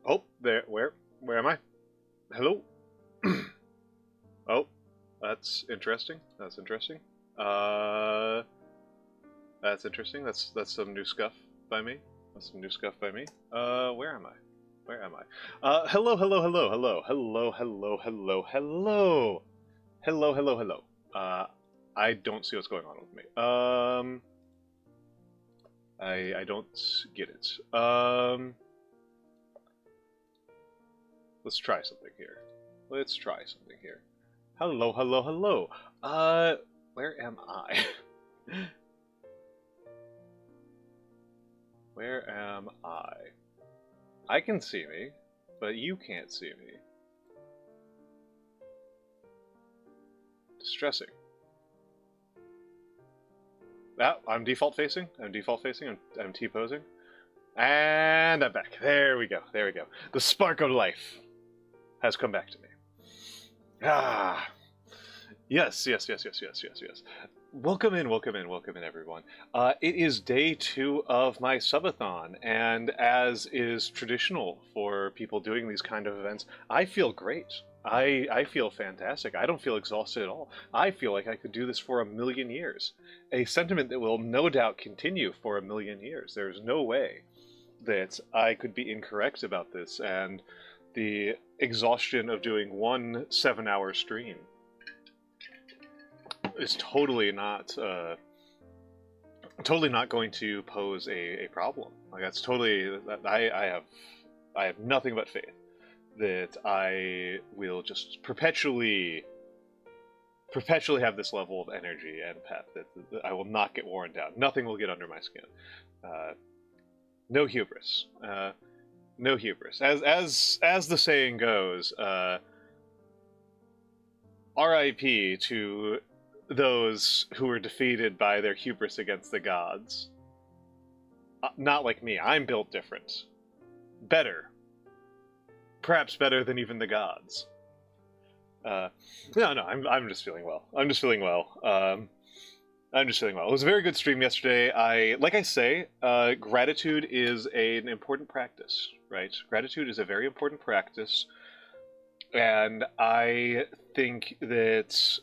Oh, there. Where am I? Hello. Oh, that's interesting. That's interesting. Uh, that's interesting. That's some new scuff by me. That's some new scuff by me. Where am I? Where am I? Hello, hello, hello, hello, hello, hello, hello, hello, hello, hello, hello. I don't see what's going on with me. I don't get it. Let's try something here. Let's try something here. Hello, hello, hello. Where am I? Where am I? I can see me, but you can't see me. Distressing. Ah, I'm default facing. I'm default facing. I'm T-posing. And I'm back. There we go. There we go. The spark of life has come back to me. Ah. Yes, yes, yes, yes, yes, yes, yes. Welcome in, welcome in, welcome in, everyone. It is day 2 of my subathon, and as is traditional for people doing these kind of events, I feel great. I feel fantastic. I don't feel exhausted at all. I feel like I could do this for a million years. A sentiment that will no doubt continue for a million years. There's no way that I could be incorrect about this, and the exhaustion of doing one 7-hour stream is totally not going to pose a problem. Like that's totally I have nothing but faith that I will just perpetually have this level of energy and pep that I will not get worn down. Nothing will get under my skin. No hubris. No hubris. As the saying goes, R.I.P. to those who were defeated by their hubris against the gods. Not like me. I'm built different. Better. Perhaps better than even the gods. No, I'm just feeling well. I'm just feeling well. I'm just feeling well. It was a very good stream yesterday. Like I say, gratitude is an important practice, right? Gratitude is a very important practice, and I think that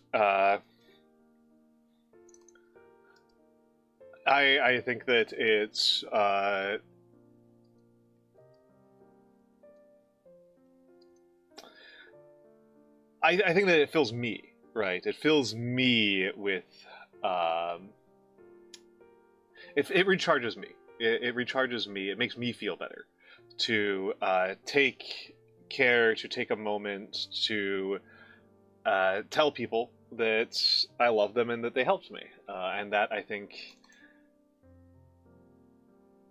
I think that it's I think that it fills me, right? It fills me with it recharges me. It recharges me. It makes me feel better to take care, to take a moment to tell people that I love them and that they helped me, and that I think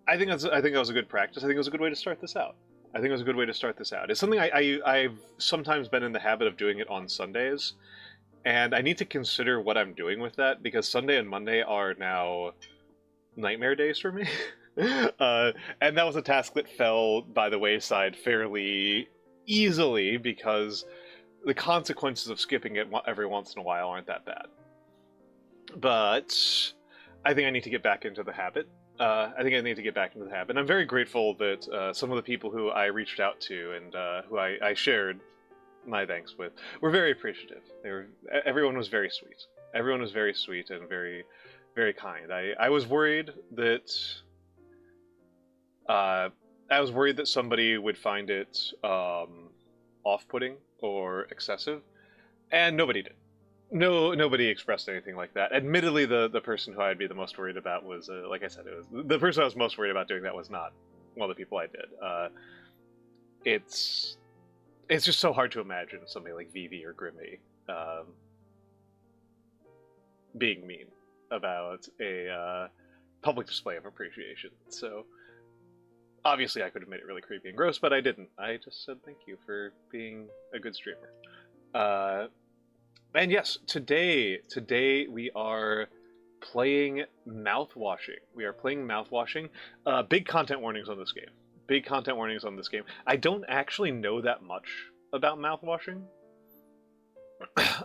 that was a good practice. I think it was a good way to start this out. I think it was a good way to start this out. It's something I've sometimes been in the habit of doing it on Sundays, and I need to consider what I'm doing with that, because Sunday and Monday are now nightmare days for me. And that was a task that fell by the wayside fairly easily, because the consequences of skipping it every once in a while aren't that bad. But I think I need to get back into the habit. And I'm very grateful that some of the people who I reached out to and who I shared my thanks with were very appreciative. Everyone was very sweet. Everyone was very sweet and very, very kind. I was worried that somebody would find it off-putting or excessive, and nobody did. No, nobody expressed anything like that. Admittedly, the person who I'd be the most worried about was, like I said, it was the person I was most worried about doing that was not one of the people I did. It's just so hard to imagine somebody like Vivi or Grimmy being mean about a public display of appreciation. So obviously I could have made it really creepy and gross, but I didn't. I just said thank you for being a good streamer. And yes, today we are playing Mouthwashing. We are playing Mouthwashing. Big content warnings on this game. Big content warnings on this game. I don't actually know that much about Mouthwashing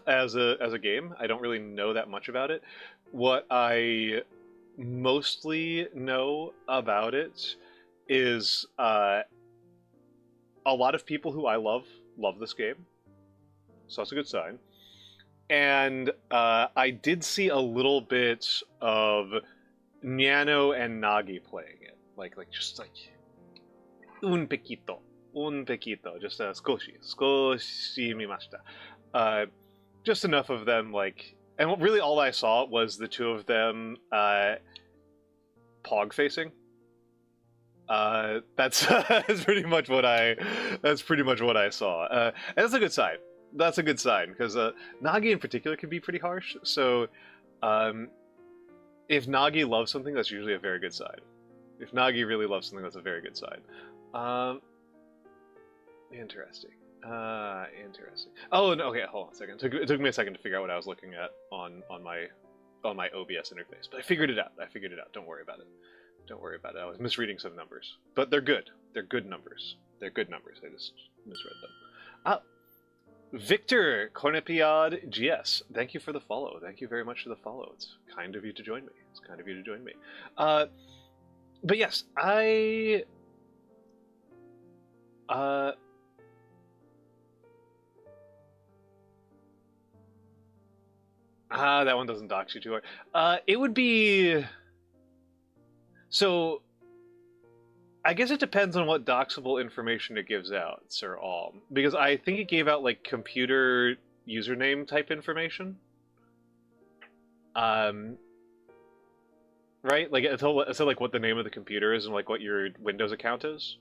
as a game. I don't really know that much about it. What I mostly know about it is a a lot of people who I love this game, so that's a good sign. And I did see a little bit of Nyano and Nagi playing it, like just like un poquito, just skoshi mimashita. Just enough of them, like, and really all I saw was the two of them pog facing. That's that's pretty much what I saw. And that's a good sign. That's a good sign because Nagi in particular can be pretty harsh. So if Nagi loves something, that's usually a very good sign. If Nagi really loves something, that's a very good sign. Interesting. Interesting. Oh, no, okay, hold on a second. It took me a second to figure out what I was looking at on my OBS interface, but I figured it out. Don't worry about it. Don't worry about it. I was misreading some numbers, but they're good. They're good numbers. I just misread them. Victor Cornepiad GS, thank you for the follow. Thank you very much for the follow. It's kind of you to join me. But yes, that one doesn't dox you too hard. It would be... So, I guess it depends on what doxable information it gives out, Sir Alm. Because I think it gave out, like, computer username type information. Right? Like, it said, like, what the name of the computer is and, like, what your Windows account is.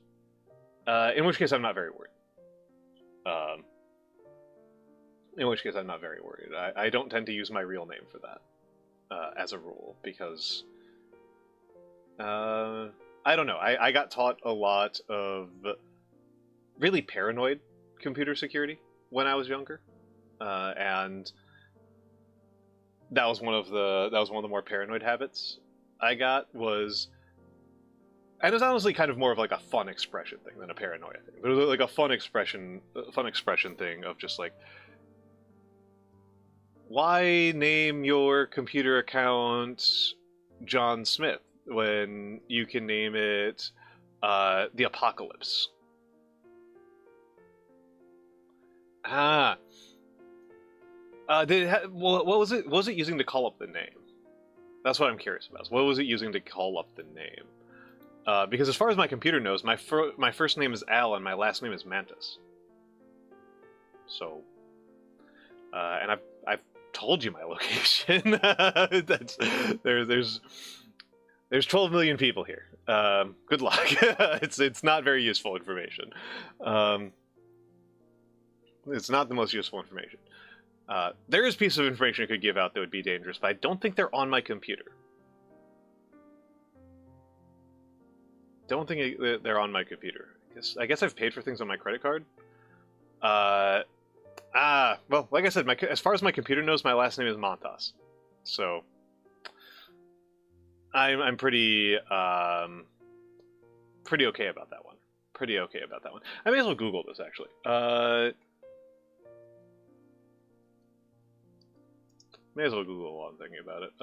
In which case, I'm not very worried. I don't tend to use my real name for that, as a rule, because... I don't know. I got taught a lot of really paranoid computer security when I was younger, and that was one of the more paranoid habits I got. And it was honestly kind of more of like a fun expression thing than a paranoia thing. But it was like a fun expression thing of just like, why name your computer account John Smith when you can name it the Apocalypse? What was it? What was it using to call up the name? That's what I'm curious about. What was it using to call up the name? Because as far as my computer knows, my first name is Al and my last name is Mantas. So, and I've told you my location. There's 12 million people here. Good luck. It's not very useful information. It's not the most useful information. There is pieces of information it could give out that would be dangerous, but I don't think they're on my computer. Don't think they're on my computer. I guess I've paid for things on my credit card. Well, like I said, as far as my computer knows, my last name is Montas. So I'm pretty okay about that one. I may as well Google this actually. May as well Google while I'm thinking about it.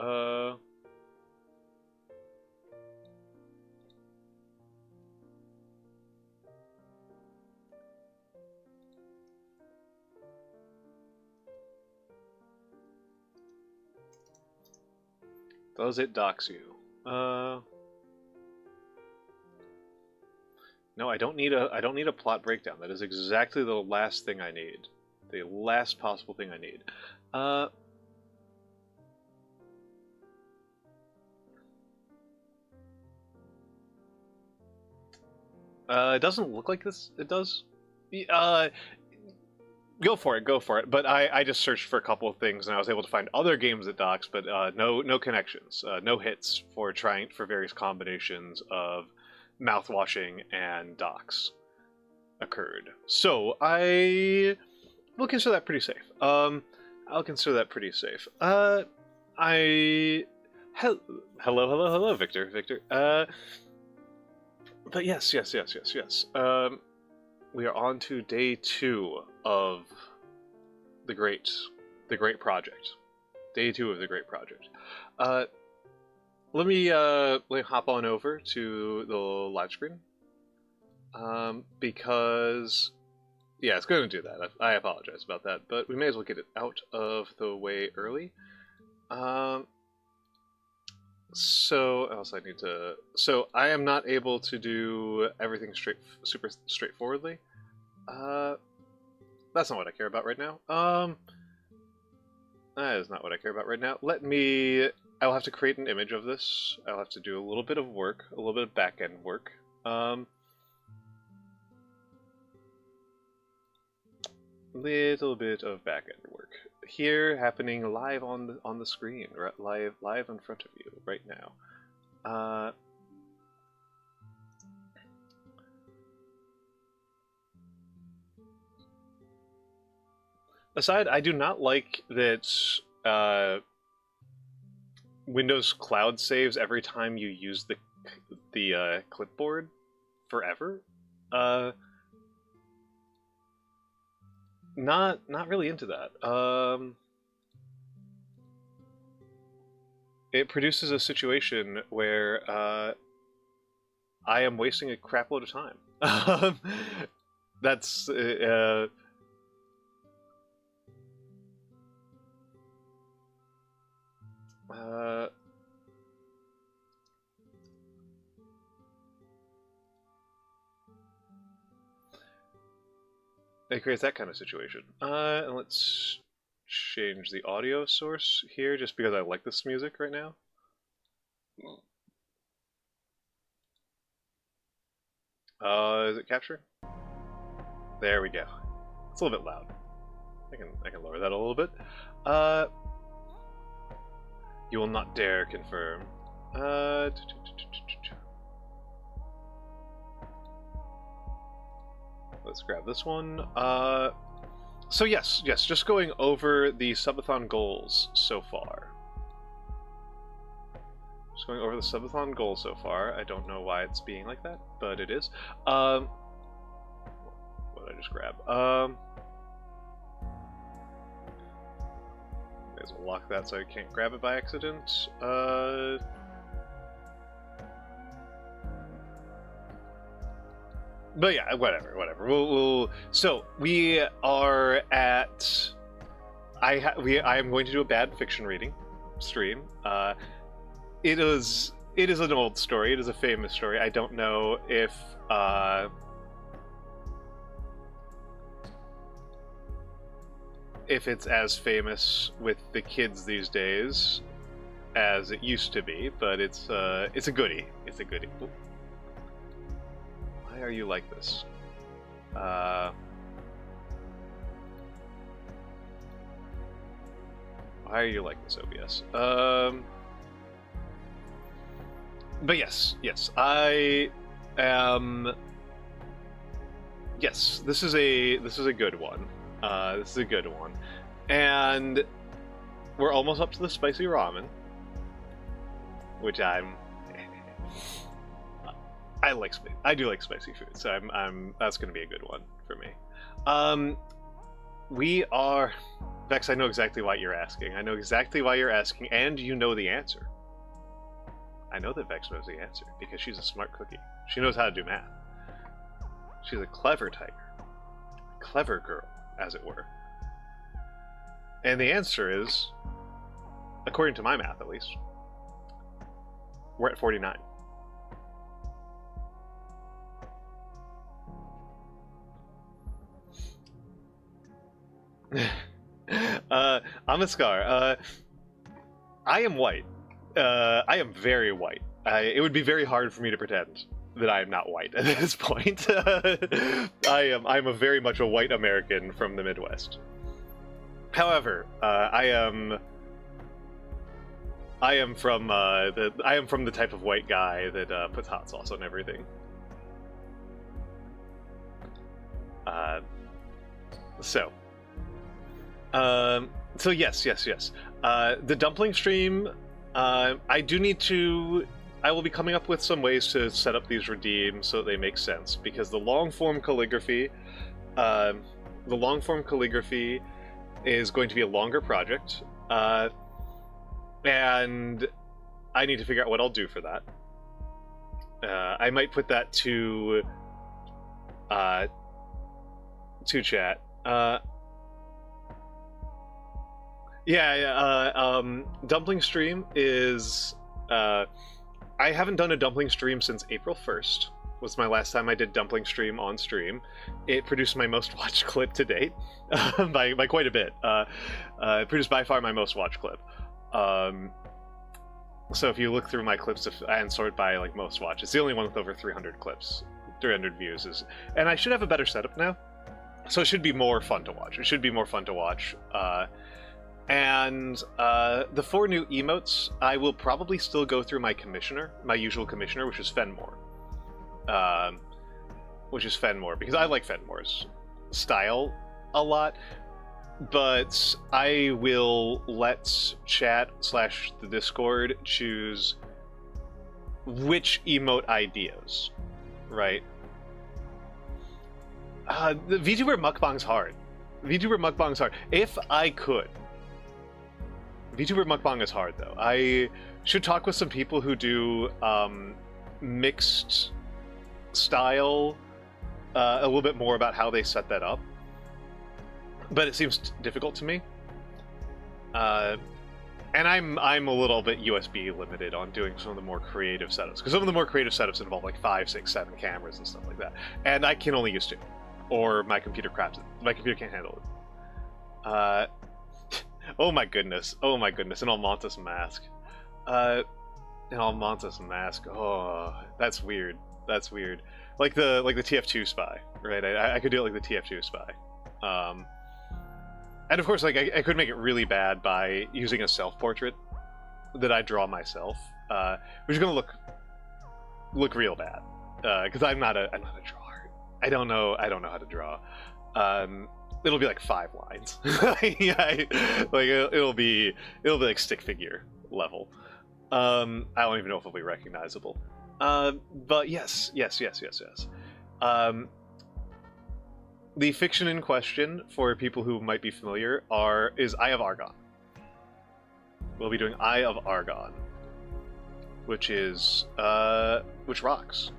Does it dox you? No, I don't need a plot breakdown. That is exactly the last thing I need. The last possible thing I need. It doesn't look like this. It does. Go for it. But I just searched for a couple of things, and I was able to find other games that dox, but no connections, no hits for various combinations of mouthwashing and dox occurred. So I will consider that pretty safe. Hello, Victor. But yes. We are on to day 2 of the great project. Day 2 of the great project. Let me hop on over to the live screen. because yeah, it's going to do that. I apologize about that, but we may as well get it out of the way early. So what else I need to. So I am not able to do everything super straightforwardly. That's not what I care about right now. That is not what I care about right now. I'll have to create an image of this. I'll have to do a little bit of work, a little bit of back-end work. Little bit of back-end work here, happening live on the screen, live in front of you right now. Aside, I do not like that Windows Cloud saves every time you use the clipboard forever. Not really into that. It produces a situation where I am wasting a crap load of time. That's it creates that kind of situation. And let's change the audio source here, just because I like this music right now. Is it capturing? There we go. It's a little bit loud. I can lower that a little bit. You will not dare confirm. Let's grab this one. So yes, just going over the subathon goals so far. Just going over the subathon goals so far. I don't know why it's being like that, but it is. What did I just grab? May as well lock that so I can't grab it by accident. But yeah, whatever. So we are at. I am going to do a bad fiction reading stream. It is an old story. It is a famous story. I don't know if it's as famous with the kids these days as it used to be, but it's a goodie. It's a goodie. Why are you like this? Why are you like this, OBS? But yes, I am. Yes, this is a good one. This is a good one, and we're almost up to the spicy ramen, which I do like spicy food, so that's gonna be a good one for me. We are Vex. I know exactly why you're asking. And you know the answer. I know that Vex knows the answer because she's a smart cookie. She knows how to do math. She's a clever tiger, clever girl, as it were. And the answer is, according to my math at least, we're at 49. Amaskar, I am white. I am very white. It would be very hard for me to pretend that I am not white at this point. I'm a very much a white American from the Midwest. However, I am from the type of white guy that puts hot sauce on everything. So yes. The dumpling stream. I will be coming up with some ways to set up these redeems so that they make sense, because the long form calligraphy is going to be a longer project, and I need to figure out what I'll do for that. I might put that to uh, to chat. Dumpling stream is... I haven't done a dumpling stream since April 1st. Was my last time I did dumpling stream on stream. It produced my most watched clip to date, by quite a bit. It produced by far my most watched clip. So if you look through my clips and sort by like most watch, it's the only one with over 300 clips, 300 views. And I should have a better setup now, so it should be more fun to watch. It should be more fun to watch. The 4 new emotes, I will probably still go through my usual commissioner, which is Fenmore. Because I like Fenmore's style a lot, but I will let chat / the Discord choose which emote ideas, right? The VTuber mukbang's hard. If I could. VTuber mukbang is hard, though. I should talk with some people who do mixed style a little bit more about how they set that up. But it seems difficult to me. And I'm a little bit USB limited on doing some of the more creative setups. Because some of the more creative setups involve like 5, 6, 7 cameras and stuff like that. And I can only use 2. Or my computer craps it. My computer can't handle it. Oh my goodness. An Almantas mask. Oh, that's weird. Like the TF2 spy, right? I could do it like the TF2 spy. And of course, like I could make it really bad by using a self-portrait that I draw myself, which is gonna look real bad, because I'm not a drawer. I don't know how to draw. It'll be like 5 lines. It'll be like stick figure level. I don't even know if it'll be recognizable. But yes. The fiction in question, for people who might be familiar, is Eye of Argon. We'll be doing Eye of Argon, which rocks.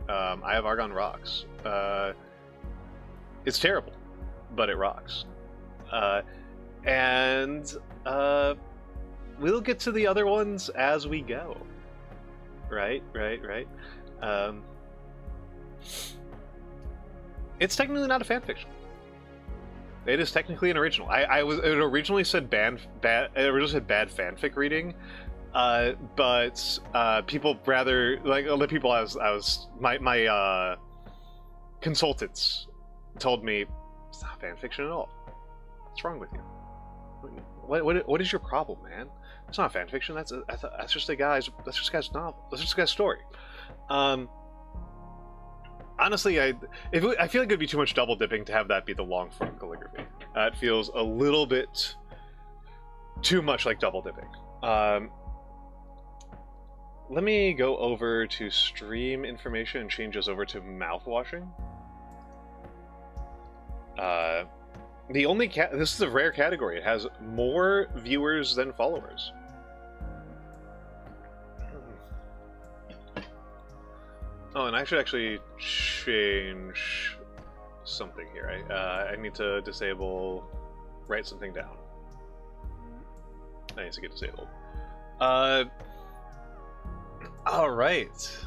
Eye of Argon rocks. It's terrible, but it rocks. We'll get to the other ones as we go. Right. It's technically not a fanfiction. It is technically an original. It originally said bad fanfic reading, but people rather like other people. My consultants told me it's not fanfiction at all. What's wrong with you? What is your problem, man? It's not fanfiction. That's just a guy's novel. That's just a guy's story. Honestly, I feel like it'd be too much double dipping to have that be the long form calligraphy. It feels a little bit too much like double dipping. Let me go over to stream information and change us over to mouthwashing. This is a rare category. It has more viewers than followers. Oh, and I should actually change something here. I need to write something down. That needs to get disabled. All right.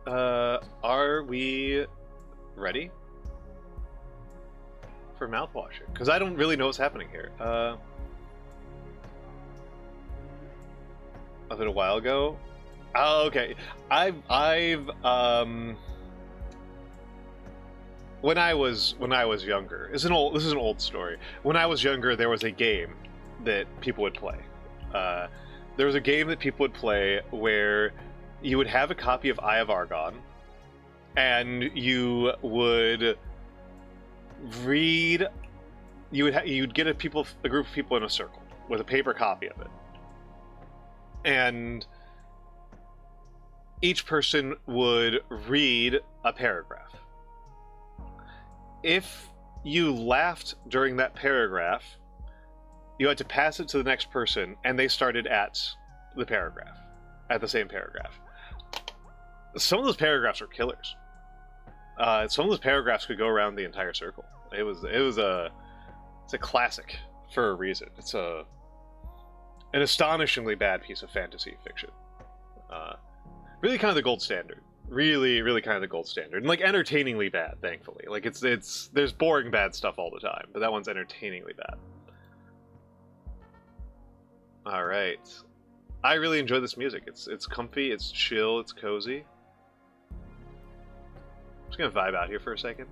Are we ready for mouthwashing? Because I don't really know what's happening here. A little while ago. Oh, okay. When I was younger, this is an old story. When I was younger, there was a game that people would play. There was a game that people would play where you would have a copy of Eye of Argon, and you would read. You'd get a group of people in a circle with a paper copy of it, and each person would read a paragraph. If you laughed during that paragraph, you had to pass it to the next person, and they started at the same paragraph. Some of those paragraphs are killers. Some of those paragraphs could go around the entire circle. It's a classic for a reason. It's an astonishingly bad piece of fantasy fiction. Really kind of the gold standard. Really, really kind of the gold standard. And like entertainingly bad, thankfully. Like there's boring bad stuff all the time, but that one's entertainingly bad. Alright. I really enjoy this music. It's comfy, it's chill, it's cozy. I'm just gonna vibe out here for a second.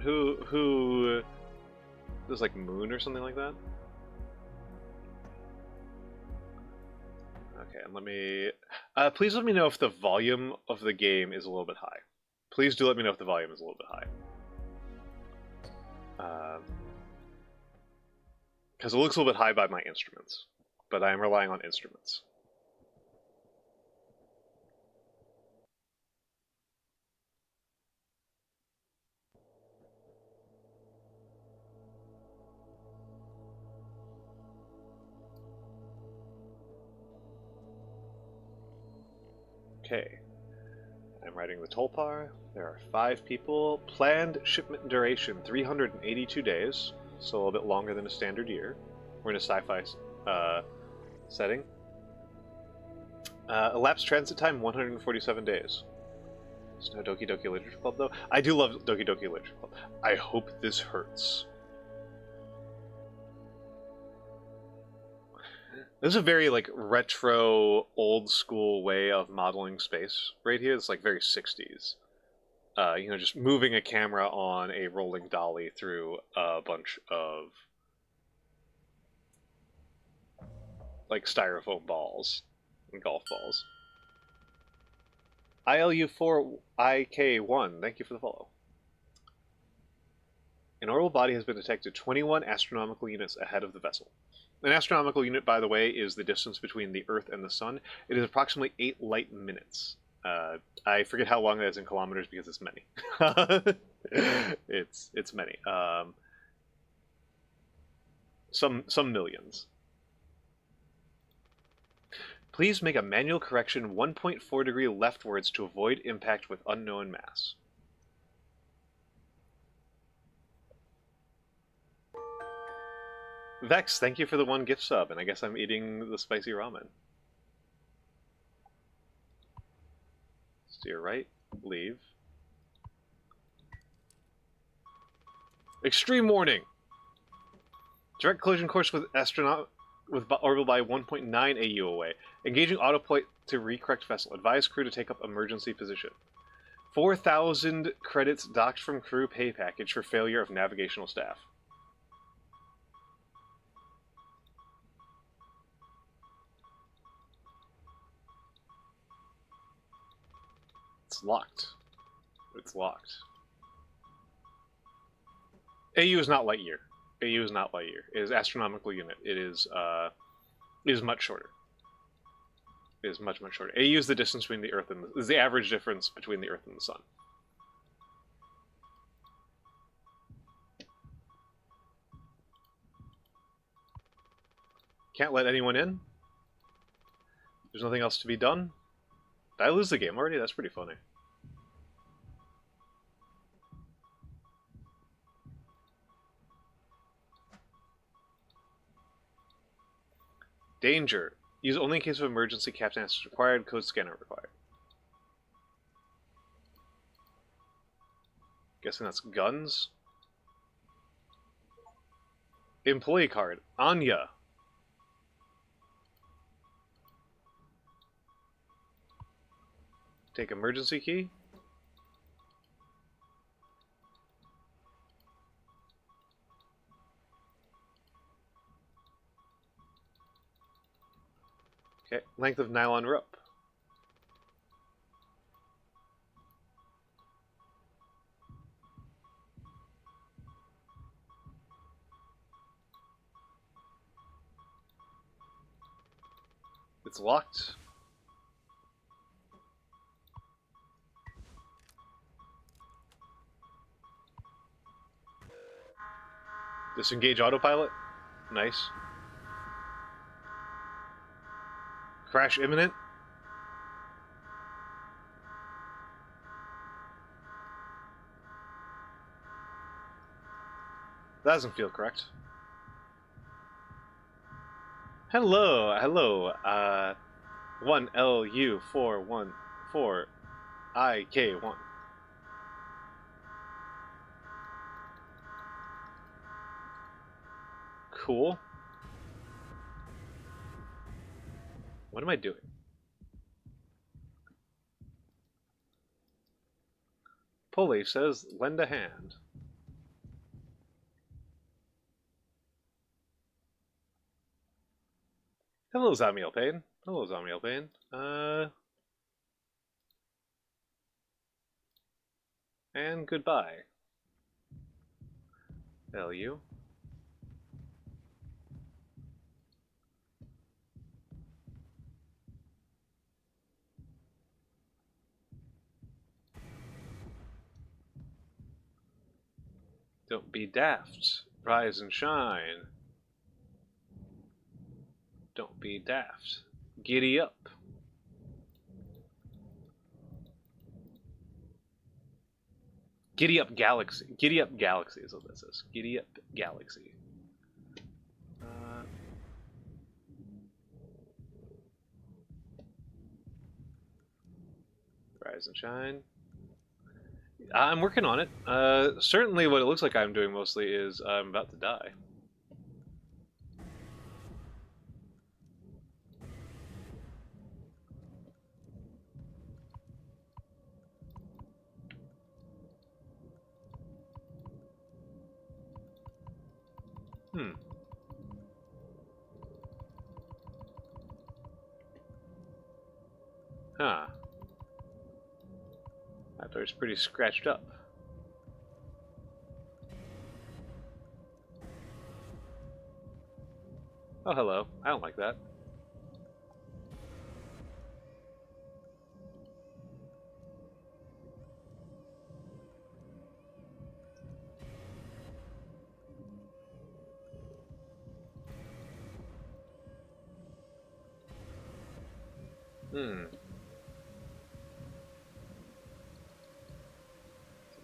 Who this like Moon or something like that? Okay, and let me please let me know if the volume of the game is a little bit high. Please do let me know if the volume is a little bit high. Because it looks a little bit high by my instruments, but I am relying on instruments. Okay. I'm writing the Tolpar. There are 5 people. Planned shipment duration 382 days, so a little bit longer than a standard year. We're in a sci-fi setting. Elapsed transit time 147 days. There's no Doki Doki Literature Club though. I do love Doki Doki Literature Club. I hope this hurts. This is a very like retro, old school way of modeling space right here. It's like very 60s. You know, just moving a camera on a rolling dolly through a bunch of like styrofoam balls and golf balls. ILU4IK1, thank you for the follow. An orbital body has been detected 21 astronomical units ahead of the vessel. An astronomical unit, by the way, is the distance between the Earth and the Sun. It is approximately 8 light minutes. I forget how long that is in kilometers because it's many. It's many. Some millions. Please make a manual correction 1.4 degree leftwards to avoid impact with unknown mass. Vex, thank you for the 1 gift sub, and I guess I'm eating the spicy ramen. Steer right, leave. Extreme warning! Direct collision course with orbital by 1.9 AU away. Engaging autopilot to recorrect vessel. Advise crew to take up emergency position. 4,000 credits docked from crew pay package for failure of navigational staff. It's locked. It's locked. AU is not light year. AU is not light year. It is astronomical unit. It is much shorter. It is much shorter. AU is the distance between the Earth and is the average difference between the Earth and the Sun. Can't let anyone in. There's nothing else to be done. Did I lose the game already? That's pretty funny. Danger. Use only in case of emergency. Captain access required. Code scanner required. Guessing that's guns. Employee card. Anya. Take emergency key. Okay, length of nylon rope. It's locked. Disengage autopilot. Nice. Crash imminent. doesn't feel correct. Hello, hello. 1LU414IK1. Cool. What am I doing? Pulley says, lend a hand. Hello, Zamiel Payne. Hello, Zamiel Payne. And goodbye. LU. Don't be daft. Rise and shine. Don't be daft. Giddy up. Giddy up galaxy. Giddy up galaxy is what this is. Giddy up galaxy. Rise and shine. I'm working on it. Certainly what it looks like I'm doing mostly is I'm about to die. Huh. That door's pretty scratched up. Oh, hello. I don't like that.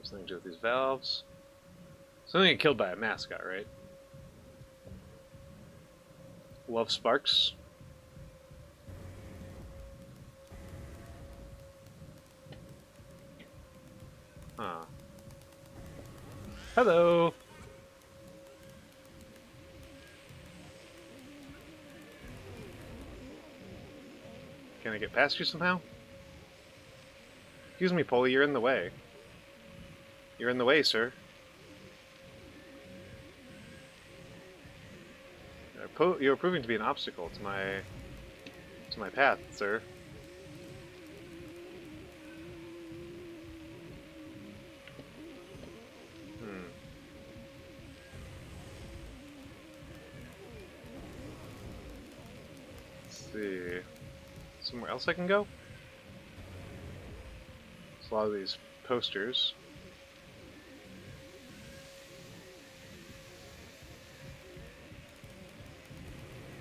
Something to do with these valves. Something get killed by a mascot, right? Love sparks. Huh. Hello. Can I get past you somehow? Excuse me, Polly, you're in the way. You're in the way, sir. You're proving to be an obstacle to my path, sir. Let's see. Somewhere else I can go? There's a lot of these posters.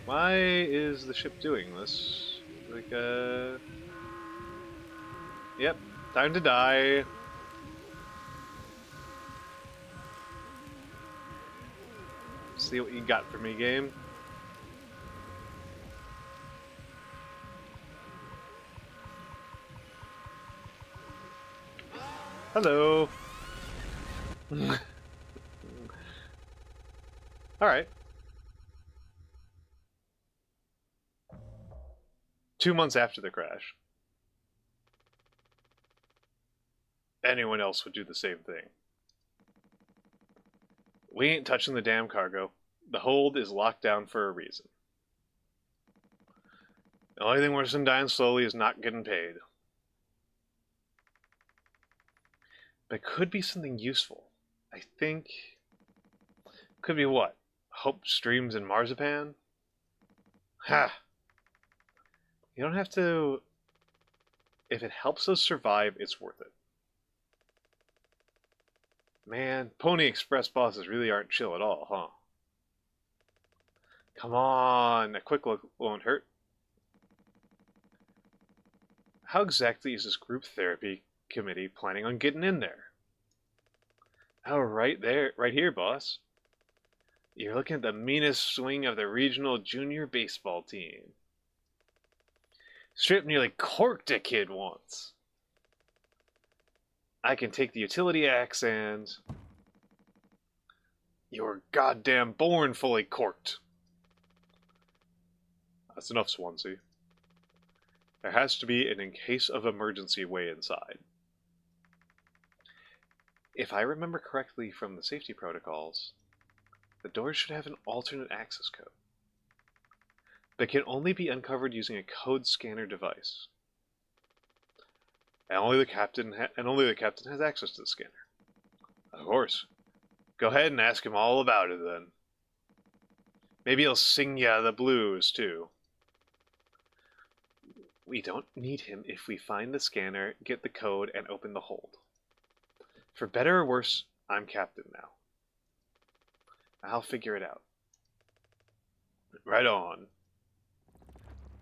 Why is the ship doing this? Like, Yep, time to die. See what you got for me, game. Hello. Alright. 2 months after the crash. Anyone else would do the same thing. We ain't touching the damn cargo. The hold is locked down for a reason. The only thing worse than dying slowly is not getting paid. But it could be something useful. I think... Could be what? Hope streams in marzipan? Ha! You don't have to... If it helps us survive, it's worth it. Man, Pony Express bosses really aren't chill at all, huh? Come on, a quick look won't hurt. How exactly is this group therapy committee planning on getting in there? Oh, right there, right here, boss. You're looking at the meanest swing of the regional junior baseball team. Strip nearly corked a kid once. I can take the utility axe and... You're goddamn born fully corked. That's enough, Swansea. There has to be an in case of emergency way inside. If I remember correctly from the safety protocols, the doors should have an alternate access code. They can only be uncovered using a code scanner device. And only the captain has access to the scanner. Of course. Go ahead and ask him all about it then. Maybe he'll sing ya the blues too. We don't need him if we find the scanner, get the code, and open the hold. For better or worse, I'm captain now. I'll figure it out. Right on.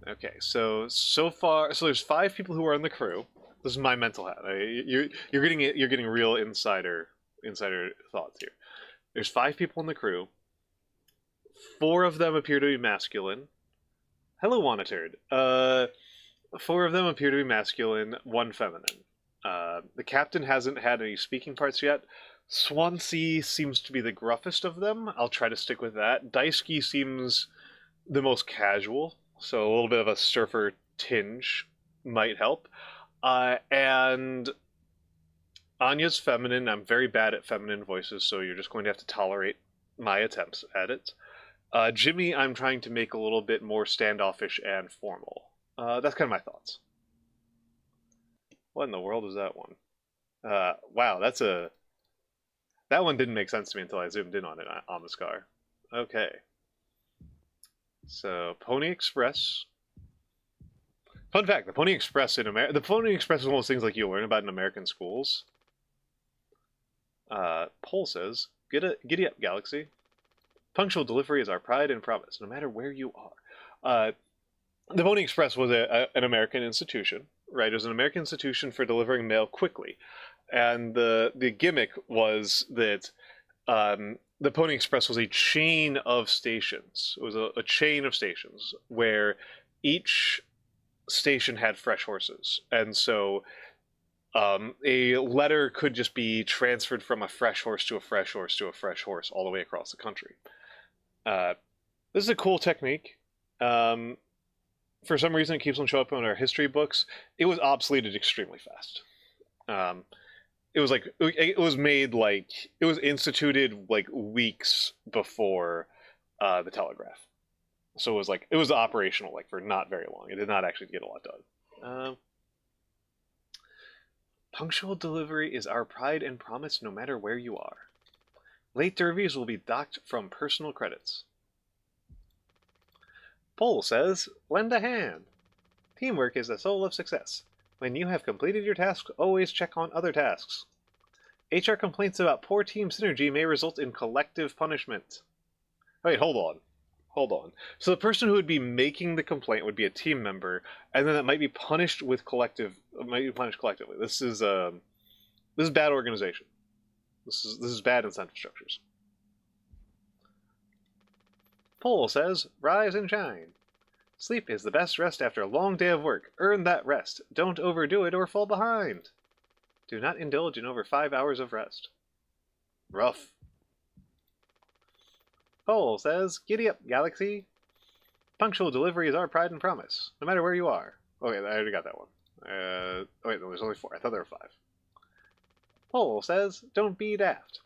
Okay, so far, there's 5 people who are on the crew. This is my mental hat. You're getting real insider thoughts here. There's 5 people in the crew. 4 of them appear to be masculine. Hello, Wanted. 4 of them appear to be masculine, 1 feminine. The captain hasn't had any speaking parts yet. Swansea seems to be the gruffest of them. I'll try to stick with that. Daisuke seems the most casual, so a little bit of a surfer tinge might help. And Anya's feminine. I'm very bad at feminine voices, so you're just going to have to tolerate my attempts at it. Jimmy, I'm trying to make a little bit more standoffish and formal. That's kind of my thoughts. What in the world is that one? Wow, that one didn't make sense to me until I zoomed in on it on this car. Okay. So, Pony Express. Fun fact, the Pony Express is one of those things like you learn about in American schools. Poll says, giddy up, Galaxy. Punctual delivery is our pride and promise, no matter where you are. The Pony Express was an American institution, right? It was an American institution for delivering mail quickly. And the gimmick was that the Pony Express was a chain of stations. It was a chain of stations where each station had fresh horses. And so a letter could just be transferred from a fresh horse to a fresh horse to a fresh horse all the way across the country. This is a cool technique. For some reason, it keeps on showing up in our history books. It was obsoleted extremely fast. It was instituted like weeks before the telegraph. So it was operational like for not very long. It did not actually get a lot done. Punctual delivery is our pride and promise no matter where you are. Late derbies will be docked from personal credits. Poll says, lend a hand. Teamwork is the soul of success. When you have completed your tasks, always check on other tasks. HR complaints about poor team synergy may result in collective punishment. Wait, hold on. So the person who would be making the complaint would be a team member, and then it might be punished collectively. This is bad organization. This is bad incentive structures. Poll says, rise and shine. Sleep is the best rest after a long day of work. Earn that rest. Don't overdo it or fall behind. Do not indulge in over 5 hours of rest. Rough. Poll says, giddy up, Galaxy. Punctual delivery is our pride and promise, no matter where you are. Okay, I already got that one. Wait, no, there's only 4. I thought there were 5. Poll says, don't be daft.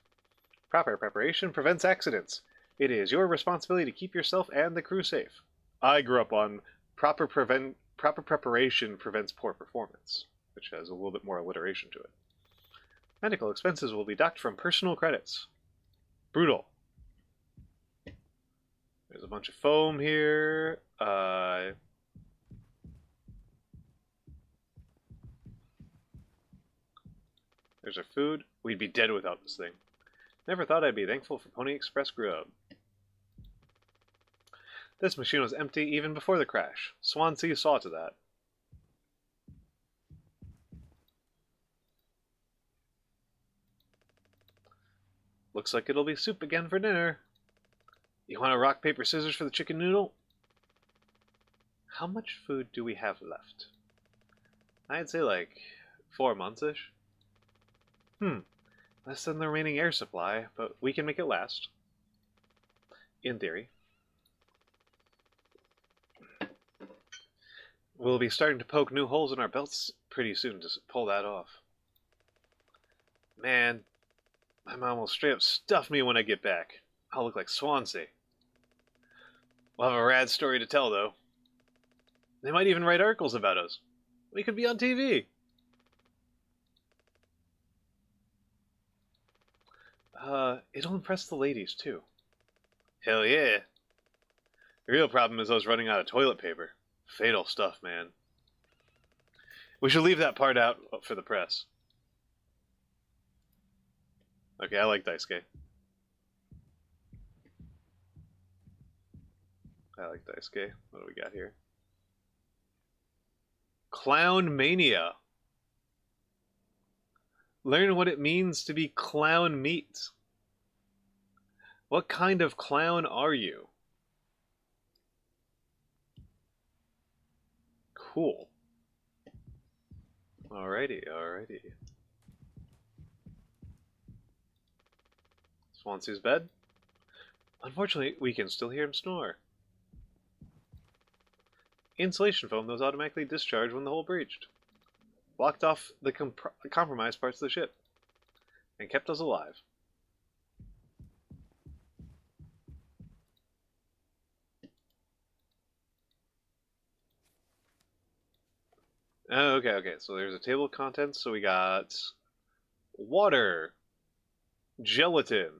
Proper preparation prevents accidents. It is your responsibility to keep yourself and the crew safe. I grew up on proper preparation prevents poor performance, which has a little bit more alliteration to it. Medical expenses will be docked from personal credits. Brutal. There's a bunch of foam here. There's our food. We'd be dead without this thing. Never thought I'd be thankful for Pony Express grub. This machine was empty even before the crash. Swansea saw to that. Looks like it'll be soup again for dinner. You want a rock, paper, scissors for the chicken noodle? How much food do we have left? I'd say like 4 months-ish. Less than the remaining air supply, but we can make it last. In theory. We'll be starting to poke new holes in our belts pretty soon to pull that off. Man, my mom will straight up stuff me when I get back. I'll look like Swansea. We'll have a rad story to tell, though. They might even write articles about us. We could be on TV. It'll impress the ladies, too. Hell yeah. The real problem is us running out of toilet paper. Fatal stuff, man. We should leave that part out for the press. Okay, I like Daisuke. I like Daisuke. What do we got here? Clown Mania. Learn what it means to be clown meat. What kind of clown are you? Cool. Alrighty, alrighty. Swansea's bed? Unfortunately, we can still hear him snore. Insulation foam that was automatically discharged when the hole breached. Blocked off the compromised parts of the ship. And kept us alive. Okay, so there's a table of contents. So we got water, gelatin.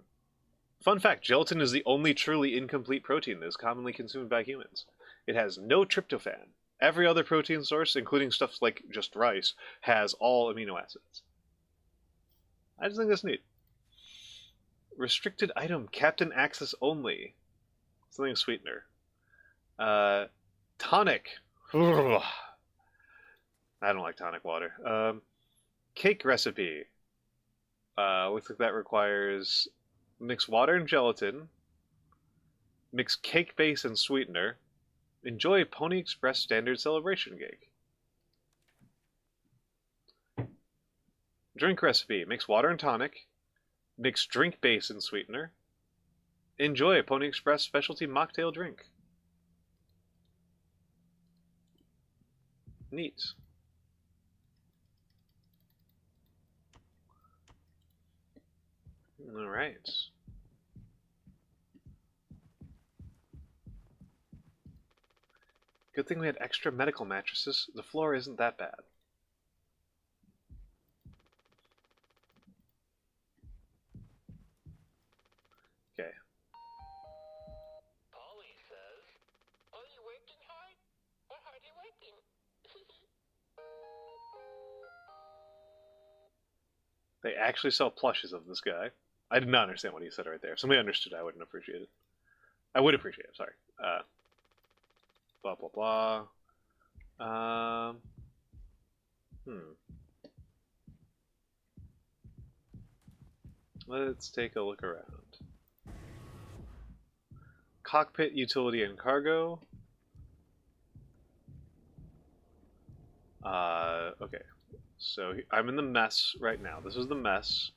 Fun fact, gelatin is the only truly incomplete protein that is commonly consumed by humans. It has no tryptophan. Every other protein source, including stuff like just rice, has all amino acids. I just think that's neat. Restricted item, Captain Access only. Something sweetener. Tonic. I don't like tonic water. Cake recipe. Looks like that requires mix water and gelatin. Mix cake base and sweetener. Enjoy Pony Express standard celebration cake. Drink recipe. Mix water and tonic. Mix drink base and sweetener. Enjoy Pony Express specialty mocktail drink. Neat. Alright. Good thing we had extra medical mattresses. The floor isn't that bad. Okay. Polly says, "Are you working hard? Or hard you working?" They actually sell plushes of this guy. I did not understand what he said right there. If somebody understood, I wouldn't appreciate it. I would appreciate it, sorry. Blah, blah, blah. Let's take a look around. Cockpit, utility, and cargo. Okay. So I'm in the mess right now. This is the mess.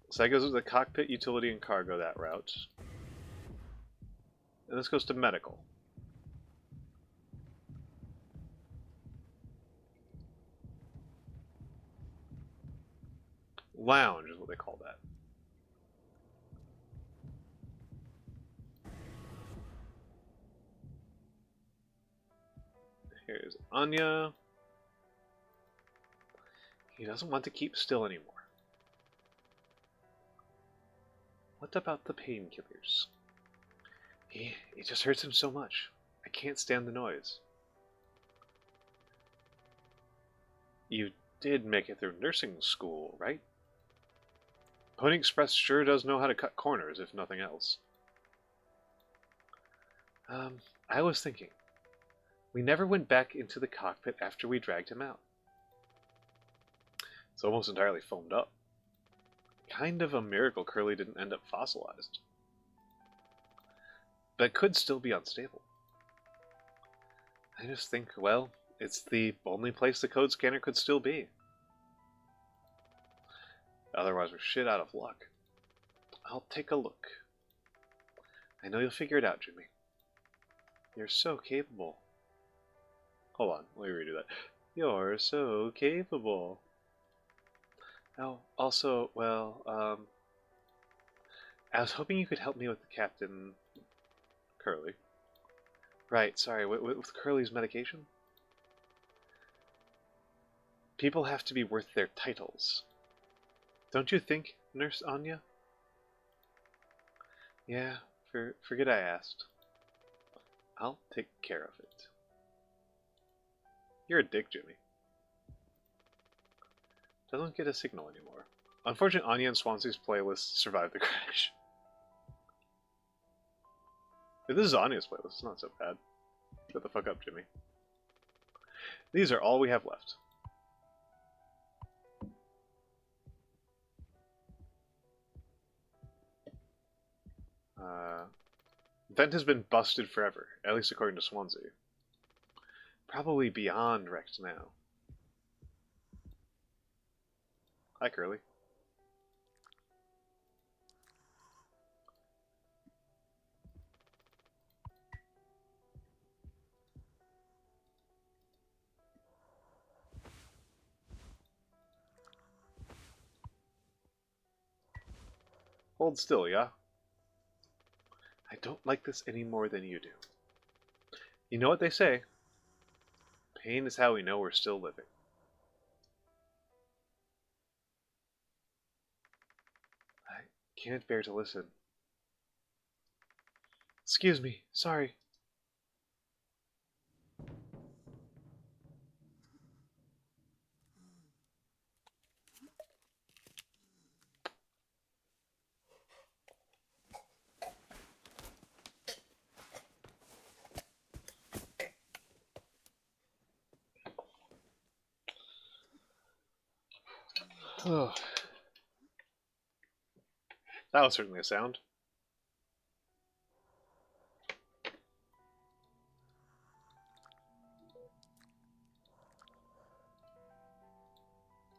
So that goes to the cockpit, utility, and cargo, that route. And this goes to medical. Lounge is what they call that. Here's Anya. He doesn't want to keep still anymore. What about the painkillers? It just hurts him so much. I can't stand the noise. You did make it through nursing school, right? Pony Express sure does know how to cut corners, if nothing else. I was thinking. We never went back into the cockpit after we dragged him out. It's almost entirely foamed up. Kind of a miracle Curly didn't end up fossilized. but it could still be unstable. I just think, well, it's the only place the code scanner could still be. Otherwise, we're shit out of luck. I'll take a look. I know you'll figure it out, Jimmy. You're so capable. Hold on, let me redo that. You're so capable. Oh, also, well, I was hoping you could help me with the Captain Curly. Right, sorry, with Curly's medication? People have to be worth their titles. Don't you think, Nurse Anya? Yeah, forget I asked. I'll take care of it. You're a dick, Jimmy. Doesn't get a signal anymore. Unfortunately, Anya and Swansea's playlist survived the crash. If this is Anya's playlist, it's not so bad. Shut the fuck up, Jimmy. These are all we have left. Vent has been busted forever, at least according to Swansea. Probably beyond wrecked now. Hi, Curly. Hold still, yeah? I don't like this any more than you do. You know what they say? Pain is how we know we're still living. I can't bear to listen. Excuse me, sorry. Oh. That was certainly a sound.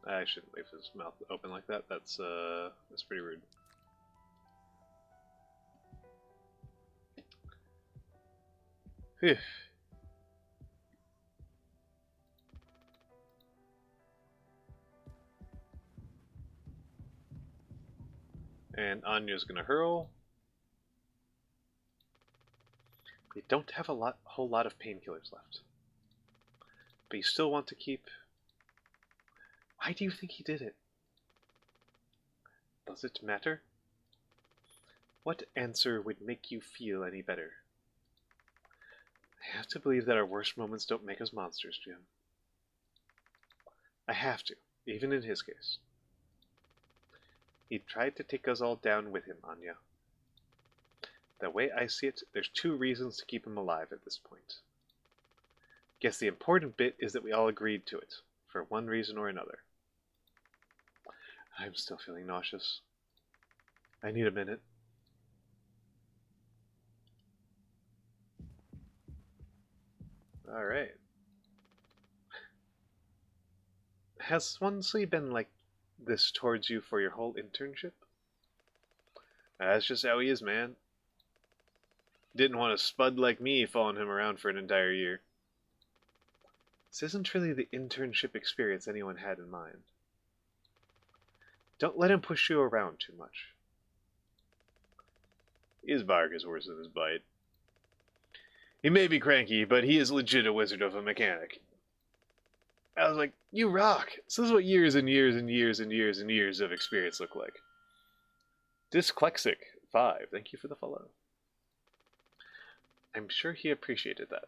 I shouldn't leave his mouth open like that. That's pretty rude. Phew. And Anya's gonna hurl. We don't have a whole lot of painkillers left. But you still want to keep... Why do you think he did it? Does it matter? What answer would make you feel any better? I have to believe that our worst moments don't make us monsters, Jim. I have to, even in his case. He tried to take us all down with him, Anya. The way I see it, there's two reasons to keep him alive at this point. Guess the important bit is that we all agreed to it, for one reason or another. I'm still feeling nauseous. I need a minute. Alright. Has Swansea been like this towards you for your whole internship? That's just how he is, man. Didn't want a spud like me following him around for an entire year. This isn't really the internship experience anyone had in mind. Don't let him push you around too much. His bark is worse than his bite. He may be cranky, but he is legit a wizard of a mechanic. I was like, you rock! So this is what years and years and years and years and years of experience look like. Dyslexic5, thank you for the follow. I'm sure he appreciated that.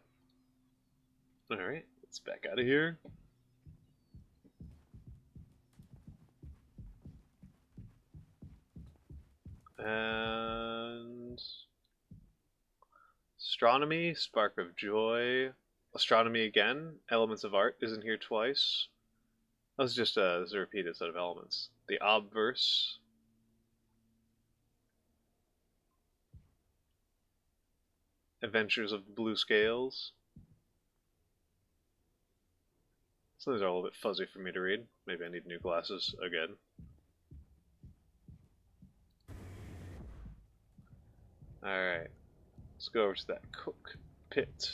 Alright, let's back out of here. And... Astronomy, Spark of Joy. Astronomy again. Elements of Art isn't here twice. This is just this is a repeated set of elements. The obverse. Adventures of the Blue Scales. So these are a little bit fuzzy for me to read. Maybe I need new glasses again. Alright. Let's go over to that cookpit.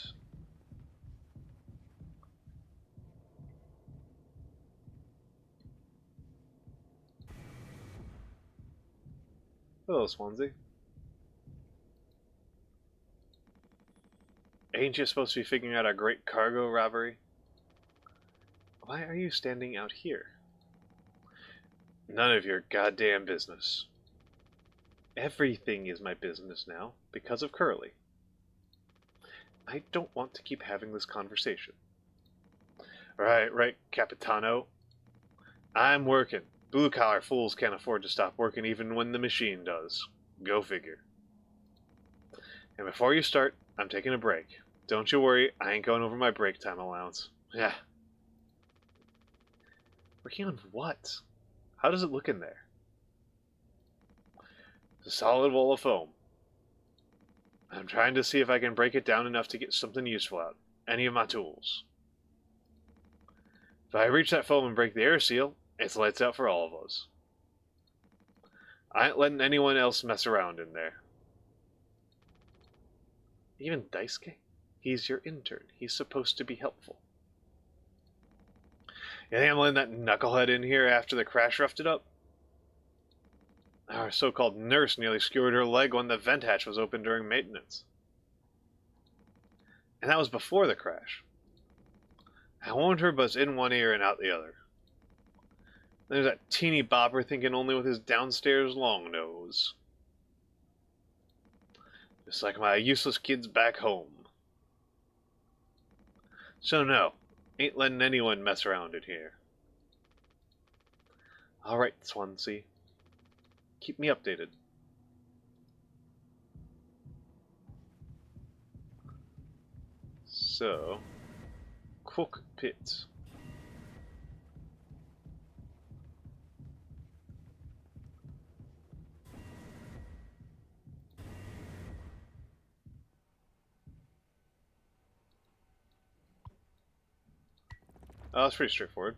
Hello, Swansea. Ain't you supposed to be figuring out our great cargo robbery? Why are you standing out here? None of your goddamn business. Everything is my business now, because of Curly. I don't want to keep having this conversation. Right, Capitano. I'm working. Blue-collar fools can't afford to stop working even when the machine does. Go figure. And before you start, I'm taking a break. Don't you worry, I ain't going over my break time allowance. Yeah. Working on what? How does it look in there? It's a solid wall of foam. I'm trying to see if I can break it down enough to get something useful out. Any of my tools. If I reach that foam and break the air seal, it's lights out for all of us. I ain't letting anyone else mess around in there. Even Daisuke? He's your intern. He's supposed to be helpful. You think I'm letting that knucklehead in here after the crash roughed it up? Our so-called nurse nearly skewered her leg when the vent hatch was open during maintenance. And that was before the crash. I warned her, but it's in one ear and out the other. There's that teeny bopper thinking only with his downstairs long nose. Just like my useless kids back home. So no, ain't letting anyone mess around in here. Alright, Swansea. Keep me updated. So, cookpit. Oh, it's pretty straightforward.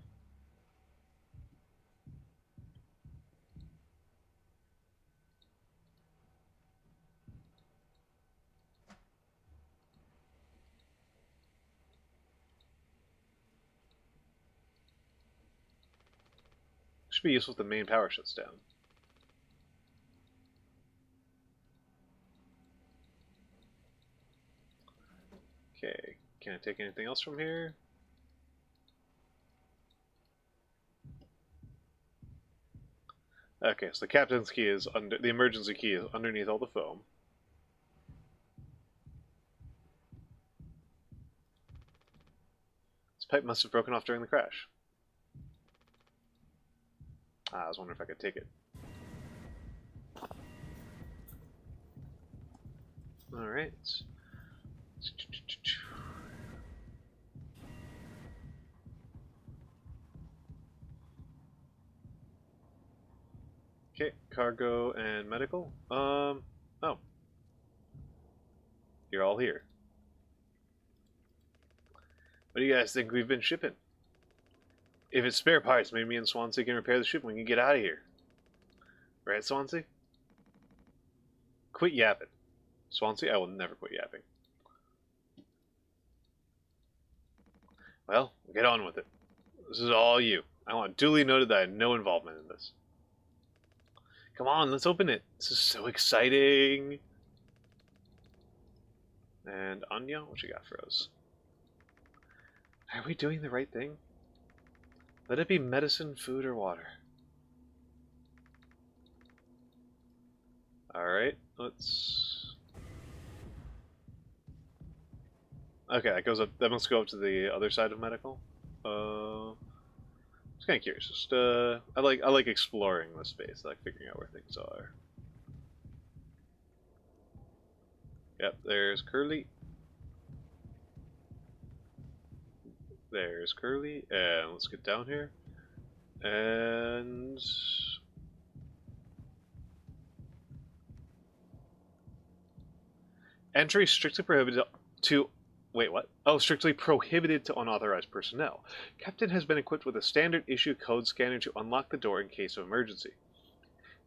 Should be useful if the main power shuts down. Okay, can I take anything else from here? Okay, so the captain's key is under the emergency key is underneath all the foam. This pipe must have broken off during the crash. I was wondering if I could take it. Alright. Okay, cargo and medical. Oh. You're all here. What do you guys think we've been shipping? If it's spare parts, maybe me and Swansea can repair the ship and we can get out of here. Right, Swansea? Quit yapping. Swansea, I will never quit yapping. Well, get on with it. This is all you. I want duly noted that I had no involvement in this. Come on, let's open it. This is so exciting. And Anya, what you got for us? Are we doing the right thing? Let it be medicine, food, or water. Alright, let's... Okay, that goes up. That must go up to the other side of medical. Just kind of curious. Just I like exploring the space. I like figuring out where things are. Yep, there's Curly. There's Curly, and let's get down here. And Entry strictly prohibited to... Wait, what? Oh, strictly prohibited to unauthorized personnel. Captain has been equipped with a standard issue code scanner to unlock the door in case of emergency.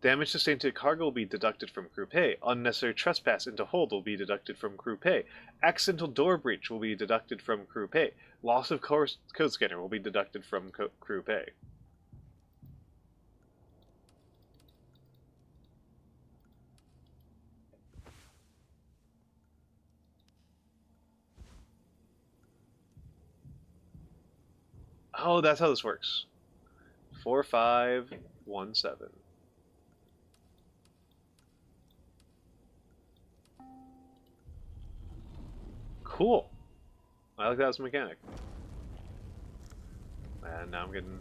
Damage sustained to cargo will be deducted from crew pay. Unnecessary trespass into hold will be deducted from crew pay. Accidental door breach will be deducted from crew pay. Loss of code scanner will be deducted from crew pay. Oh, that's how this works. 4517. Cool. I like that as a mechanic. And now I'm getting...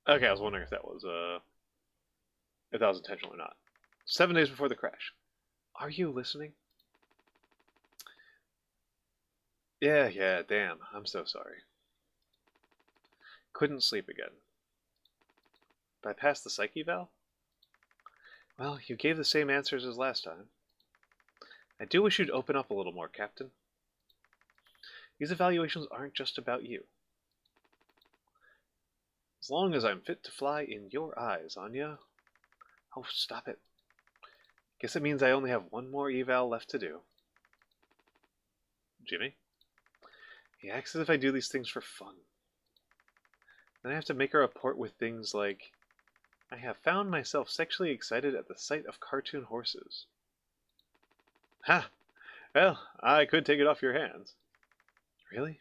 Okay, I was wondering if that was intentional or not. 7 days before the crash. Are you listening? Yeah, damn. I'm so sorry. Couldn't sleep again. Did I pass the psyche eval? Well, you gave the same answers as last time. I do wish you'd open up a little more, Captain. These evaluations aren't just about you. As long as I'm fit to fly in your eyes, Anya. Oh, stop it. Guess it means I only have one more eval left to do. Jimmy? He acts as if I do these things for fun. Then I have to make a report with things like, I have found myself sexually excited at the sight of cartoon horses. Ha! Well, I could take it off your hands. Really?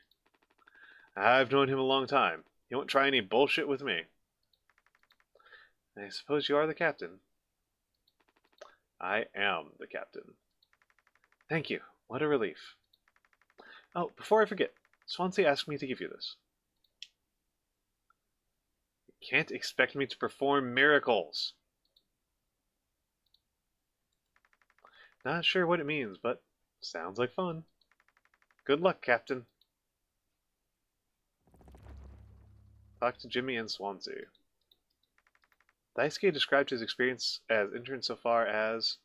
I've known him a long time. He won't try any bullshit with me. I suppose you are the captain. I am the captain. Thank you. What a relief. Oh, before I forget, Swansea asked me to give you this. You can't expect me to perform miracles. Not sure what it means, but sounds like fun. Good luck, Captain. Talk to Jimmy and Swansea. Daisuke described his experience as intern so far as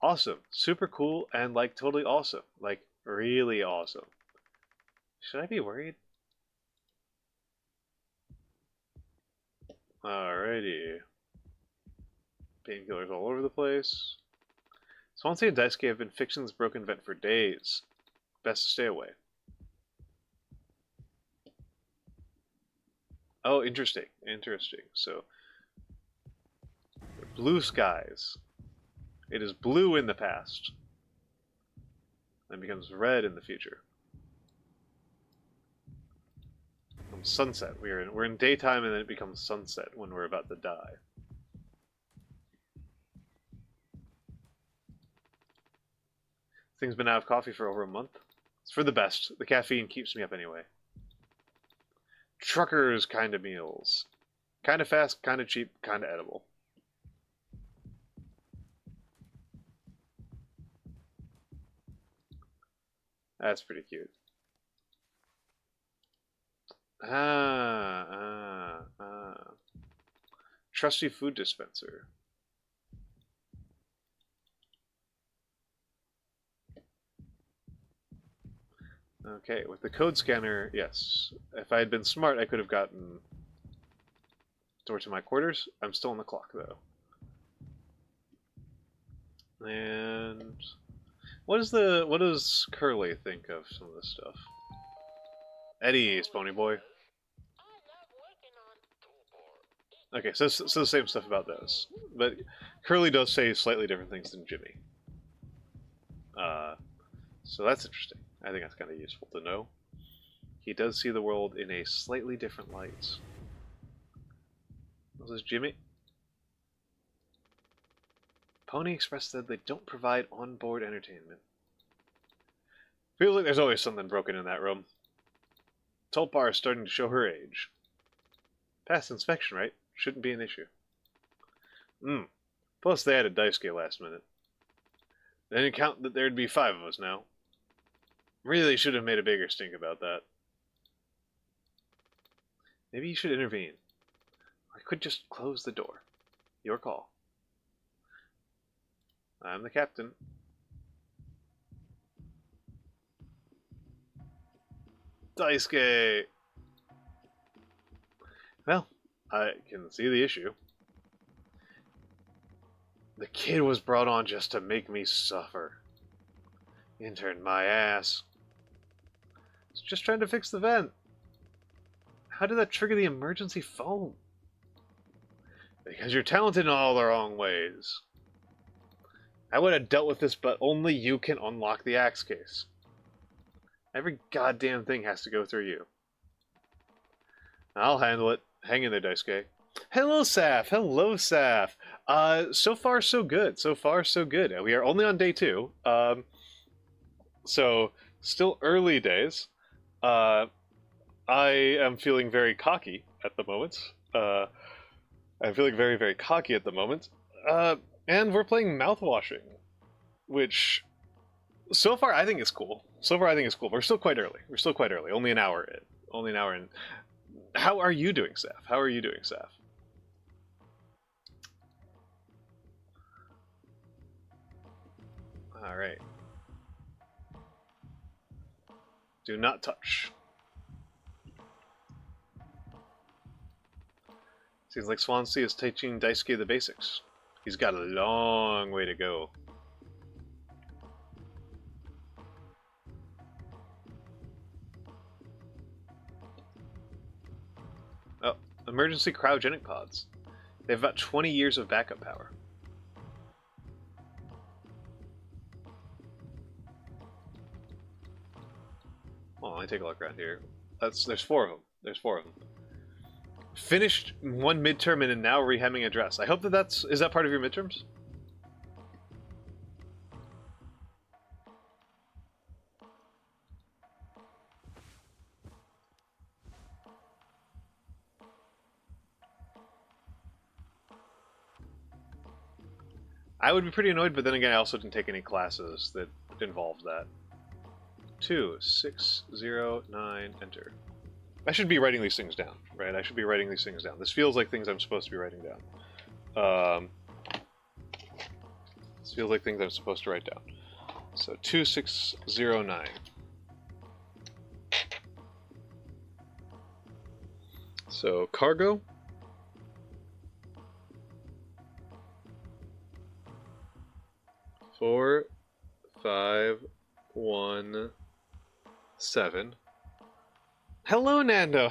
awesome, super cool, and like totally awesome. Like really awesome. Should I be worried? Alrighty. Painkillers all over the place. Swansea and Daisuke have been fiction's broken vent for days. Best to stay away. Oh, interesting. Interesting. So, blue skies. It is blue in the past. And becomes red in the future. Sunset. We're in daytime and then it becomes sunset when we're about to die. Thing's been out of coffee for over a month. It's for the best. The caffeine keeps me up anyway. Truckers kind of meals. Kind of fast, kind of cheap, kind of edible. That's pretty cute. Trusty food dispenser. Okay, with the code scanner, yes. If I had been smart, I could have gotten door to my quarters. I'm still on the clock, though. And what does Curly think of some of this stuff? Eddie, Pony Boy. Okay, so the same stuff about those, but Curly does say slightly different things than Jimmy. So that's interesting. I think that's kind of useful to know. He does see the world in a slightly different light. This is Jimmy. Pony Express said they don't provide on-board entertainment. Feels like there's always something broken in that room. Tulpar is starting to show her age. Past inspection, right? Shouldn't be an issue. Plus they added Daisuke last minute. They didn't count that there'd be 5 of us now. Really should have made a bigger stink about that. Maybe you should intervene. I could just close the door. Your call. I'm the captain. Daisuke! Well, I can see the issue. The kid was brought on just to make me suffer. Interned my ass. It's just trying to fix the vent. How did that trigger the emergency foam? Because you're talented in all the wrong ways. I would have dealt with this, but only you can unlock the axe case. Every goddamn thing has to go through you. I'll handle it. Hang in there, Daisuke. Hello, Saf. Hello, Saf. So far, so good. So far, so good. We are only on day 2. So, still early days. I am feeling very cocky at the moment. I'm feeling very, very cocky at the moment. And we're playing Mouthwashing, which so far I think is cool. We're still quite early. Only an hour in. How are you doing, Saf? Alright. Do not touch. Seems like Swansea is teaching Daisuke the basics. He's got a long way to go. Oh, emergency cryogenic pods. They have about 20 years of backup power. Well, let me take a look around here. There's 4 of them. Finished one midterm and now rehemming a dress. I hope is that part of your midterms? I would be pretty annoyed, but then again, I also didn't take any classes that involved that. 2609, enter. I should be writing these things down, right? This feels like things I'm supposed to be writing down. This feels like things I'm supposed to write down. So 2609. So cargo. Four, 5, 1, 7. Hello, Nando.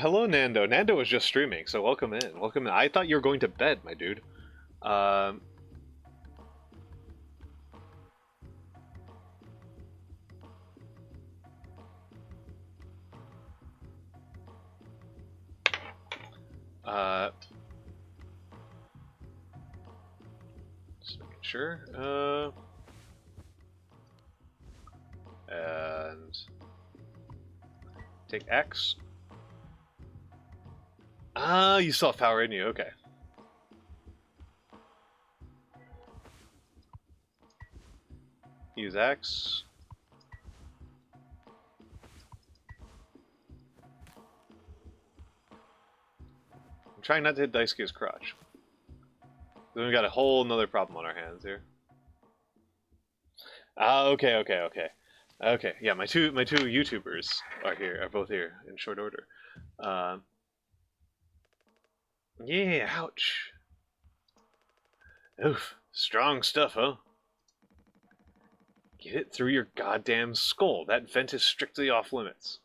Nando was just streaming, so welcome in. I thought you were going to bed, my dude. Just making sure. And take X. Ah, you still have power in you, okay. Use X. I'm trying not to hit Daisuke's crotch. Then we got a whole nother problem on our hands here. Ah, okay. Okay, yeah, my two YouTubers are both here in short order. Yeah, ouch. Oof, strong stuff, huh? Get it through your goddamn skull. That vent is strictly off limits.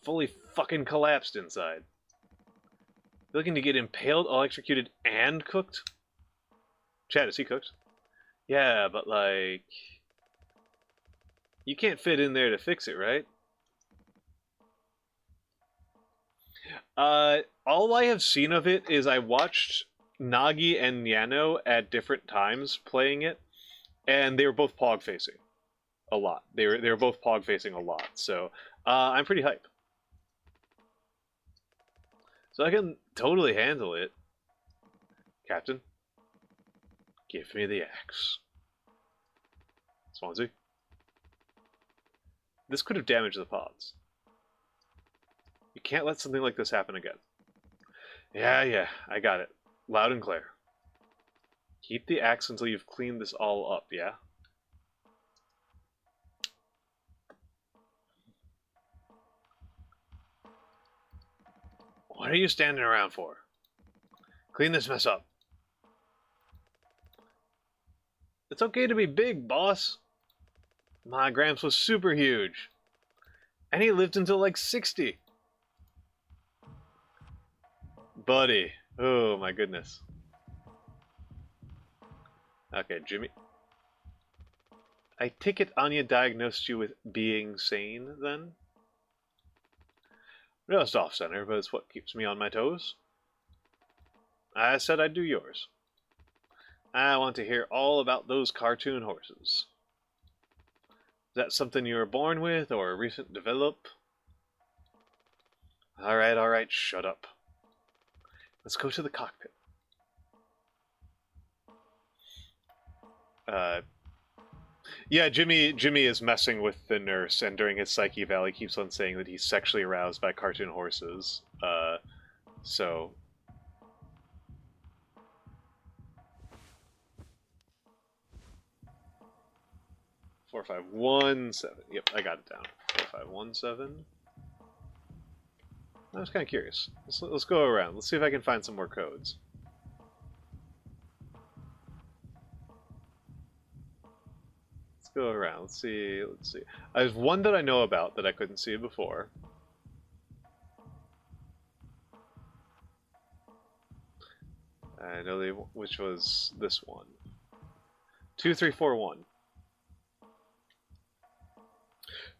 Fully fucking collapsed inside. You looking to get impaled, electrocuted, and cooked? Chad, is he cooked? Yeah, but like... You can't fit in there to fix it, right? All I have seen of it is I watched Nagi and Yano at different times playing it, and they were both pog facing a lot. They were both pog facing a lot, so I'm pretty hype. So I can totally handle it. Captain, give me the axe. Swansea. This could have damaged the pods. You can't let something like this happen again. Yeah, I got it. Loud and clear. Keep the axe until you've cleaned this all up, yeah? What are you standing around for? Clean this mess up. It's okay to be big, boss. My Gramps was super huge. And he lived until like 60. Buddy. Oh my goodness. Okay, Jimmy. I take it Anya diagnosed you with being sane, then? Just off center, but it's what keeps me on my toes. I said I'd do yours. I want to hear all about those cartoon horses. Is that something you were born with or a recent develop? Alright, shut up. Let's go to the cockpit. Yeah, Jimmy is messing with the nurse, and during his psyche eval, he keeps on saying that he's sexually aroused by cartoon horses. So... 4517. Yep, I got it down. 4517. I was kind of curious. Let's go around. Let's see if I can find some more codes. Let's go around. Let's see. There's one that I know about that I couldn't see before. I know which was this one. 2341.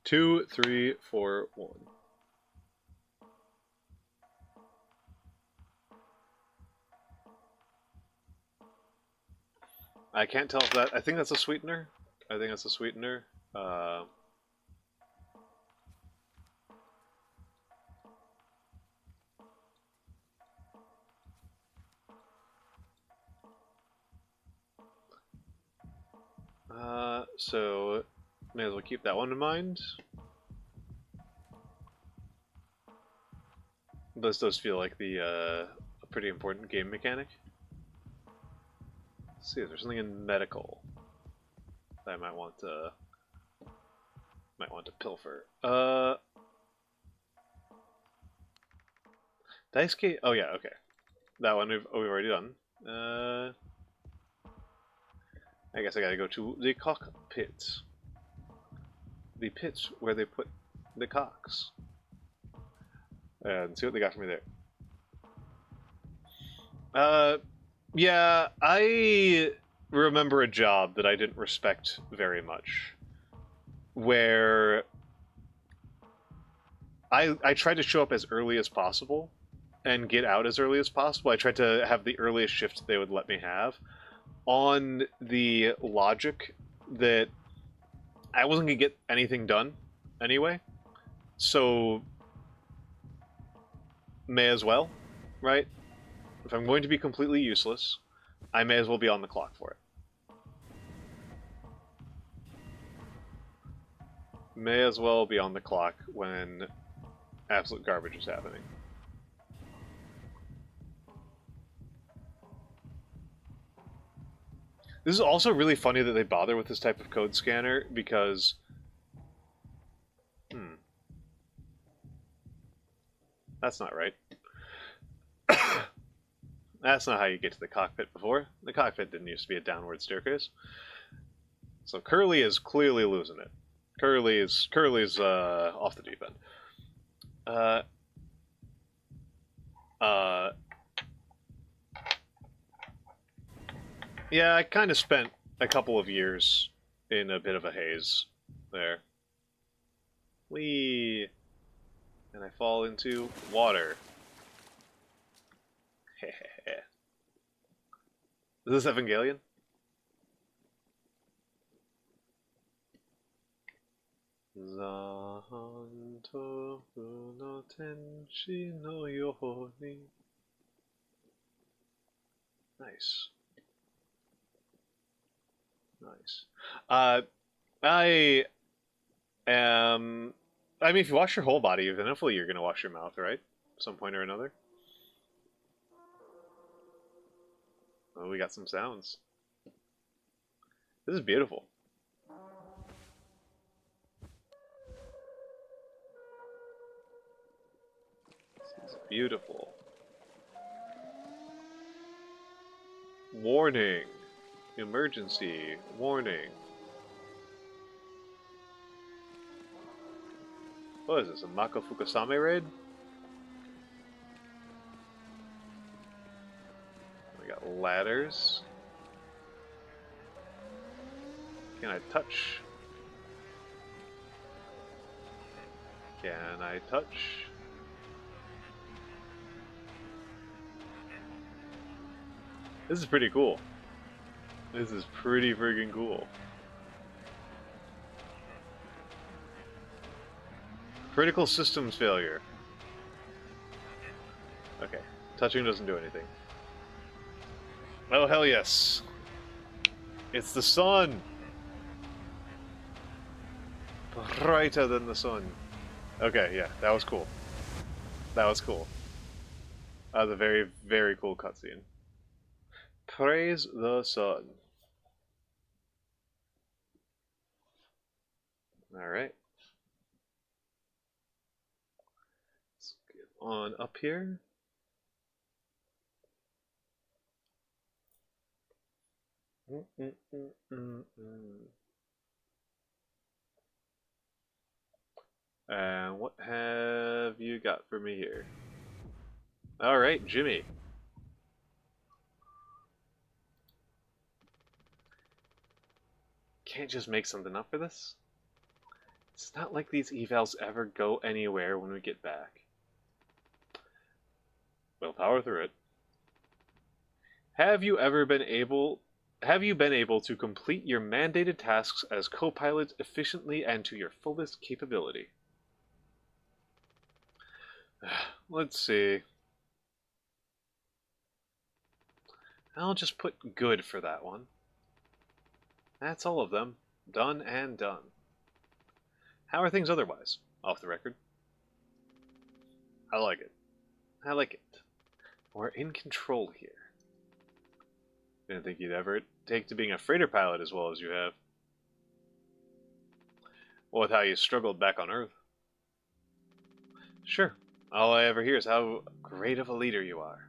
2341. I can't tell if that... I think that's a sweetener. I think that's a sweetener. So may as well keep that one in mind. This does feel like a pretty important game mechanic. Let's see if there's something in medical that I might want to pilfer. Dice key. Oh yeah, okay. That one we've already done. I guess I gotta go to the cockpit. The pit where they put the cocks. And see what they got for me there. Yeah, I remember a job that I didn't respect very much. Where I tried to show up as early as possible and get out as early as possible. I tried to have the earliest shift they would let me have, on the logic that I wasn't going to get anything done anyway. So, may as well, right? If I'm going to be completely useless, I may as well be on the clock for it. May as well be on the clock when absolute garbage is happening. This is also really funny that they bother with this type of code scanner, because... That's not right. That's not how you get to the cockpit before. The cockpit didn't used to be a downward staircase. So Curly is clearly losing it. Curly's off the deep end. Yeah, I kind of spent a couple of years in a bit of a haze there. Whee! And I fall into water. Is this Evangelion? Nice. Nice. I am I mean, if you wash your whole body, then hopefully you're gonna wash your mouth, right? At some point or another. Oh, we got some sounds. This is beautiful. This is beautiful. Warning. Emergency. Warning. What is this, a Mako Fukusame raid? We got ladders. Can I touch? Can I touch? This is pretty cool. This is pretty friggin' cool. Critical systems failure. Okay, touching doesn't do anything. Oh, hell yes. It's the sun! Brighter than the sun. Okay, yeah, that was cool. That was cool. That was a very, very cool cutscene. Praise the sun. Alright. Let's get on up here. And what have you got for me here? Alright, Jimmy. Can't just make something up for this? It's not like these evals ever go anywhere when we get back. We'll power through it. Have you been able to complete your mandated tasks as co-pilot efficiently and to your fullest capability? Let's see. I'll just put good for that one. That's all of them. Done and done. How are things otherwise? Off the record. I like it. I like it. We're in control here. Didn't think you'd ever take to being a freighter pilot as well as you have. Well, with how you struggled back on Earth. Sure. All I ever hear is how great of a leader you are.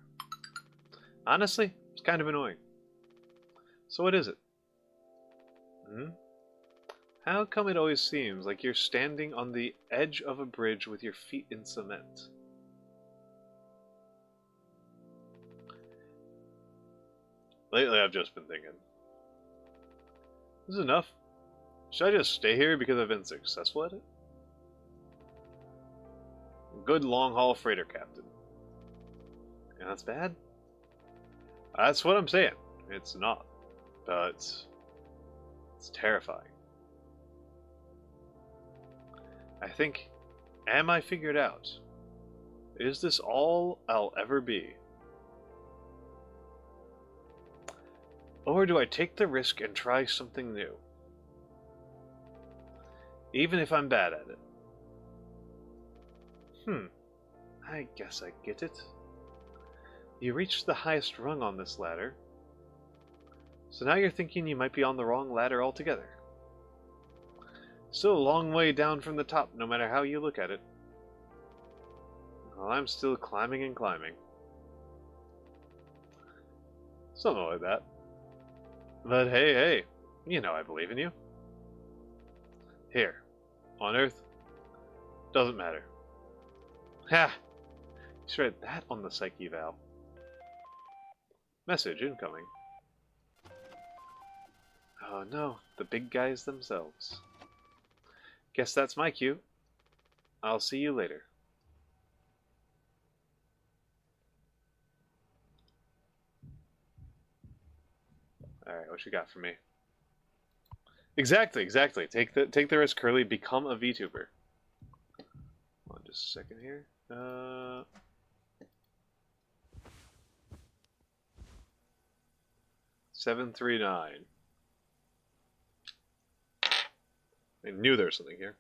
Honestly, it's kind of annoying. So what is it? How come it always seems like you're standing on the edge of a bridge with your feet in cement? Lately I've just been thinking, this is enough. Should I just stay here because I've been successful at it? Good long-haul freighter captain. And that's bad? That's what I'm saying. It's not. But it's terrifying. I think, am I figured out? Is this all I'll ever be? Or do I take the risk and try something new? Even if I'm bad at it. I guess I get it. You reached the highest rung on this ladder. So now you're thinking you might be on the wrong ladder altogether. Still a long way down from the top, no matter how you look at it. Well, I'm still climbing and climbing. Something like that. But hey, you know I believe in you. Here, on Earth, doesn't matter. Ha! You should write that on the psyche valve. Message incoming. Oh no, the big guys themselves. Guess that's my cue. I'll see you later. Alright, what you got for me? Exactly. Take the risk, Curly. Become a VTuber. Hold on just a second here. 739. I knew there was something here.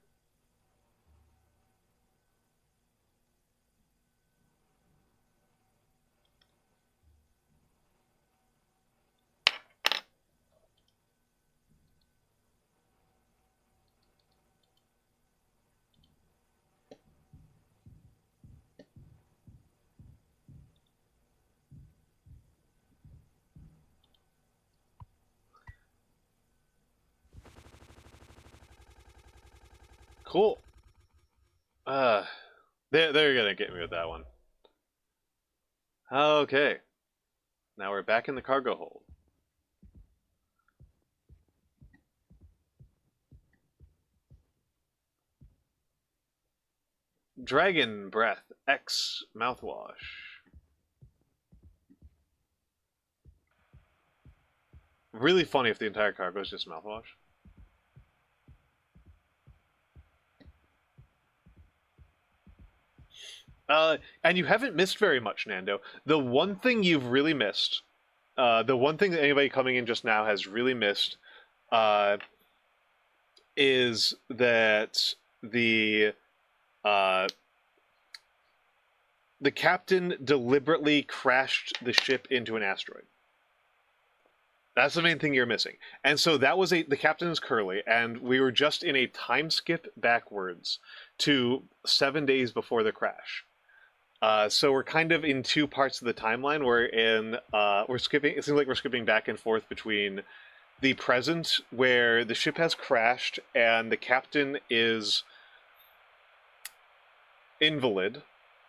Cool. Uh, they're gonna get me with that one. Okay. Now we're back in the cargo hold. Dragon Breath X Mouthwash. Really funny if the entire cargo is just mouthwash. And you haven't missed very much, Nando. The one thing you've really missed, the one thing that anybody coming in just now has really missed, uh, is that uh, the captain deliberately crashed the ship into an asteroid. That's the main thing you're missing. And so that was the captain is Curly, and we were just in a time skip backwards to 7 days before the crash. So we're kind of in two parts of the timeline. We're skipping. It seems like we're skipping back and forth between the present, where the ship has crashed and the captain is invalid,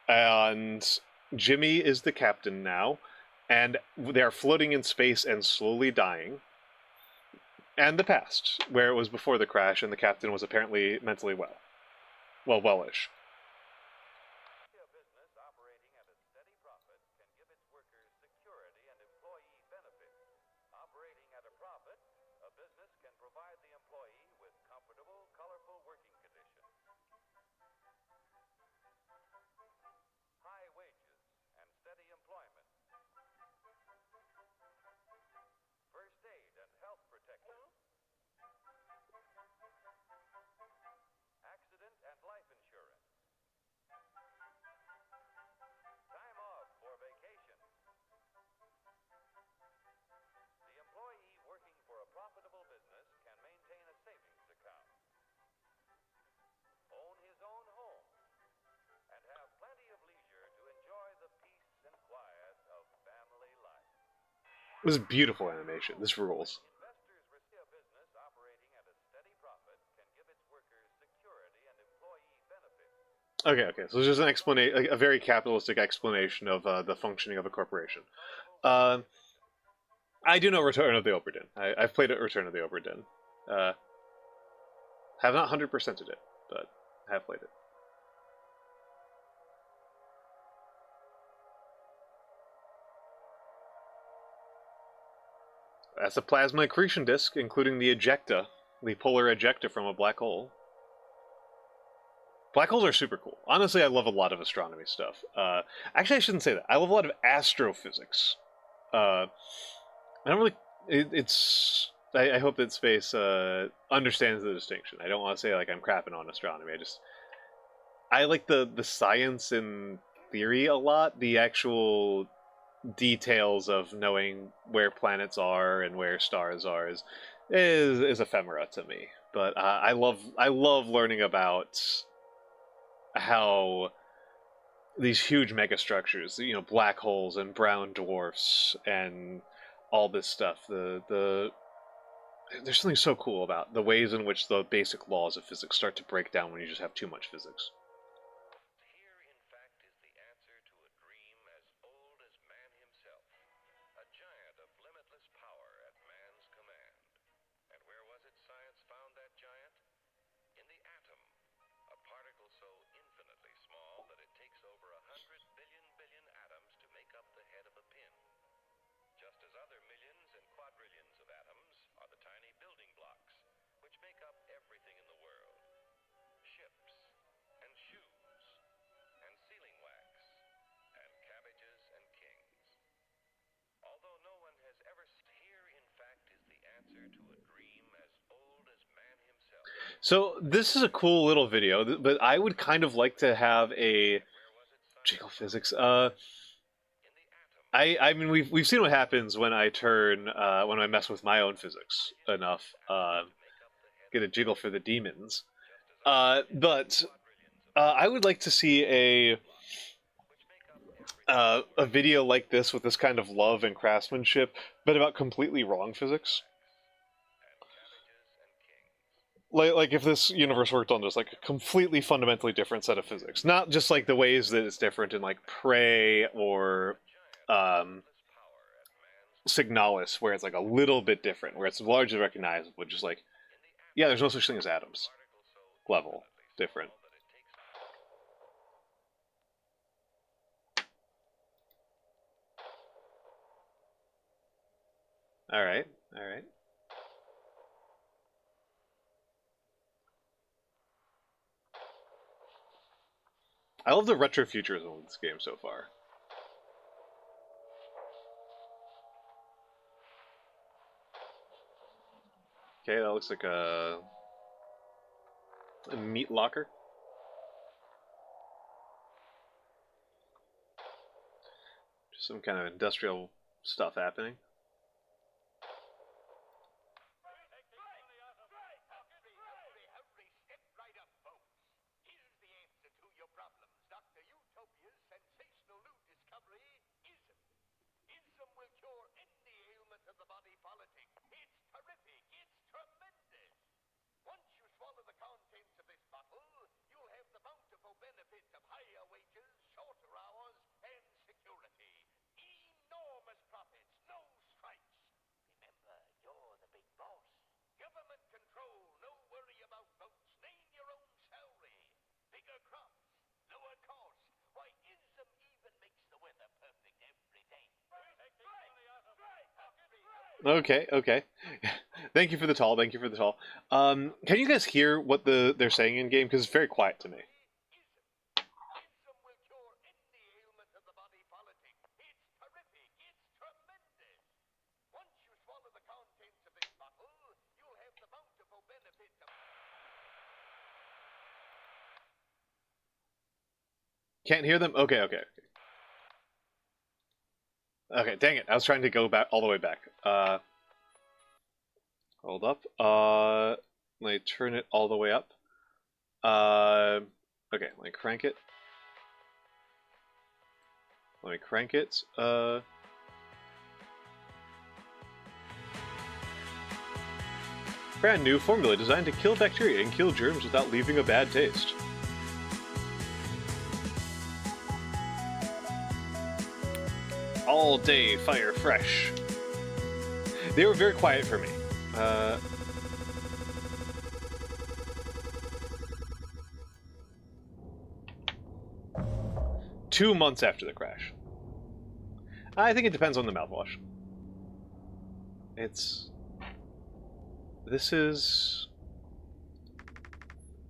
and Jimmy is the captain now, and they are floating in space and slowly dying. And the past, where it was before the crash, and the captain was apparently mentally wellish. This is beautiful animation. This rules. Okay. So there's just an explanation, a very capitalistic explanation of the functioning of a corporation. Uh, I do know Return of the Obra Dinn. I've played Return of the Obra Dinn. Have not 100%ed it, but have played it. That's a plasma accretion disk, including the ejecta, the polar ejecta from a black hole. Black holes are super cool. Honestly, I love a lot of astronomy stuff. Actually, I shouldn't say that. I love a lot of astrophysics. I don't really. It's. I hope that space understands the distinction. I don't want to say like I'm crapping on astronomy. I like the science and theory a lot. The actual details of knowing where planets are and where stars are is ephemera to me. But I love learning about how these huge megastructures, black holes and brown dwarfs and all this stuff. There's something so cool about the ways in which the basic laws of physics start to break down when you just have too much physics. So this is a cool little video, but I would kind of like to have a jiggle physics. I mean we've seen what happens when I mess with my own physics enough. Get a jiggle for the demons. But I would like to see a video like this with this kind of love and craftsmanship, but about completely wrong physics. like if this universe worked on just like a completely fundamentally different set of physics, not just like the ways that it's different in like Prey or Signalis, where it's like a little bit different, where it's largely recognizable, but just like, yeah, there's no such thing as atoms level different. All right, all right. I love the retrofuturism of this game so far. Okay, that looks like a meat locker. Just some kind of industrial stuff happening. Okay, okay. Thank you for the tall. Thank you for the tall. Can you guys hear what they're saying in game? Because it's very quiet to me. Can't hear them? Okay, okay. Okay, dang it. I was trying to go back all the way back. Hold up. Let me turn it all the way up. Okay, let me crank it. Let me crank it. Brand new formula designed to kill bacteria and kill germs without leaving a bad taste. All day fire fresh. They were very quiet for me. 2 months after the crash. I think it depends on the mouthwash. This is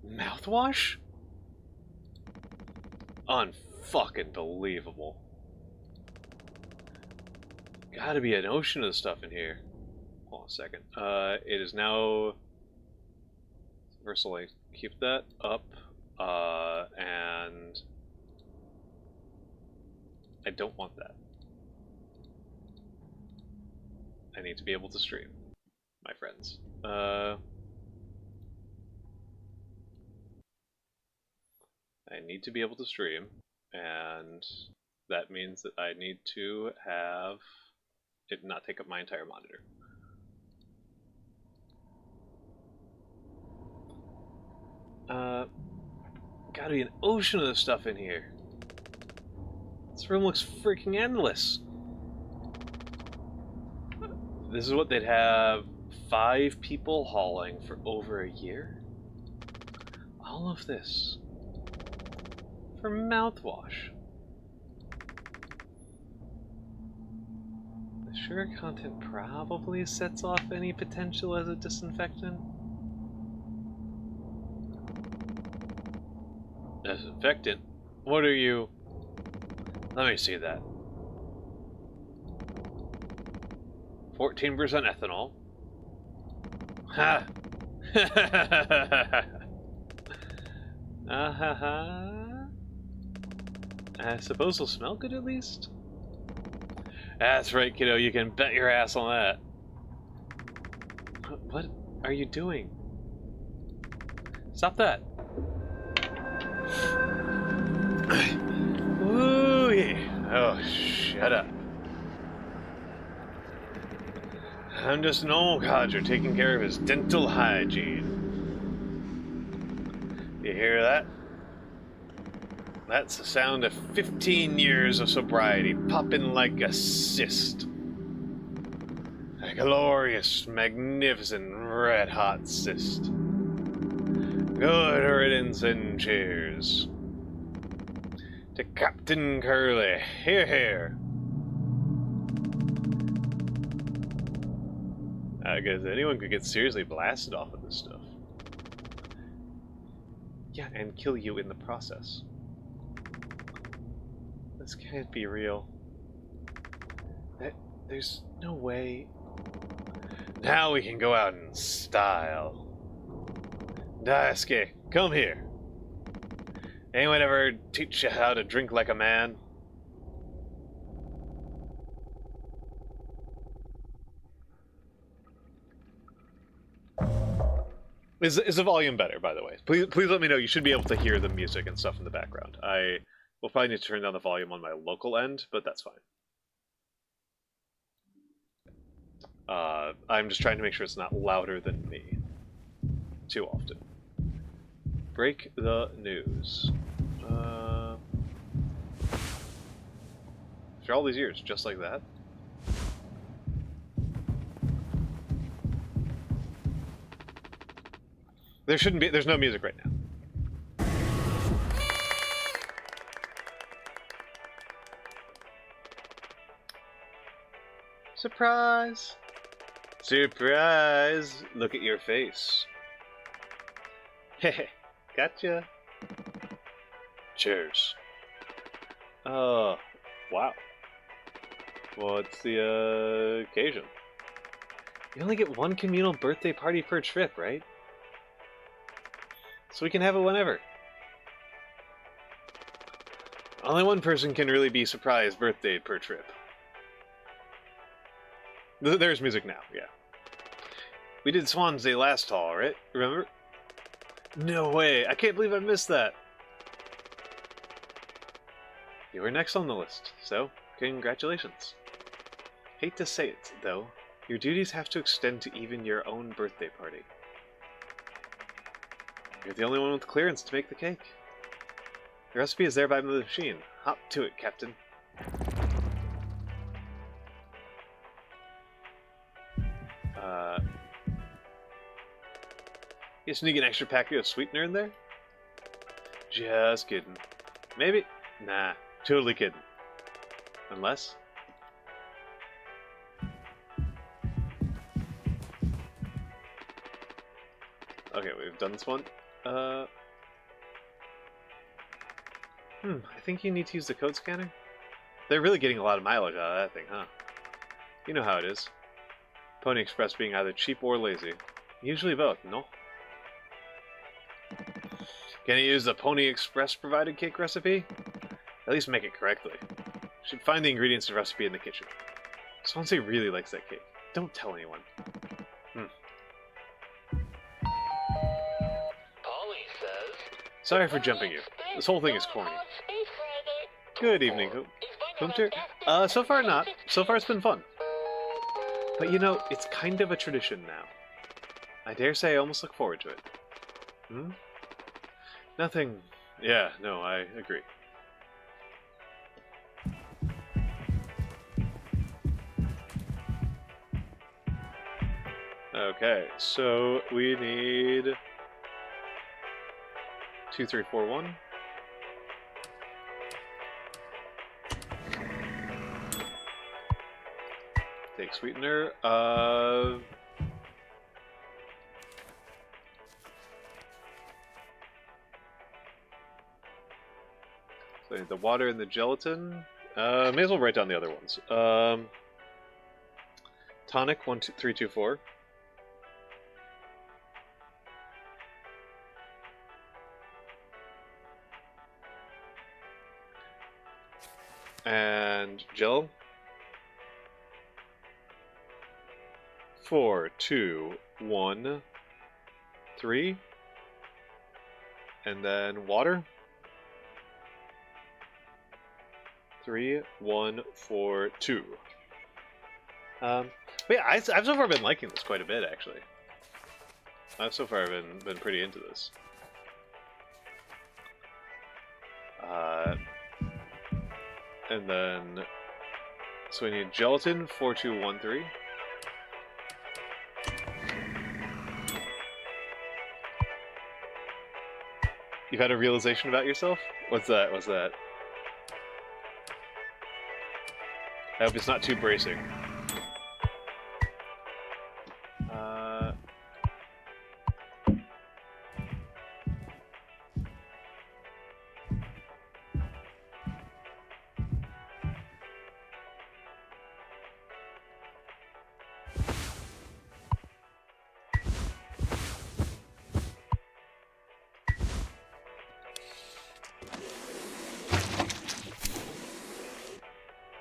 mouthwash? Unfucking believable. Gotta be an ocean of stuff in here. Hold on a second. It is now. First, I'll keep that up, and I don't want that. I need to be able to stream, my friends. I need to be able to stream, and that means that I need to have it not take up my entire monitor. Gotta be an ocean of this stuff in here. This room looks freaking endless. This is what they'd have 5 people hauling for over a year? All of this for mouthwash. The sugar content probably sets off any potential as a disinfectant. Disinfectant? What are you? Let me see that. 14% ethanol. Ha! I suppose it'll smell good at least? That's right, kiddo. You can bet your ass on that. What are you doing? Stop that. Ooh, yeah. Oh, shut up. I'm just an old codger taking care of his dental hygiene. You hear that? That's the sound of 15 years of sobriety popping like a cyst. A glorious, magnificent, red-hot cyst. Good riddance and cheers. To Captain Curly. Hear, hear. I guess anyone could get seriously blasted off of this stuff. Yeah, and kill you in the process. This can't be real. There's no way. Now we can go out in style. Daisuke, come here. Anyone ever teach you how to drink like a man? Is the volume better, by the way? Please let me know. You should be able to hear the music and stuff in the background. I will probably need to turn down the volume on my local end, but that's fine. I'm just trying to make sure it's not louder than me too often. Break the news. After all these years, just like that. There's no music right now. Surprise! Surprise! Look at your face. Hehe, gotcha. Cheers. Oh, wow. What's the occasion? You only get one communal birthday party per trip, right? So we can have it whenever. Only one person can really be surprised birthday per trip. There's music now, yeah. We did Swansea last haul, right? Remember? No way, I can't believe I missed that. You were next on the list, so congratulations. Hate to say it, though, your duties have to extend to even your own birthday party. You're the only one with clearance to make the cake. The recipe is there by the machine. Hop to it, Captain. You sneak an extra packet of sweetener in there? Just kidding. Maybe? Nah, totally kidding. Unless... Okay, we've done this one. I think you need to use the code scanner. They're really getting a lot of mileage out of that thing, huh? You know how it is. Pony Express being either cheap or lazy. Usually both, no? Can you use the Pony Express provided cake recipe? At least make it correctly. Should find the ingredients and recipe in the kitchen. Swansea really likes that cake. Don't tell anyone. Polly says... Sorry for jumping you. This whole thing is corny. Good evening, Hunter. So far not. So far it's been fun. But you know, it's kind of a tradition now. I dare say I almost look forward to it. Nothing. Yeah, no, I agree. Okay, so we need 2341. Take sweetener. So the water and the gelatin. May as well write down the other ones. Tonic 12324. And gel. 4, 2, 1, 3. And then water. 3, 1, 4, 2. But yeah, I've so far been liking this quite a bit, actually. I've so far been pretty into this. And then, so we need gelatin 4213. You've had a realization about yourself? What's that? What's that? I hope it's not too bracing.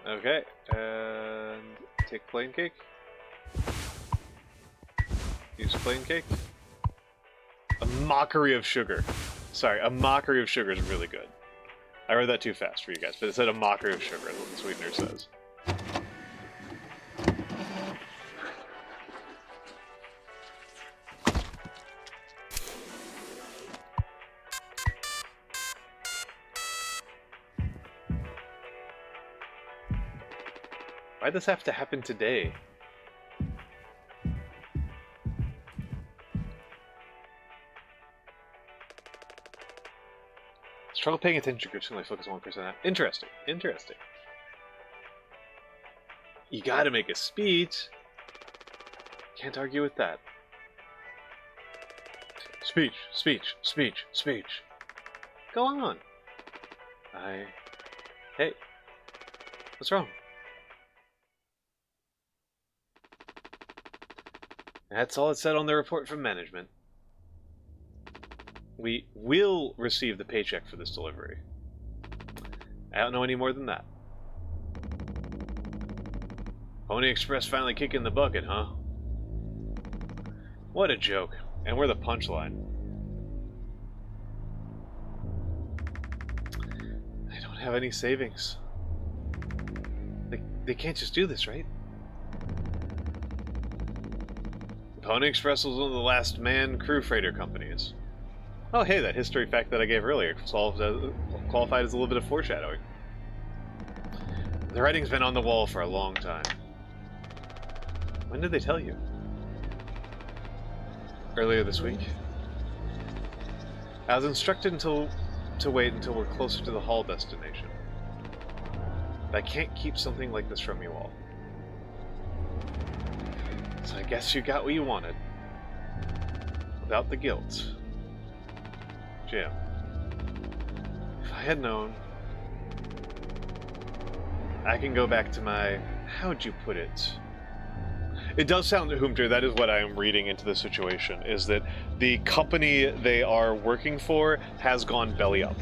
Okay, and take plain cake. Use plain cake. A mockery of sugar. Sorry, a mockery of sugar is really good. I read that too fast for you guys, but it said a mockery of sugar, is what the sweetener says. Why'd this have to happen today? Struggle paying attention groups can only focus on 1% out. Interesting. Interesting. You gotta make a speech. Can't argue with that. Speech, speech, speech, speech. Go on. Hey. What's wrong? That's all it said on the report from management. We will receive the paycheck for this delivery. I don't know any more than that. Pony Express finally kicking the bucket, huh? What a joke. And we're the punchline. I don't have any savings. They can't just do this, right? Pony Express was one of the last manned crew freighter companies. Oh, hey, that history fact that I gave earlier qualified as a little bit of foreshadowing. The writing's been on the wall for a long time. When did they tell you? Earlier this week. I was instructed to wait until we're closer to the Hall destination. But I can't keep something like this from you all. So I guess you got what you wanted. Without the guilt. Jim. If I had known... I can go back to my... How'd you put it? It does sound to Humter, that is what I am reading into the situation, is that the company they are working for has gone belly up.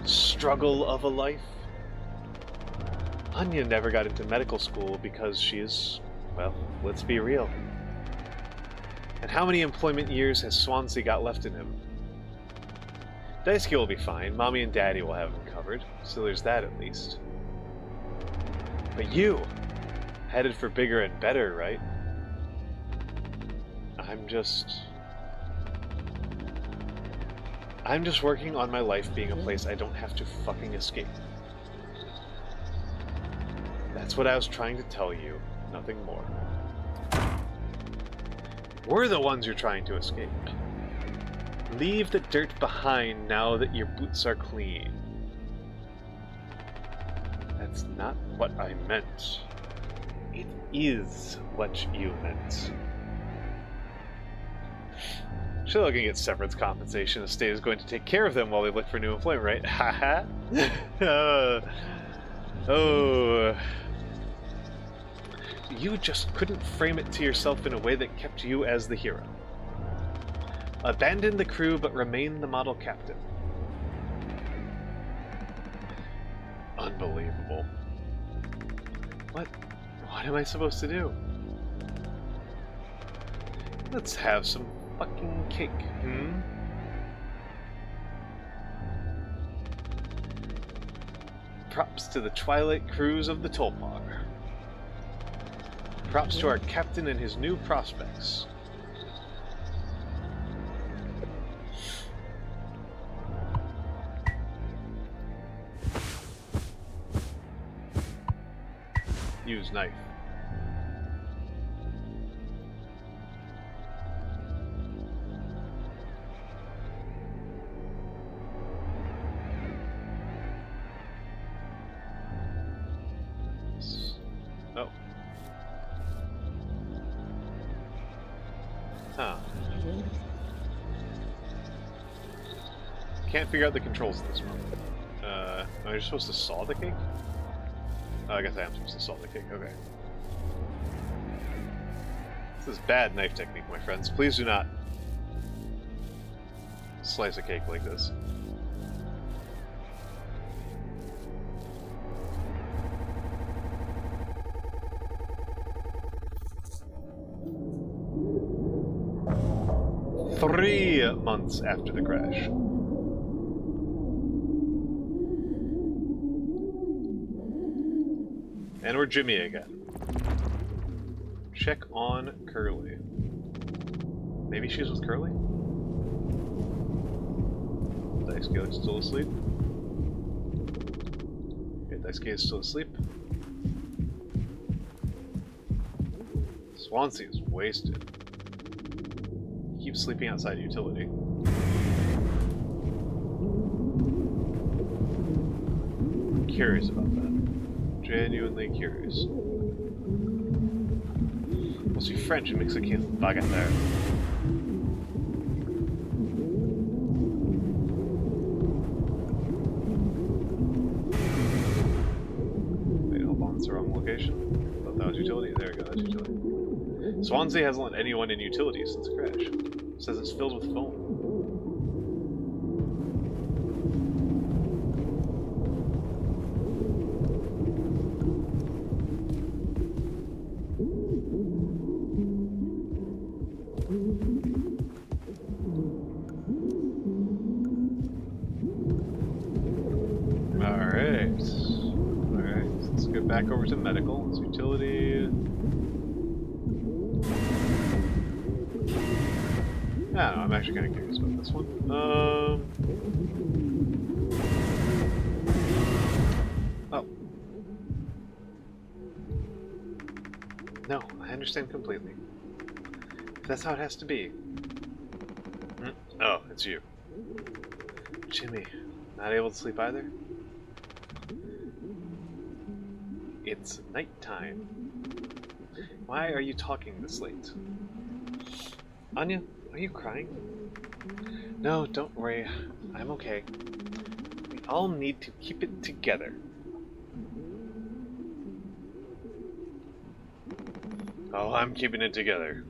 Struggle of a life? Anya never got into medical school because she's, well, let's be real. And how many employment years has Swansea got left in him? Daisuke will be fine. Mommy and Daddy will have him covered, so there's that at least. But you, headed for bigger and better, right? I'm just working on my life being a place I don't have to fucking escape. That's what I was trying to tell you, nothing more. We're the ones you're trying to escape. Leave the dirt behind now that your boots are clean. That's not what I meant. It is what you meant. She'll get severance compensation. The state is going to take care of them while they look for new employment, right? Haha. Oh. You just couldn't frame it to yourself in a way that kept you as the hero. Abandon the crew, but remain the model captain. Unbelievable. What am I supposed to do? Let's have some fucking cake, Props to the Twilight crews of the Tolpar. Props to our captain and his new prospects. Use knife. Oh. Huh. Can't figure out the controls at this moment. Am I just supposed to saw the cake? Oh, I guess I am supposed to saw the cake, okay. This is bad knife technique, my friends. Please do not slice a cake like this. Three months after the crash. And we're Jimmy again. Check on Curly. Maybe she's with Curly? Daisuke looks still asleep. Okay, Daisuke is still asleep. Swansea is wasted. He keeps sleeping outside utility. I'm curious about that. Genuinely curious. Must be French and Mexican baguette. Wait, hold on, it's the wrong location. I thought that was utility. There we go, that's utility. Swansea hasn't let anyone in utility since the crash. It says it's filled with foam. Alright, let's get back over to medical. It's utility. I don't know, I'm actually kind of curious about this one. Oh. No, I understand completely. That's how it has to be. Oh, it's you. Jimmy, not able to sleep either? It's nighttime. Why are you talking this late? Anya, are you crying? No, don't worry. I'm okay. We all need to keep it together. Oh, I'm keeping it together.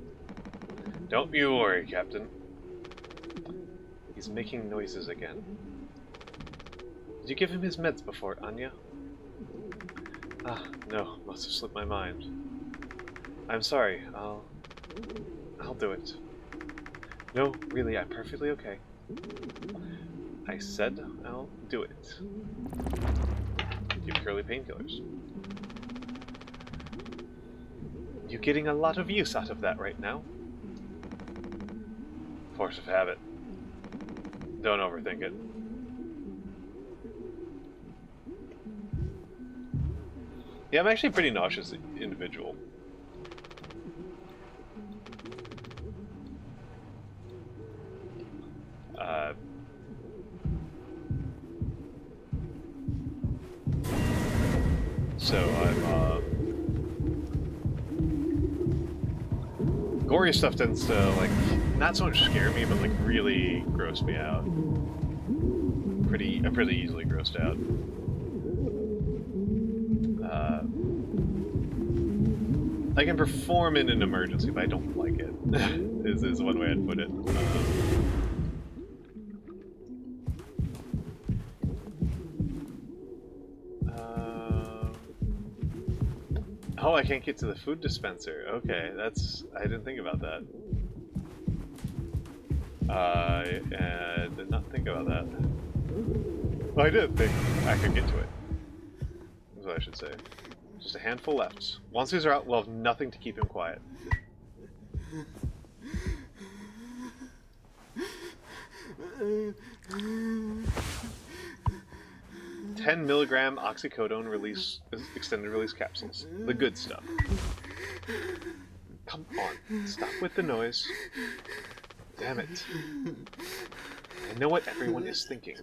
Don't you worry, Captain. He's making noises again. Did you give him his meds before, Anya? Ah, no, must have slipped my mind. I'm sorry, I'll do it. No, really, I'm perfectly okay. I said I'll do it. Give Curly painkillers. You're getting a lot of use out of that right now. Force of habit. Don't overthink it. Yeah, I'm actually a pretty nauseous individual. So I'm, gory stuff tends to, like, not so much scare me, but, like, really gross me out. I'm pretty easily grossed out. I can perform in an emergency, but I don't like it, is one way I'd put it. Oh, I can't get to the food dispenser. Okay, I didn't think about that. I did not think about that. Well, I did think I could get to it. That's what I should say. Just a handful left. Once these are out, we'll have nothing to keep him quiet. 10 milligram oxycodone release extended release capsules. The good stuff. Come on, stop with the noise. Damn it. I know what everyone is thinking.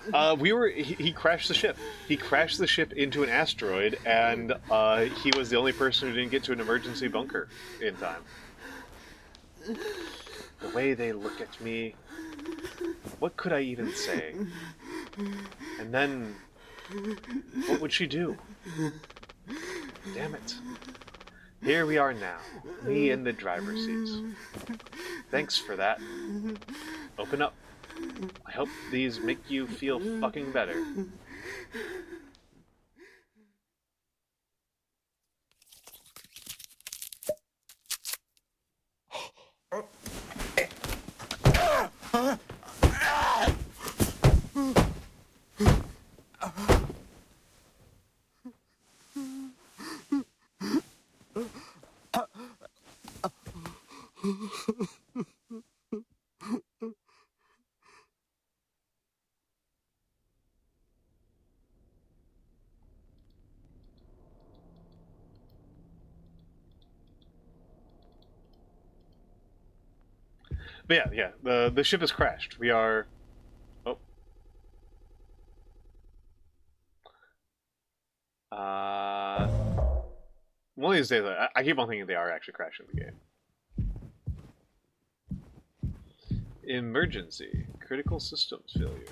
He crashed the ship. He crashed the ship into an asteroid, and he was the only person who didn't get to an emergency bunker in time. The way they look at me, what could I even say? And then, what would she do? Damn it. Here we are now, me in the driver's seats. Thanks for that. Open up. I hope these make you feel fucking better. But yeah, the ship has crashed. We are... Oh. One of these days, I keep on thinking they are actually crashing the game. Emergency. Critical systems failure.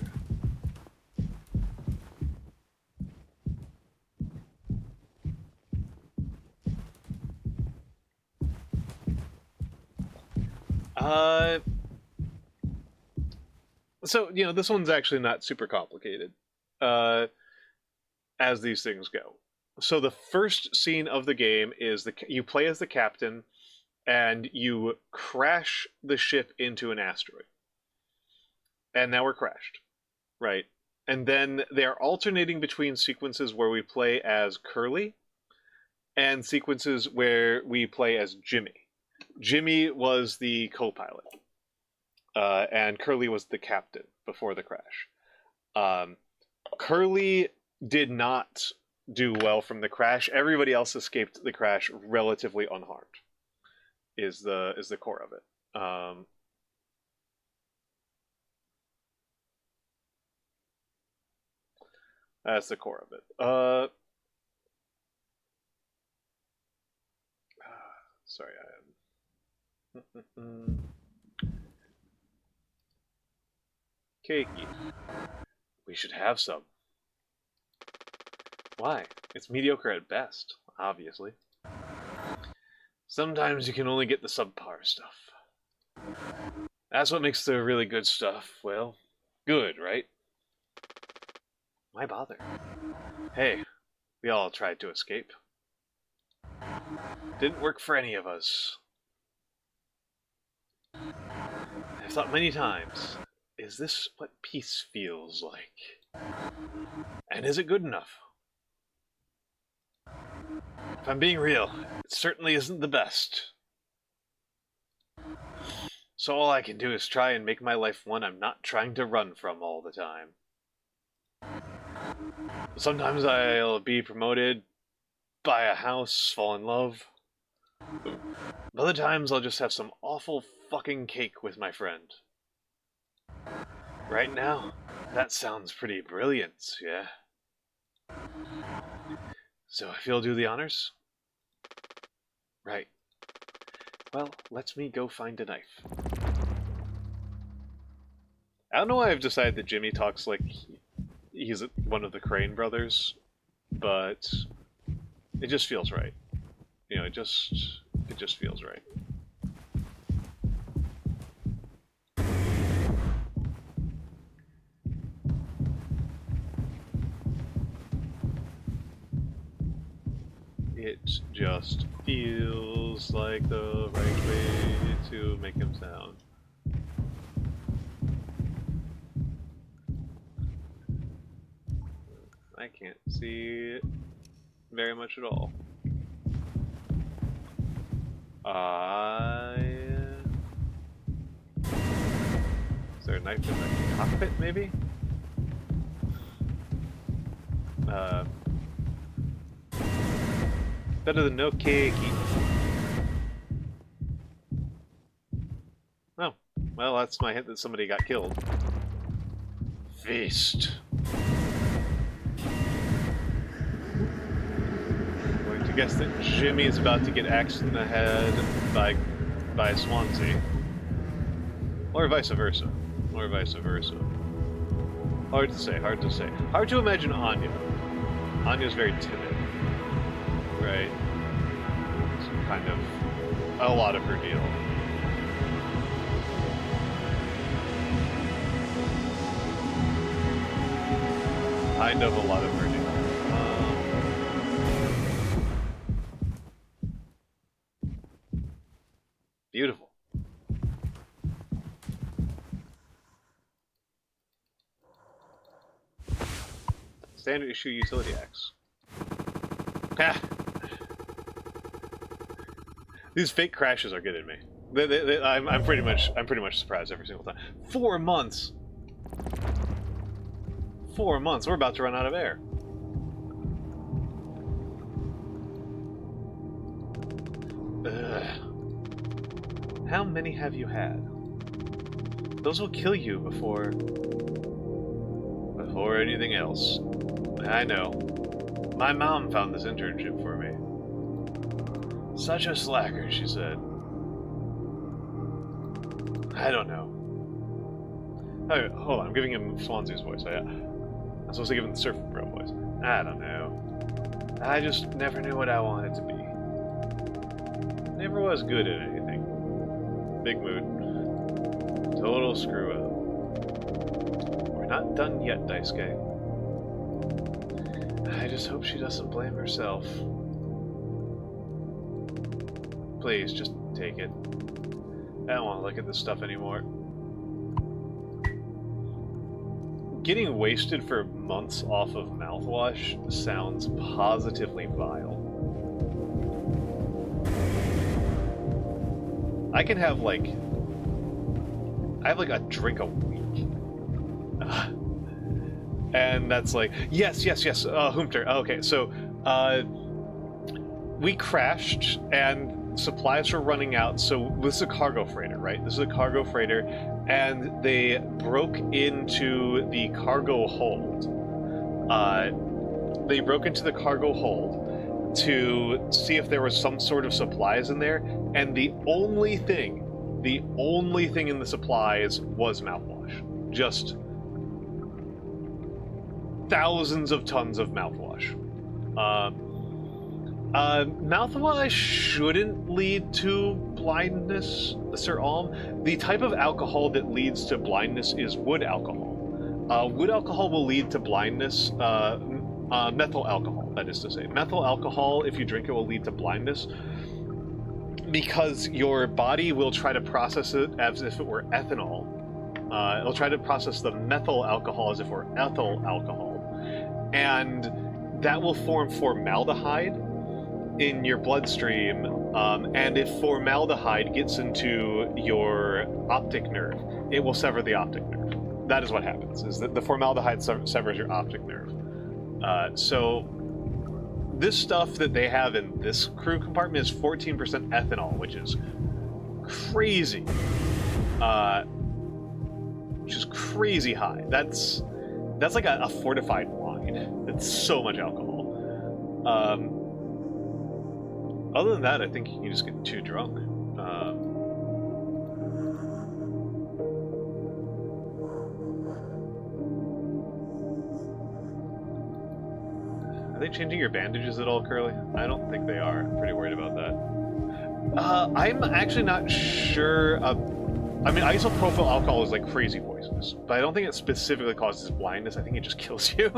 So, you know, this one's actually not super complicated, as these things go. So the first scene of the game is you play as the captain, and you crash the ship into an asteroid. And now we're crashed, right? And then they're alternating between sequences where we play as Curly and sequences where we play as Jimmy. Jimmy was the co-pilot, and Curly was the captain before the crash. Curly did not do well from the crash. Everybody else escaped the crash relatively unharmed. Is the core of it. That's the core of it. Sorry, I am. Cakey. We should have some. Why? It's mediocre at best, obviously. Sometimes you can only get the subpar stuff. That's what makes the really good stuff, well, good, right? Why bother? Hey, we all tried to escape. Didn't work for any of us. I've thought many times, is this what peace feels like? And is it good enough? If I'm being real, it certainly isn't the best. So all I can do is try and make my life one I'm not trying to run from all the time. Sometimes I'll be promoted, buy a house, fall in love. Other times I'll just have some awful fucking cake with my friend. Right now, that sounds pretty brilliant, yeah? So if you'll do the honors? Right. Well, let me go find a knife. I don't know why I've decided that Jimmy talks like he's one of the Crane brothers, but it just feels right. You know, it just feels right. It just feels like the right way to make him sound. I can't see it very much at all. Is there a knife in the cockpit, maybe? Better than no cake. Oh, well, that's my hint that somebody got killed. Feast. I'm going to guess that Jimmy is about to get axed in the head by Swansea. Or vice versa. Or vice versa. Hard to say, hard to say. Hard to imagine Anya. Anya's very timid. Right? It's kind of a lot of her deal. Kind of a lot of her deal. Beautiful. Standard issue utility axe. Ha! These fake crashes are getting me. I'm pretty much surprised every single time. 4 months. 4 months. We're about to run out of air. Ugh. How many have you had? Those will kill you before anything else. I know. My mom found this internship for me. Such a slacker, she said. I don't know. Oh, hold on, I'm giving him Swansea's voice. I'm supposed to give him the Surf Bro voice. I don't know. I just never knew what I wanted to be. Never was good at anything. Big mood. Total screw up. We're not done yet, Daisuke. I just hope she doesn't blame herself. Please, just take it. I don't want to look at this stuff anymore. Getting wasted for months off of mouthwash sounds positively vile. I can have like... I have like a drink a week. And that's like... Yes, Humter. Okay, so... we crashed and supplies were running out, so this is a cargo freighter, right? This is a cargo freighter, and they broke into the cargo hold. They broke into the cargo hold to see if there was some sort of supplies in there, and the only thing in the supplies was mouthwash. Just thousands of tons of mouthwash. Mouthwash shouldn't lead to blindness, Sir Alm. The type of alcohol that leads to blindness is wood alcohol. Wood alcohol will lead to blindness, methyl alcohol, that is to say. Methyl alcohol, if you drink it, will lead to blindness because your body will try to process it as if it were ethanol. It'll try to process the methyl alcohol as if it were ethyl alcohol. And that will form formaldehyde in your bloodstream, and if formaldehyde gets into your optic nerve, it will sever the optic nerve. That is what happens, is that the formaldehyde severs your optic nerve. So this stuff that they have in this crew compartment is 14% ethanol, which is crazy. Which is crazy high. That's like a fortified wine. It's so much alcohol. Other than that, I think you can just get too drunk. Are they changing your bandages at all, Curly? I don't think they are. I'm pretty worried about that. I'm actually not sure. I mean, isopropyl alcohol is like crazy poisonous, but I don't think it specifically causes blindness. I think it just kills you.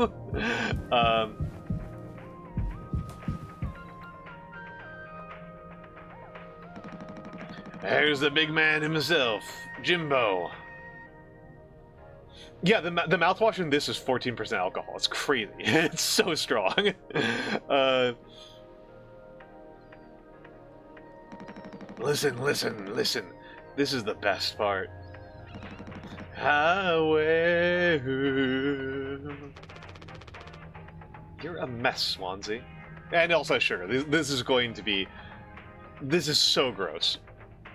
There's the big man himself, Jimbo. Yeah, the mouthwash in this is 14% alcohol. It's crazy. It's so strong. Listen. This is the best part. Highway. You're a mess, Swansea. And also, sure, this is going to be... This is so gross.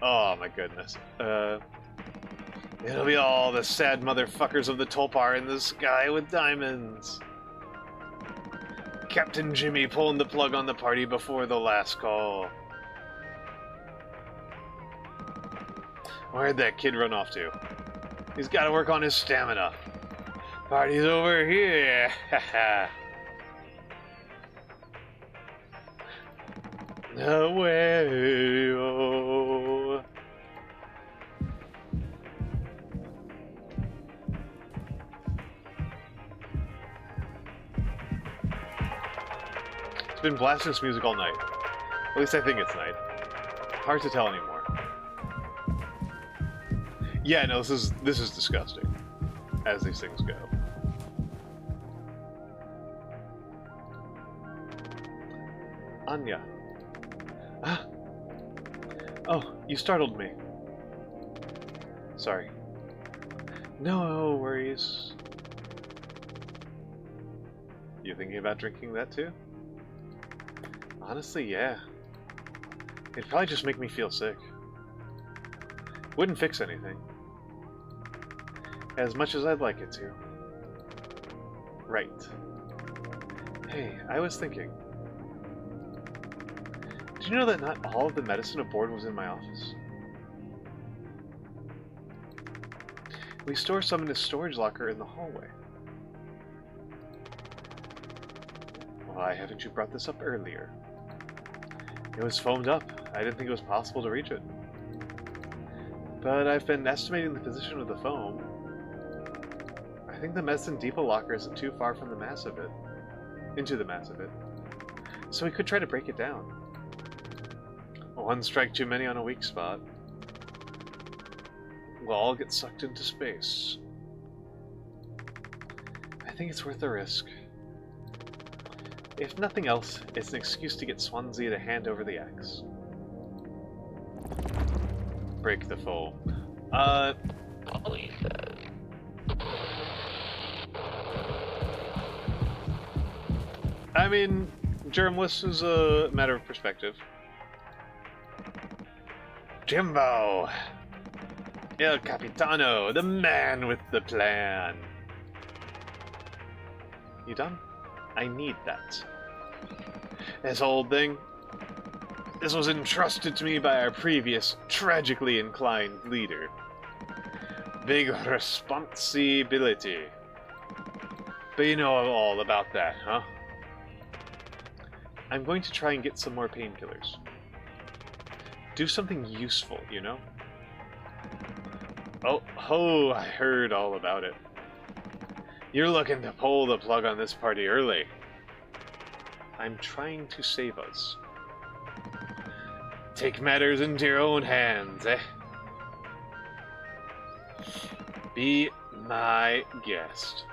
Oh my goodness. It'll be all the sad motherfuckers of the Tulpar in the sky with diamonds. Captain Jimmy pulling the plug on the party before the last call. Where'd that kid run off to? He's got to work on his stamina. Party's over here. Haha. Away, oh. It's been blasting this music all night. At least I think it's night. Hard to tell anymore. Yeah, no, this is disgusting, as these things go. Anya. Ah. Oh, you startled me. Sorry. No worries. You thinking about drinking that too? Honestly, yeah. It'd probably just make me feel sick. Wouldn't fix anything. As much as I'd like it to. Right. Hey, I was thinking. Did you know that not all of the medicine aboard was in my office? We store some in a storage locker in the hallway. Why haven't you brought this up earlier? It was foamed up. I didn't think it was possible to reach it. But I've been estimating the position of the foam. I think the medicine depot locker isn't too far from the mass of it. Into the mass of it. So we could try to break it down. One strike too many on a weak spot. We'll all get sucked into space. I think it's worth the risk. If nothing else, it's an excuse to get Swansea to hand over the axe. Break the foam. Polly says. I mean, germless is a matter of perspective. Jimbo! El Capitano, the man with the plan. You done? I need that. This old thing, this was entrusted to me by our previous, tragically inclined leader. Big responsibility. But you know all about that, huh? I'm going to try and get some more painkillers. Do something useful, you know? Oh, I heard all about it. You're looking to pull the plug on this party early. I'm trying to save us. Take matters into your own hands, eh? Be my guest.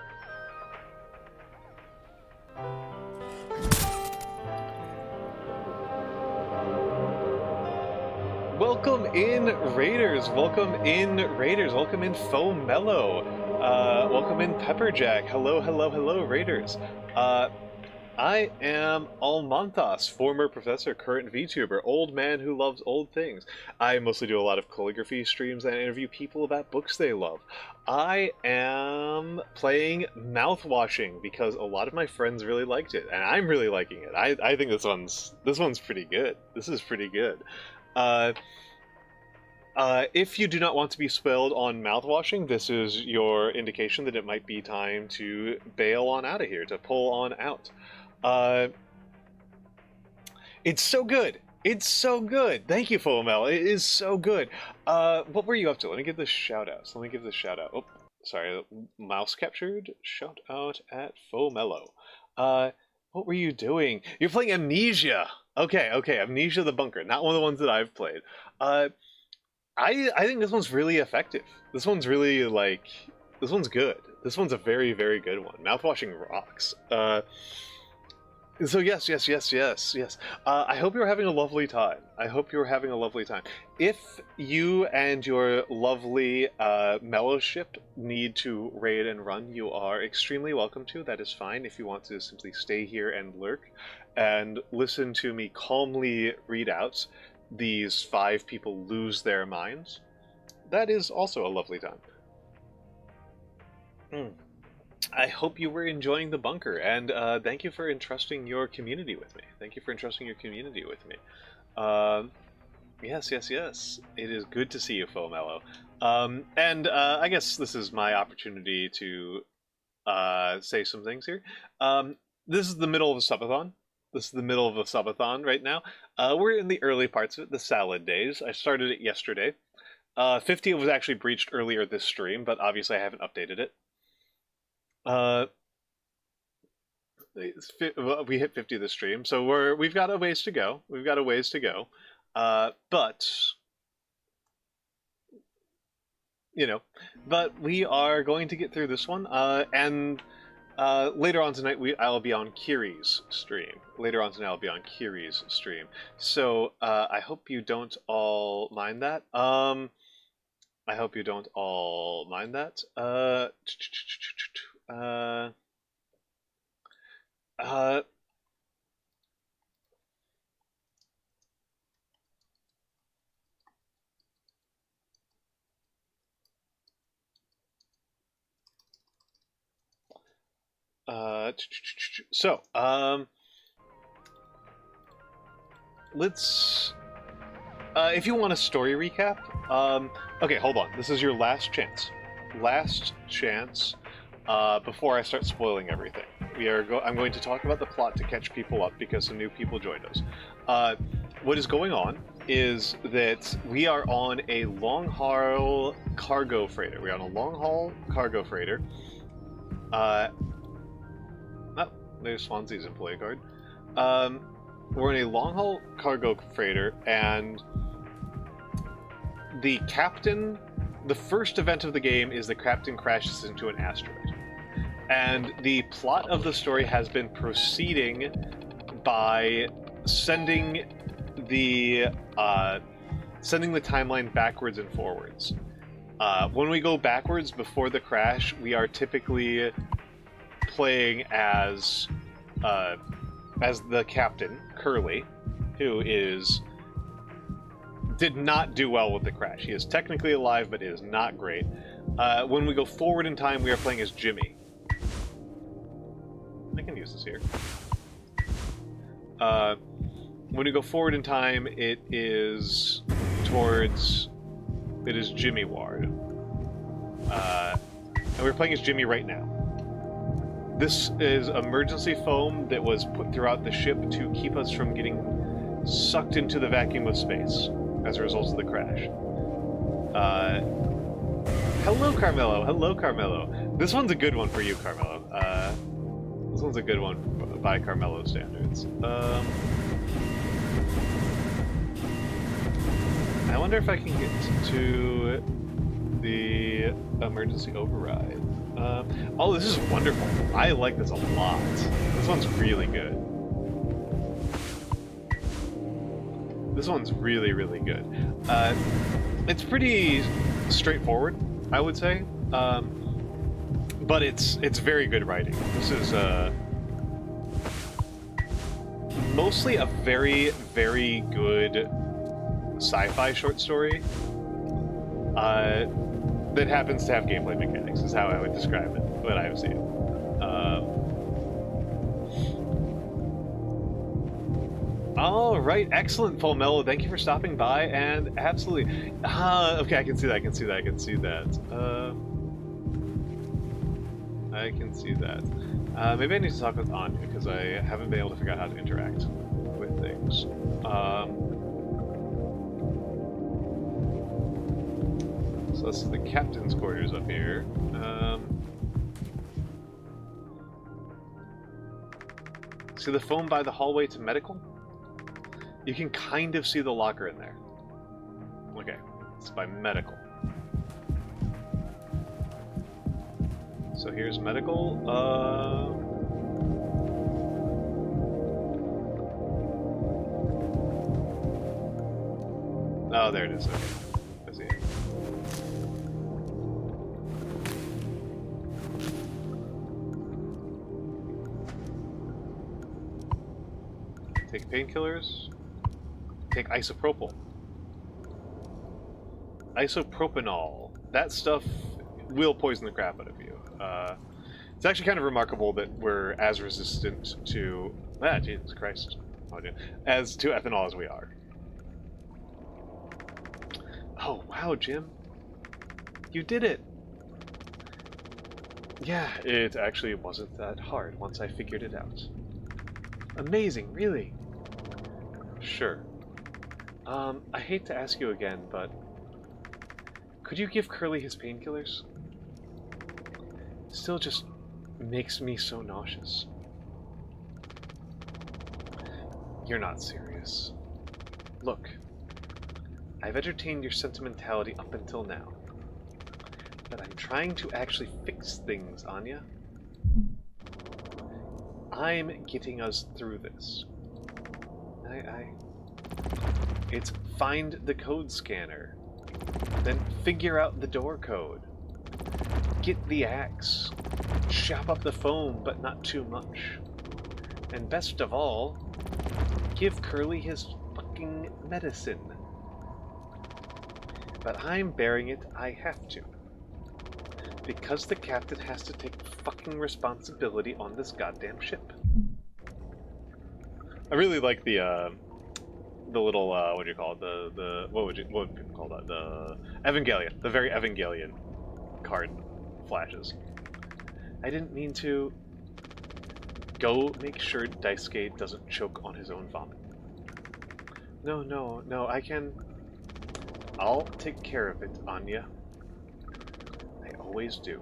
Welcome in, Raiders! Welcome in, Raiders! Welcome in, Fomello! Welcome in, Pepperjack! Hello, hello, hello, Raiders! I am Almantas, former professor, current VTuber, old man who loves old things. I mostly do a lot of calligraphy streams and interview people about books they love. I am playing Mouthwashing because a lot of my friends really liked it, and I'm really liking it. I think this one's pretty good. This is pretty good. If you do not want to be spoiled on Mouthwashing, this is your indication that it might be time to bail on out of here, to pull on out. It's so good! It's so good! Thank you, Fomel. It is so good. What were you up to? Let me give this shout out. Oh, sorry, mouse captured. Shout out at Fomello. What were you doing? You're playing Amnesia! Okay, Amnesia the Bunker. Not one of the ones that I've played. I think this one's really effective. This one's really, this one's good. This one's a very, very good one. Mouthwashing rocks. So yes, yes, yes, yes, yes. I hope you're having a lovely time. I hope you're having a lovely time. If you and your lovely mellowship need to raid and run, you are extremely welcome to. That is fine. If you want to simply stay here and lurk and listen to me calmly read out these 5 people lose their minds, that is also a lovely time. Hmm. I hope you were enjoying the bunker, and thank you for entrusting your community with me. Thank you for entrusting your community with me. Yes, yes, yes. It is good to see you, Fomello. And I guess this is my opportunity to say some things here. This is the middle of a subathon. This is the middle of a subathon right now. We're in the early parts of it, the salad days. I started it yesterday. 50 was actually breached earlier this stream, but obviously I haven't updated it. Uh, we hit 50 this stream, so we've got a ways to go. We've got a ways to go. But you know, but we are going to get through this one. And later on tonight, I'll be on Kiri's stream. Later on tonight, I'll be on Kiri's stream. So I hope you don't all mind that. I hope you don't all mind that. Uh, so, let's. If you want a story recap, okay, hold on. This is your last chance. Last chance. Before I start spoiling everything, I'm going to talk about the plot to catch people up because some new people joined us. What is going on is that we are on a long haul cargo freighter. We're on a long haul cargo freighter. Oh, there's Swansea's employee card. We're in a long haul cargo freighter, and the captain. The first event of the game is the captain crashes into an asteroid. And the plot of the story has been proceeding by sending the timeline backwards and forwards. When we go backwards before the crash, we are typically playing as the captain, Curly, who did not do well with the crash. He is technically alive, but is not great. When we go forward in time, we are playing as Jimmy. I can use this here. When we go forward in time, it is Jimmy Ward. And we're playing as Jimmy right now. This is emergency foam that was put throughout the ship to keep us from getting sucked into the vacuum of space as a result of the crash. Hello, Carmelo. Hello, Carmelo. This one's a good one for you, Carmelo. This one's a good one by Carmelo standards. I wonder if I can get to the emergency override. Oh, this is wonderful. I like this a lot. This one's really good. This one's really, really good. It's pretty straightforward, I would say. But it's very good writing. This is mostly a very, very good sci-fi short story that happens to have gameplay mechanics, is how I would describe it, what I have seen. All right, excellent, Fulmello. Thank you for stopping by, and absolutely. Okay, I can see that. I can see that. I can see that. I can see that. Maybe I need to talk with Anya because I haven't been able to figure out how to interact with things. So this is the captain's quarters up here. See the foam by the hallway to medical? You can kind of see the locker in there. Okay, it's by medical. So here's medical. Oh, there it is. Okay. I see it. Take painkillers. Take isopropyl. Isopropanol. That stuff will poison the crap out of you. It's actually kind of remarkable that we're as resistant to... Ah, Jesus Christ. Oh, yeah. As to ethanol as we are. Oh, wow, Jim. You did it! Yeah, it actually wasn't that hard once I figured it out. Amazing, really? Sure. I hate to ask you again, but... could you give Curly his painkillers? Still just makes me so nauseous. You're not serious. Look, I've entertained your sentimentality up until now, but I'm trying to actually fix things, Anya. I'm getting us through this. It's find the code scanner, then figure out the door code, get the axe, chop up the foam but not too much, and best of all, give Curly his fucking medicine. But I'm bearing it, I have to. Because the captain has to take fucking responsibility on this goddamn ship. I really like the little, what do you call it, what would people call that? The Evangelion. The very Evangelion card flashes. I didn't mean to. Go make sure Daisuke doesn't choke on his own vomit. No, I can... I'll take care of it, Anya. I always do.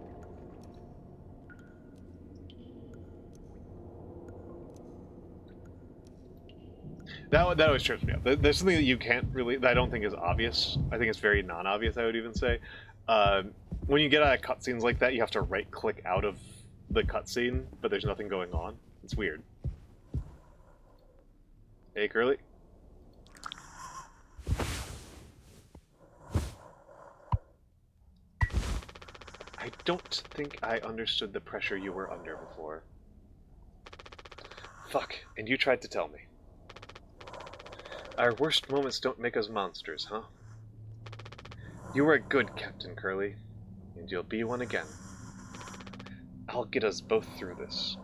That always trips me up. There's something that you can't really... that I don't think is obvious. I think it's very non-obvious, I would even say. When you get out of cutscenes like that, you have to right-click out of the cutscene, but there's nothing going on. It's weird. Hey, Curly. I don't think I understood the pressure you were under before. Fuck, and you tried to tell me. Our worst moments don't make us monsters, huh? You were a good Captain Curly, and you'll be one again. I'll get us both through this.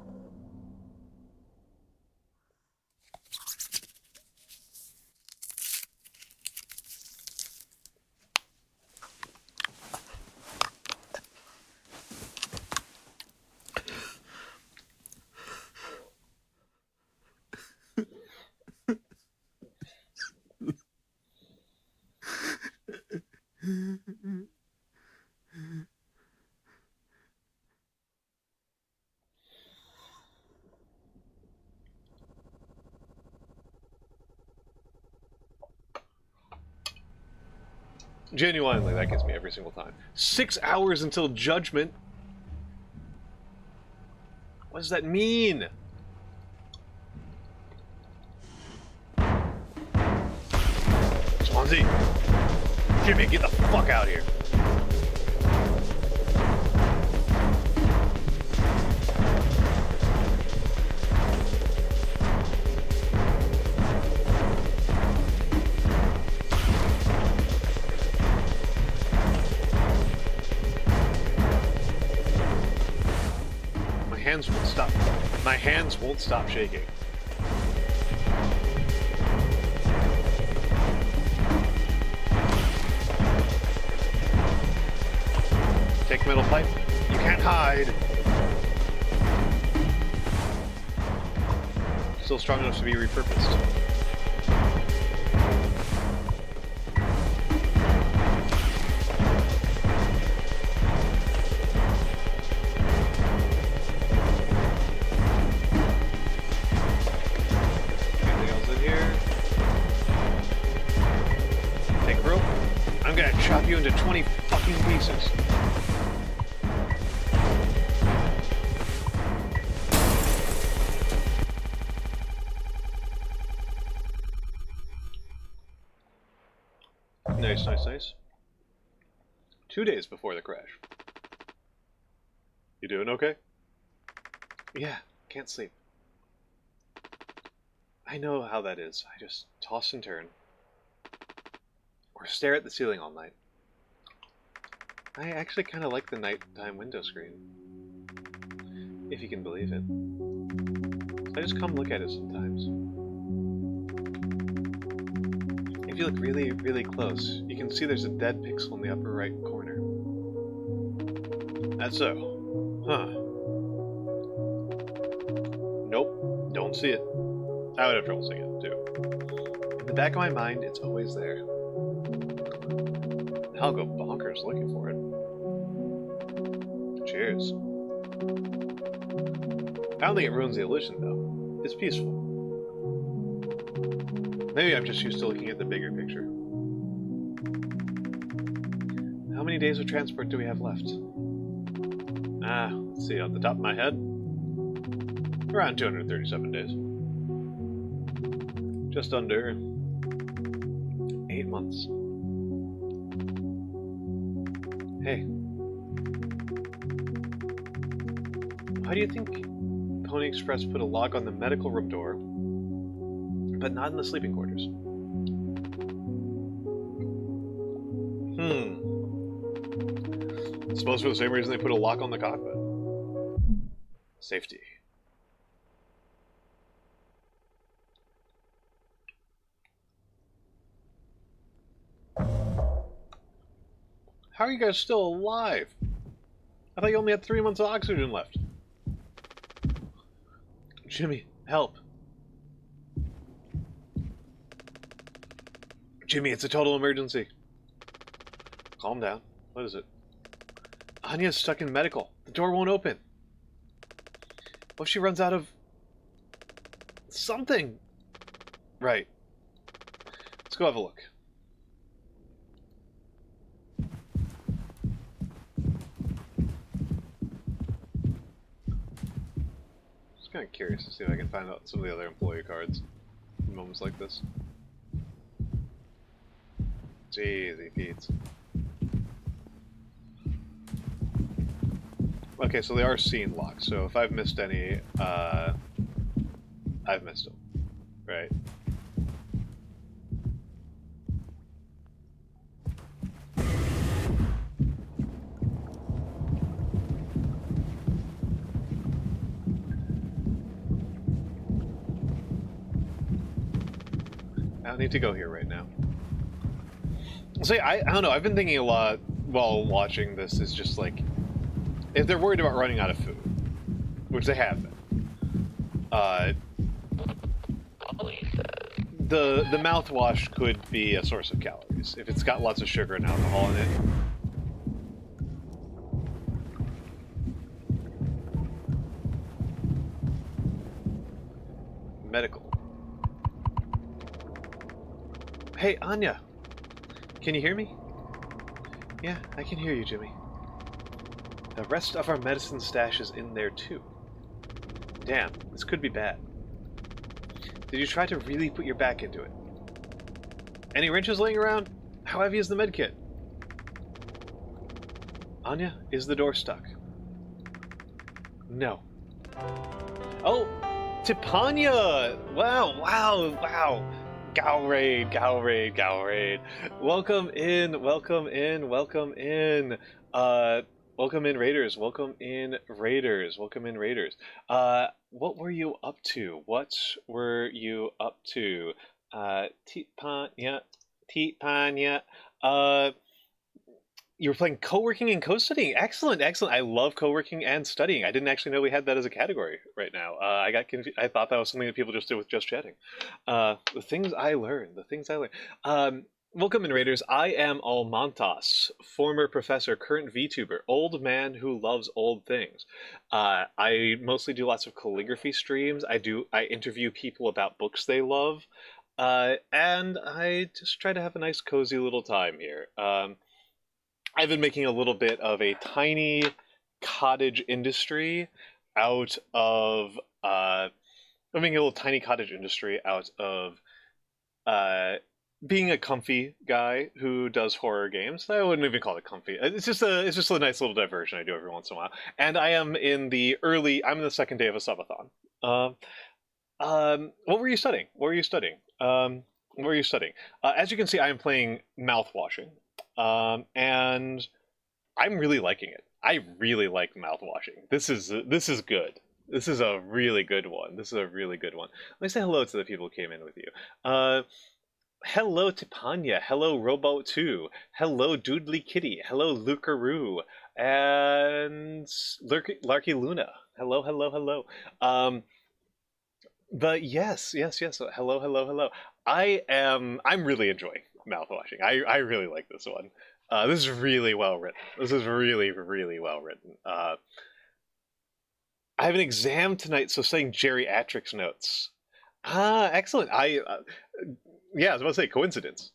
Genuinely, that gets me every single time. 6 hours until judgment? What does that mean? Swansea! Jimmy, get the fuck out of here! My hands won't stop shaking. Take metal pipe. You can't hide. Still strong enough to be repurposed. You into 20 fucking pieces. Nice, nice, nice. 2 days before the crash. You doing okay? Yeah, can't sleep. I know how that is. I just toss and turn. Or stare at the ceiling all night. I actually kind of like the nighttime window screen. If you can believe it. So I just come look at it sometimes. If you look really, really close, you can see there's a dead pixel in the upper right corner. That's so. Huh. Nope, don't see it. I would have trouble seeing it, too. In the back of my mind, it's always there. I'll go bonkers looking for it. Cheers. I don't think it ruins the illusion, though. It's peaceful. Maybe I'm just used to looking at the bigger picture. How many days of transport do we have left? Let's see, off the top of my head. Around 237 days. Just under 8 months. Hey. Why do you think Pony Express put a lock on the medical room door, but not in the sleeping quarters? I suppose for the same reason they put a lock on the cockpit. Safety. How are you guys still alive? I thought you only had 3 months of oxygen left. Jimmy, help. Jimmy, it's a total emergency. Calm down. What is it? Anya's stuck in medical. The door won't open. What if she runs out of something? Right. Let's go have a look. Just kind of curious to see if I can find out some of the other employee cards in moments like this. Jeezy Pete's. Okay, so they are scene locked, so if I've missed any, I've missed them. Right. I don't need to go here right now. See, I don't know, I've been thinking a lot while watching this, is just like, if they're worried about running out of food, which they have been, the mouthwash could be a source of calories if it's got lots of sugar and alcohol in it. Medical. Hey, Anya! Can you hear me? Yeah, I can hear you, Jimmy. The rest of our medicine stash is in there, too. Damn, this could be bad. Did you try to really put your back into it? Any wrenches laying around? How heavy is the medkit? Anya, is the door stuck? No. Oh! Tipanya! Wow, wow, wow! Gal raid, gal raid, gal raid. Welcome in, welcome in, welcome in. Welcome in, Raiders. Welcome in, Raiders. Welcome in, Raiders. What were you up to? What were you up to? Tipanya, Tipanya. You were playing co-working and co-studying. Excellent, excellent. I love co-working and studying. I didn't actually know we had that as a category right now. I got confused. I thought that was something that people just did with just chatting. The things I learned. The things I learned. Welcome in, Raiders. I am Almantas, former professor, current VTuber, old man who loves old things. I mostly do lots of calligraphy streams. I interview people about books they love, and I just try to have a nice, cozy little time here. I've been making a little bit of a tiny cottage industry out of I'm making a little tiny cottage industry out of being a comfy guy who does horror games, I wouldn't even call it comfy. It's just a nice little diversion I do every once in a while. And I'm in the second day of a subathon. Um, what were you studying? What were you studying? What were you studying? As you can see, I am playing Mouthwashing, and I'm really liking it. I really like Mouthwashing. This is good. This is a really good one. This is a really good one. Let me say hello to the people who came in with you. Hello Tipanya. Hello Robo2. Hello Doodly Kitty. Hello Lucaroo. And Larky Luna. Hello, hello, hello. Um, but yes. Hello, hello, hello. I'm really enjoying Mouthwashing. I really like this one. This is really well written. This is really, really well written. I have an exam tonight, so studying geriatrics notes. Ah, excellent. Yeah, I was about to say coincidence.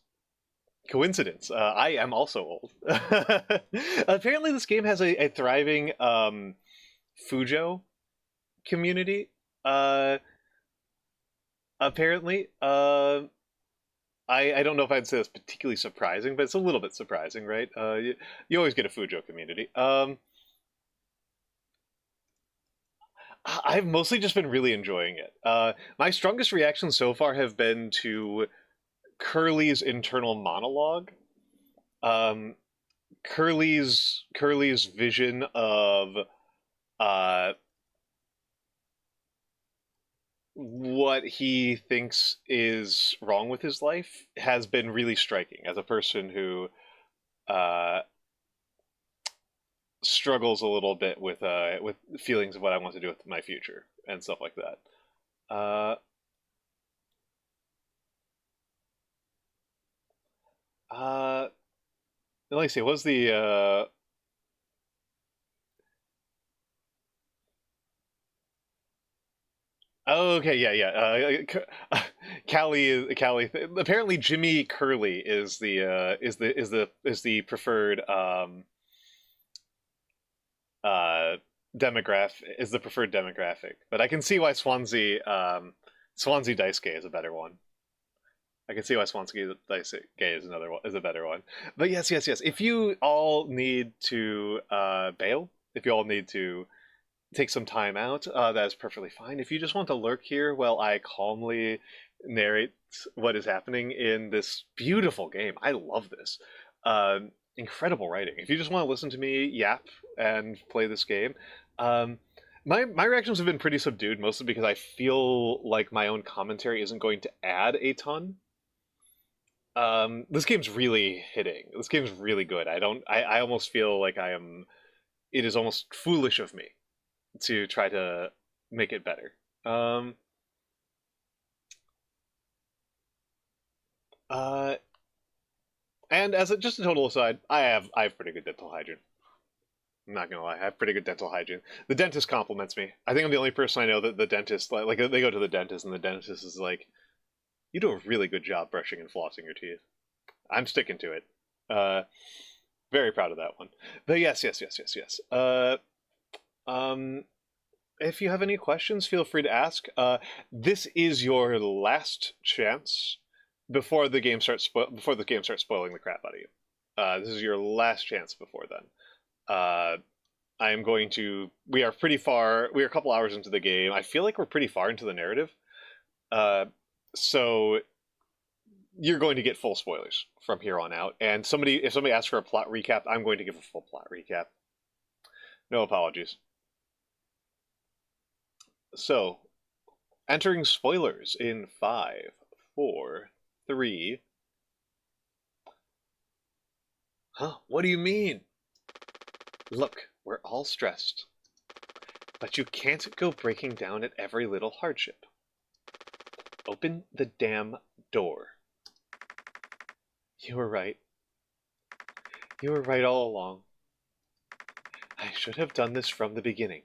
Coincidence. I am also old. Apparently, this game has a thriving Fujo community. Uh, apparently, I don't know if I'd say that's particularly surprising, but it's a little bit surprising, right? You always get a Fujo community. I've mostly just been really enjoying it. My strongest reactions so far have been to Curly's internal monologue. Um, Curly's vision of uh, what he thinks is wrong with his life has been really striking as a person who uh, struggles a little bit with feelings of what I want to do with my future and stuff like that. Uh, uh, Let me see. What was the Oh, okay, Callie is Callie. Apparently, Jimmy Curley is the preferred uh demographic. But I can see why Swansea Daisuke is a better one. I can see why Swansea Daisuke is another one is a better one. But yes. If you all need to bail, if you all need to take some time out, that's perfectly fine. If you just want to lurk here while I calmly narrate what is happening in this beautiful game, I love this. Incredible writing. If you just want to listen to me yap and play this game, um, my reactions have been pretty subdued, mostly because I feel like my own commentary isn't going to add a ton. This game's really hitting. This game's really good. I almost feel like I am. It is almost foolish of me to try to make it better. Um, uh, and just a total aside, I have pretty good dental hygiene. I'm not gonna lie, I have pretty good dental hygiene. The dentist compliments me. I think I'm the only person I know that the dentist like they go to the dentist and the dentist is like, "You do a really good job brushing and flossing your teeth." I'm sticking to it. Uh, Very proud of that one. But yes. Um, if you have any questions, feel free to ask. This is your last chance before the game starts spoiling the crap out of you. This is your last chance before then. Uh, I am going to. We are pretty far. We are a couple hours into the game. I feel like we're pretty far into the narrative. Uh, so you're going to get full spoilers from here on out. And if somebody asks for a plot recap, I'm going to give a full plot recap. No apologies. So, entering spoilers in 5, 4, 3. Huh? What do you mean? Look, we're all stressed. But you can't go breaking down at every little hardship. Open the damn door. You were right. You were right all along. I should have done this from the beginning.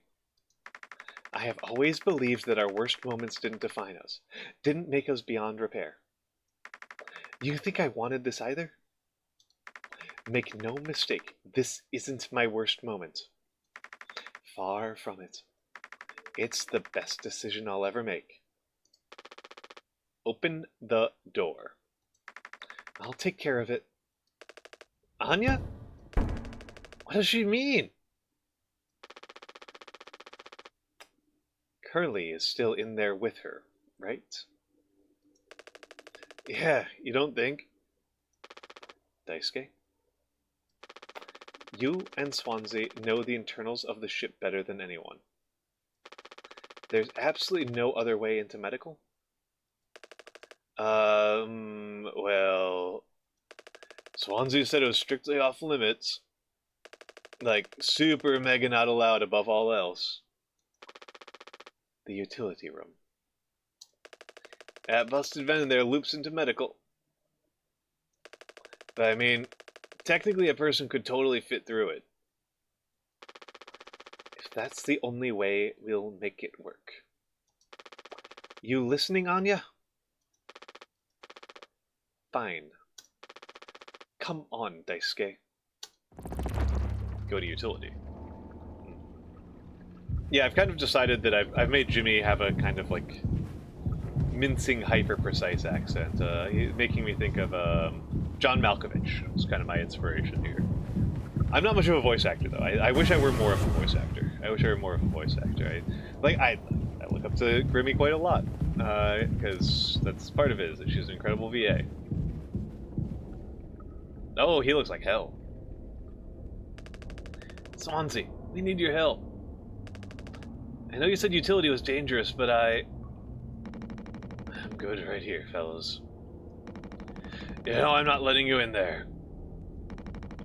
I have always believed that our worst moments didn't define us, didn't make us beyond repair. You think I wanted this either? Make no mistake, this isn't my worst moment. Far from it. It's the best decision I'll ever make. Open the door. I'll take care of it. Anya? What does she mean? Curly is still in there with her, right? Yeah, you don't think? Daisuke? You and Swansea know the internals of the ship better than anyone. There's absolutely no other way into medical? Well... Swansea said it was strictly off limits. Like, super mega not allowed above all else. The utility room. That busted vent in there loops into medical. But I mean, technically a person could totally fit through it. If that's the only way, we'll make it work. You listening, Anya? Fine. Come on, Daisuke. Go to utility. Yeah, I've kind of decided that I've made Jimmy have a kind of like mincing, hyper-precise accent, making me think of John Malkovich. It's kind of my inspiration here. I'm not much of a voice actor, though. I wish I were more of a voice actor. I look up to Grimmy quite a lot, because that's part of it, is that she's an incredible VA. Oh, he looks like hell. Swansea, we need your help. I know you said utility was dangerous, but I'm good right here, fellas. You know, I'm not letting you in there.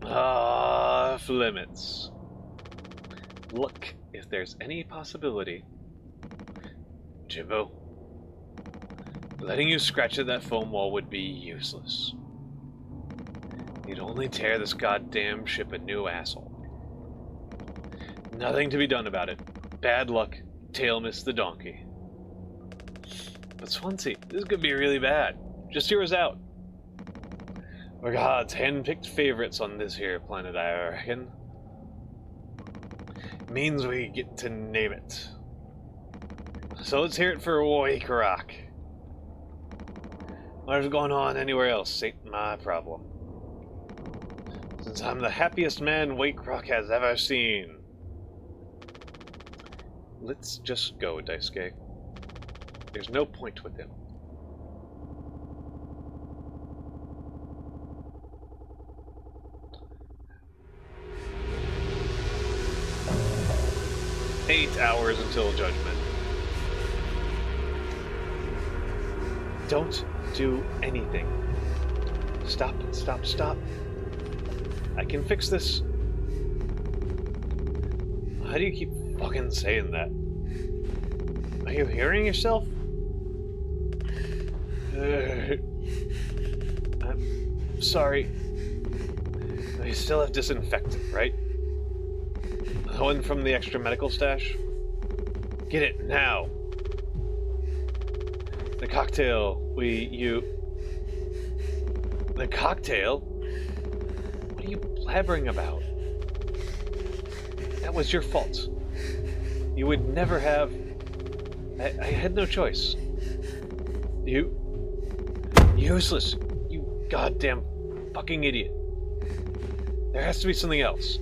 Off limits. Look, if there's any possibility, Jimbo, letting you scratch at that foam wall would be useless. You'd only tear this goddamn ship a new asshole. Nothing to be done about it. Bad luck. Tail missed the donkey. But Swansea, this could be really bad. Just hear us out. We're God's hand-picked favorites on this here planet, I reckon. Means we get to name it. So let's hear it for Wake Rock. Whatever's going on anywhere else ain't my problem. Since I'm the happiest man Wake Rock has ever seen. Let's just go, Daisuke. There's no point with him. Eight hours until judgment. Don't do anything. Stop, stop, stop. I can fix this. How do you keep fucking saying that? Are you hearing yourself? I'm sorry. You still have disinfectant, right? The one from the extra medical stash? Get it now. The cocktail The cocktail? What are you blabbering about? That was your fault. You would never have... I had no choice. You... Useless. You goddamn fucking idiot. There has to be something else.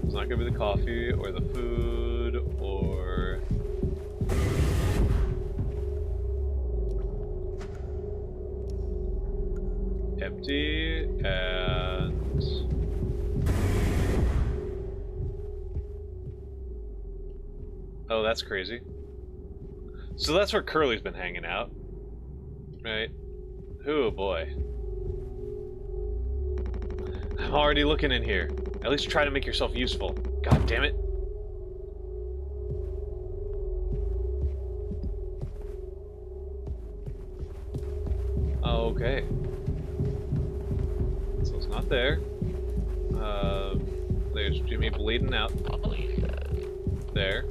It's not gonna be the coffee or the food or... empty and... Oh, that's crazy. So that's where Curly's been hanging out. Right? Oh boy. I'm already looking in here. At least try to make yourself useful. God damn it. Okay. So it's not there. There's Jimmy bleeding out. There.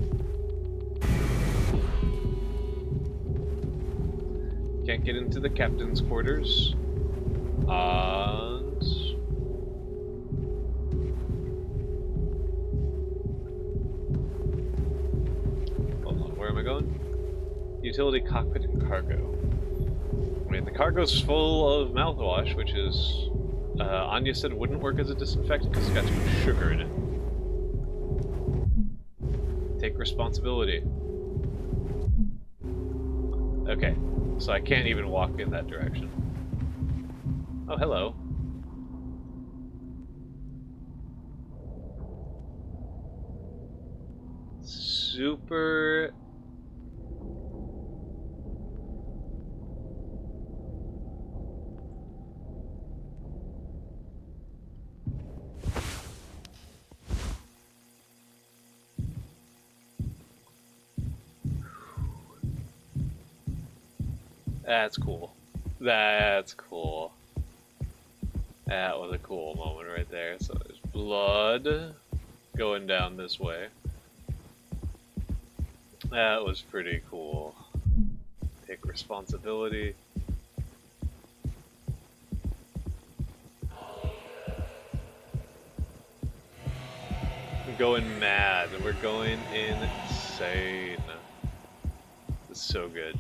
Can't get into the captain's quarters. And... utility, cockpit, and cargo. I mean, the cargo's full of mouthwash, which is... Anya said wouldn't work as a disinfectant because it's got too much sugar in it. Take responsibility. Okay, so I can't even walk in that direction. Oh, hello. Super... That's cool. That's cool. That was a cool moment right there. So there's blood going down this way. That was pretty cool. Take responsibility. We're going mad. We're going insane. It's so good.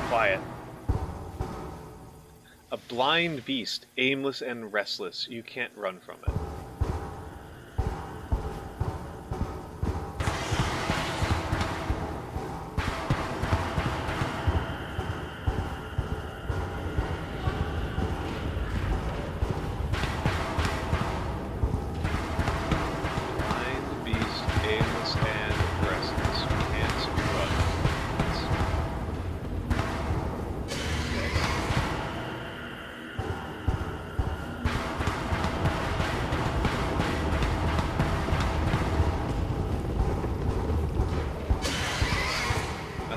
Quiet. A blind beast, aimless and restless. You can't run from it. Blind beast, aimless and restless. You can't run.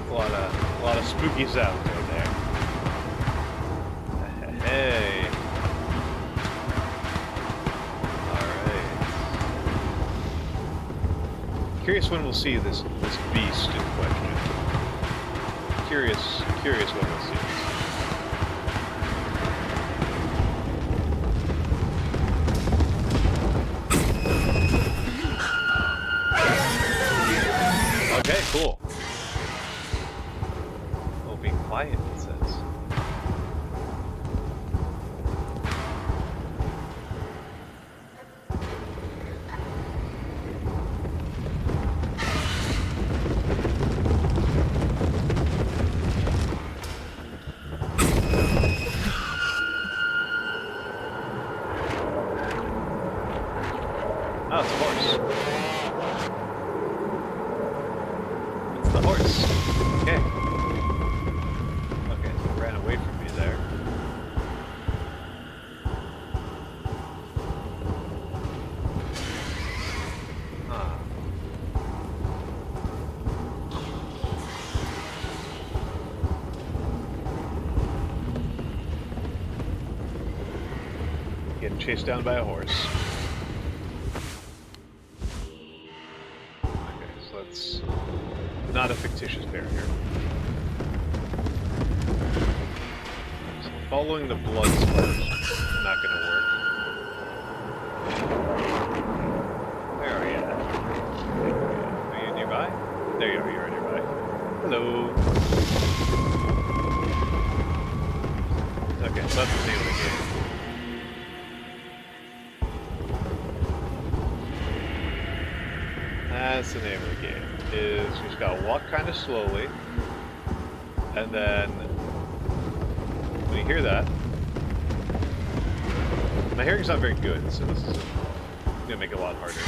A lot of spooky sounds right there. Hey. Alright. Curious when we'll see this beast in question. Curious when we'll see this. Okay, cool. Be quiet, it says. Oh, it's a horse. It's the horse. Okay. Ran away from me there. Huh. Getting chased down by a horse. Okay, so that's not a fictitious barrier. Following the blood splash, not gonna work. Where are you at? Are you nearby? There you are, you're nearby. Hello. Okay, so that's the name of the game. That's the name of the game. Is you just gotta walk kind of slowly, and then when you hear that, my hearing's not very good, so this is gonna make it a lot harder.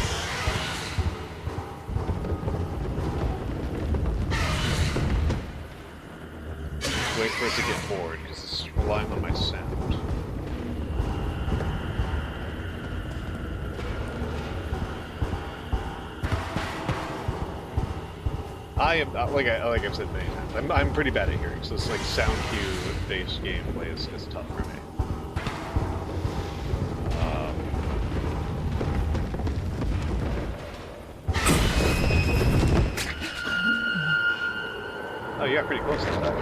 Just wait for it to get bored, because it's relying on my sound. I am like I've said many times. I'm pretty bad at hearing, so this like sound cue based gameplay is tough for me. Oh, you got pretty close this time.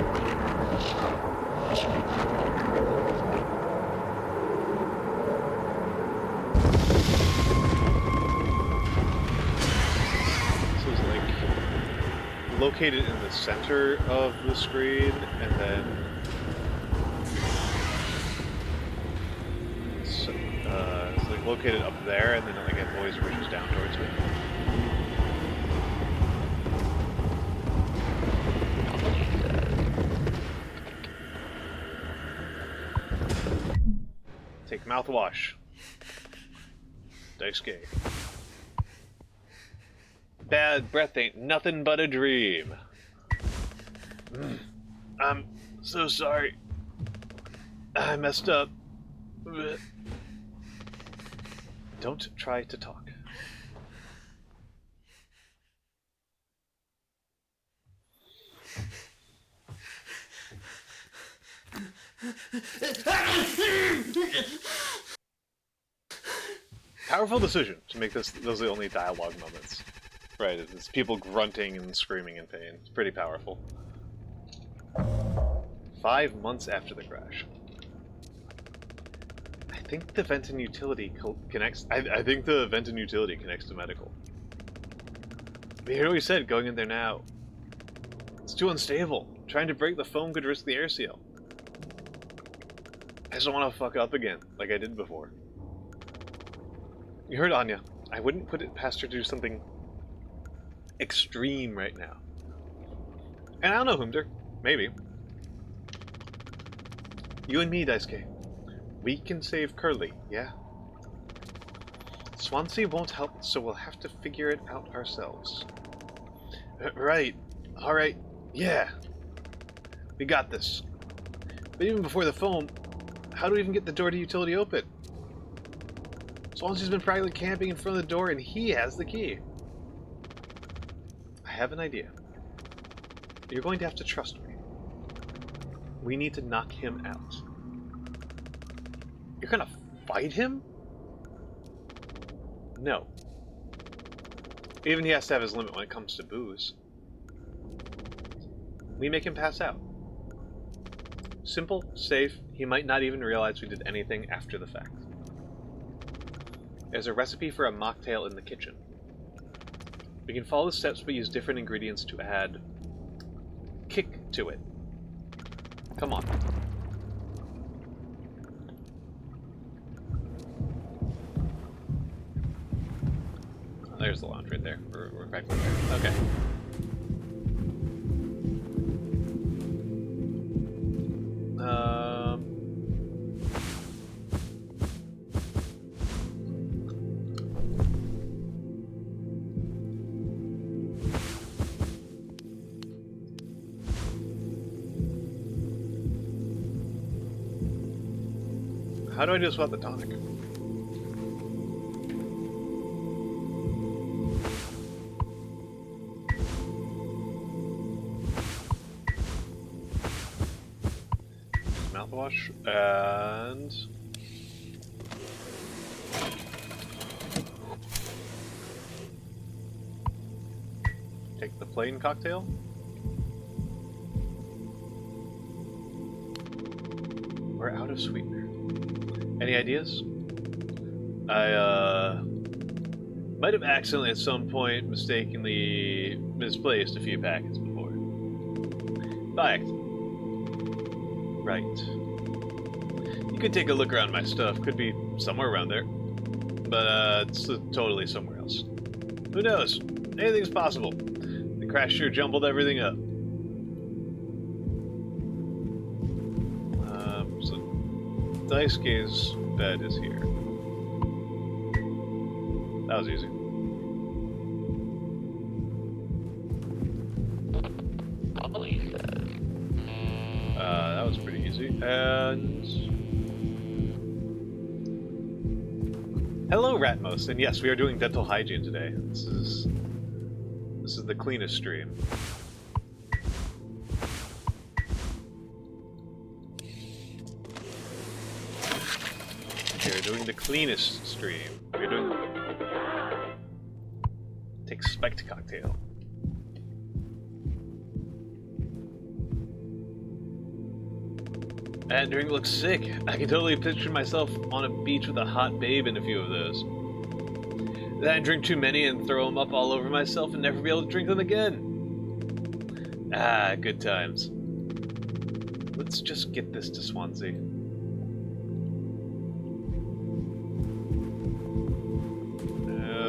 locate it in the center of the screen, and then it's like located up there, and then it like always reaches down towards me. Take mouthwash. Dice game. Bad breath ain't nothing but a dream. I'm so sorry. I messed up. Don't try to talk. Powerful decision to make those are the only dialogue moments. Right, it's people grunting and screaming in pain. It's pretty powerful. 5 months after the crash. I think the vent and utility connects. I think the vent and utility connects to medical. But you heard what he said, going in there now. It's too unstable. Trying to break the foam could risk the air seal. I just don't want to fuck up again, like I did before. You heard Anya. I wouldn't put it past her to do something extreme right now. And I don't know, Humder. Maybe. You and me, Daisuke. We can save Curly, yeah? Swansea won't help, so we'll have to figure it out ourselves. Right. Alright. Yeah. We got this. But even before the foam, how do we even get the door to utility open? Swansea's been practically camping in front of the door, and he has the key. I have an idea. You're going to have to trust me. We need to knock him out. You're gonna fight him? No. Even he has to have his limit when it comes to booze. We make him pass out. Simple, safe, he might not even realize we did anything after the fact. There's a recipe for a mocktail in the kitchen. We can follow the steps but use different ingredients to add kick to it. Come on. Oh, there's the lounge right there. We're practically there. Okay. How do I do this without the tonic? Mouthwash and take the plain cocktail. We're out of sweetener. Any ideas? I might have accidentally at some point mistakenly misplaced a few packets before. Fact. Right. You could take a look around my stuff. Could be somewhere around there. But it's totally somewhere else. Who knows? Anything's possible. The crash sure jumbled everything up. So Daisuke's bed is here. That was easy. That was pretty easy. And hello, Ratmos. And yes, we are doing dental hygiene today. This is the cleanest stream. We're doing the cleanest stream. We're doing take spect cocktail. That drink looks sick. I can totally picture myself on a beach with a hot babe in a few of those. Then I drink too many and throw them up all over myself and never be able to drink them again. Ah, good times. Let's just get this to Swansea.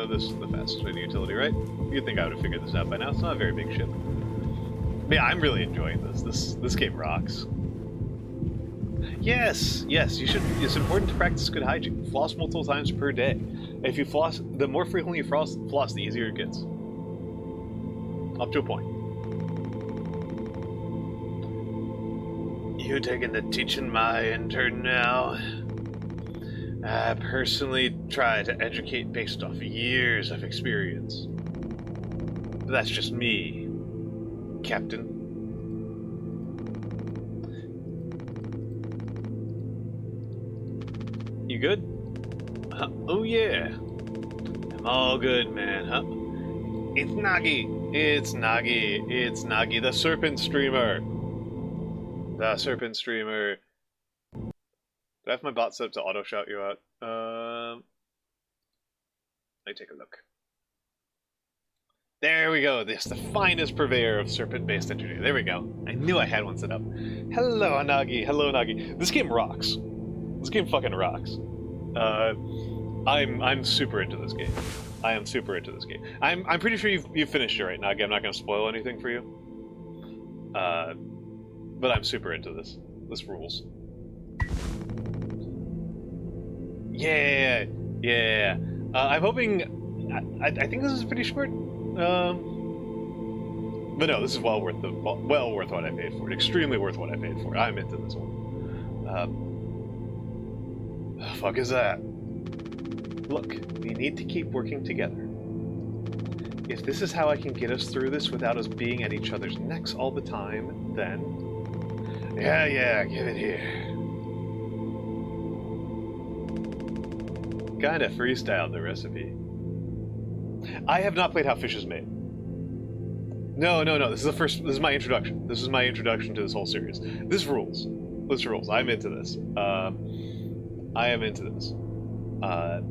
This is the fastest way to utility, right? You'd think I would have figured this out by now. It's not a very big ship. But yeah, I'm really enjoying this. This game rocks. Yes, you should. It's important to practice good hygiene. Floss multiple times per day. If you floss, the more frequently you floss, the easier it gets. Up to a point. You taking the teaching my intern now? I personally try to educate based off years of experience. But that's just me, Captain. You good? Oh yeah. I'm all good, man, huh? It's Nagi! It's Nagi, the serpent streamer! The serpent streamer. Do I have my bot set up to auto shout you out? Let me take a look. There we go. This the finest purveyor of serpent-based engineering. There we go. I knew I had one set up. Hello, Nagi. Hello, Nagi. This game rocks. This game fucking rocks. I'm super into this game. I am super into this game. I'm pretty sure you've finished it right now. I'm not going to spoil anything for you. But I'm super into this. This rules. Yeah. I'm hoping. I think this is pretty short. But no, this is well worth what I paid for it. Extremely worth what I paid for it. I'm into this one. The fuck is that? Look, we need to keep working together. If this is how I can get us through this without us being at each other's necks all the time, then... Yeah, give it here. Kinda freestyled the recipe. I have not played How Fish is Made. No, this is my introduction. This is my introduction to this whole series. This rules. I'm into this. I am into this. I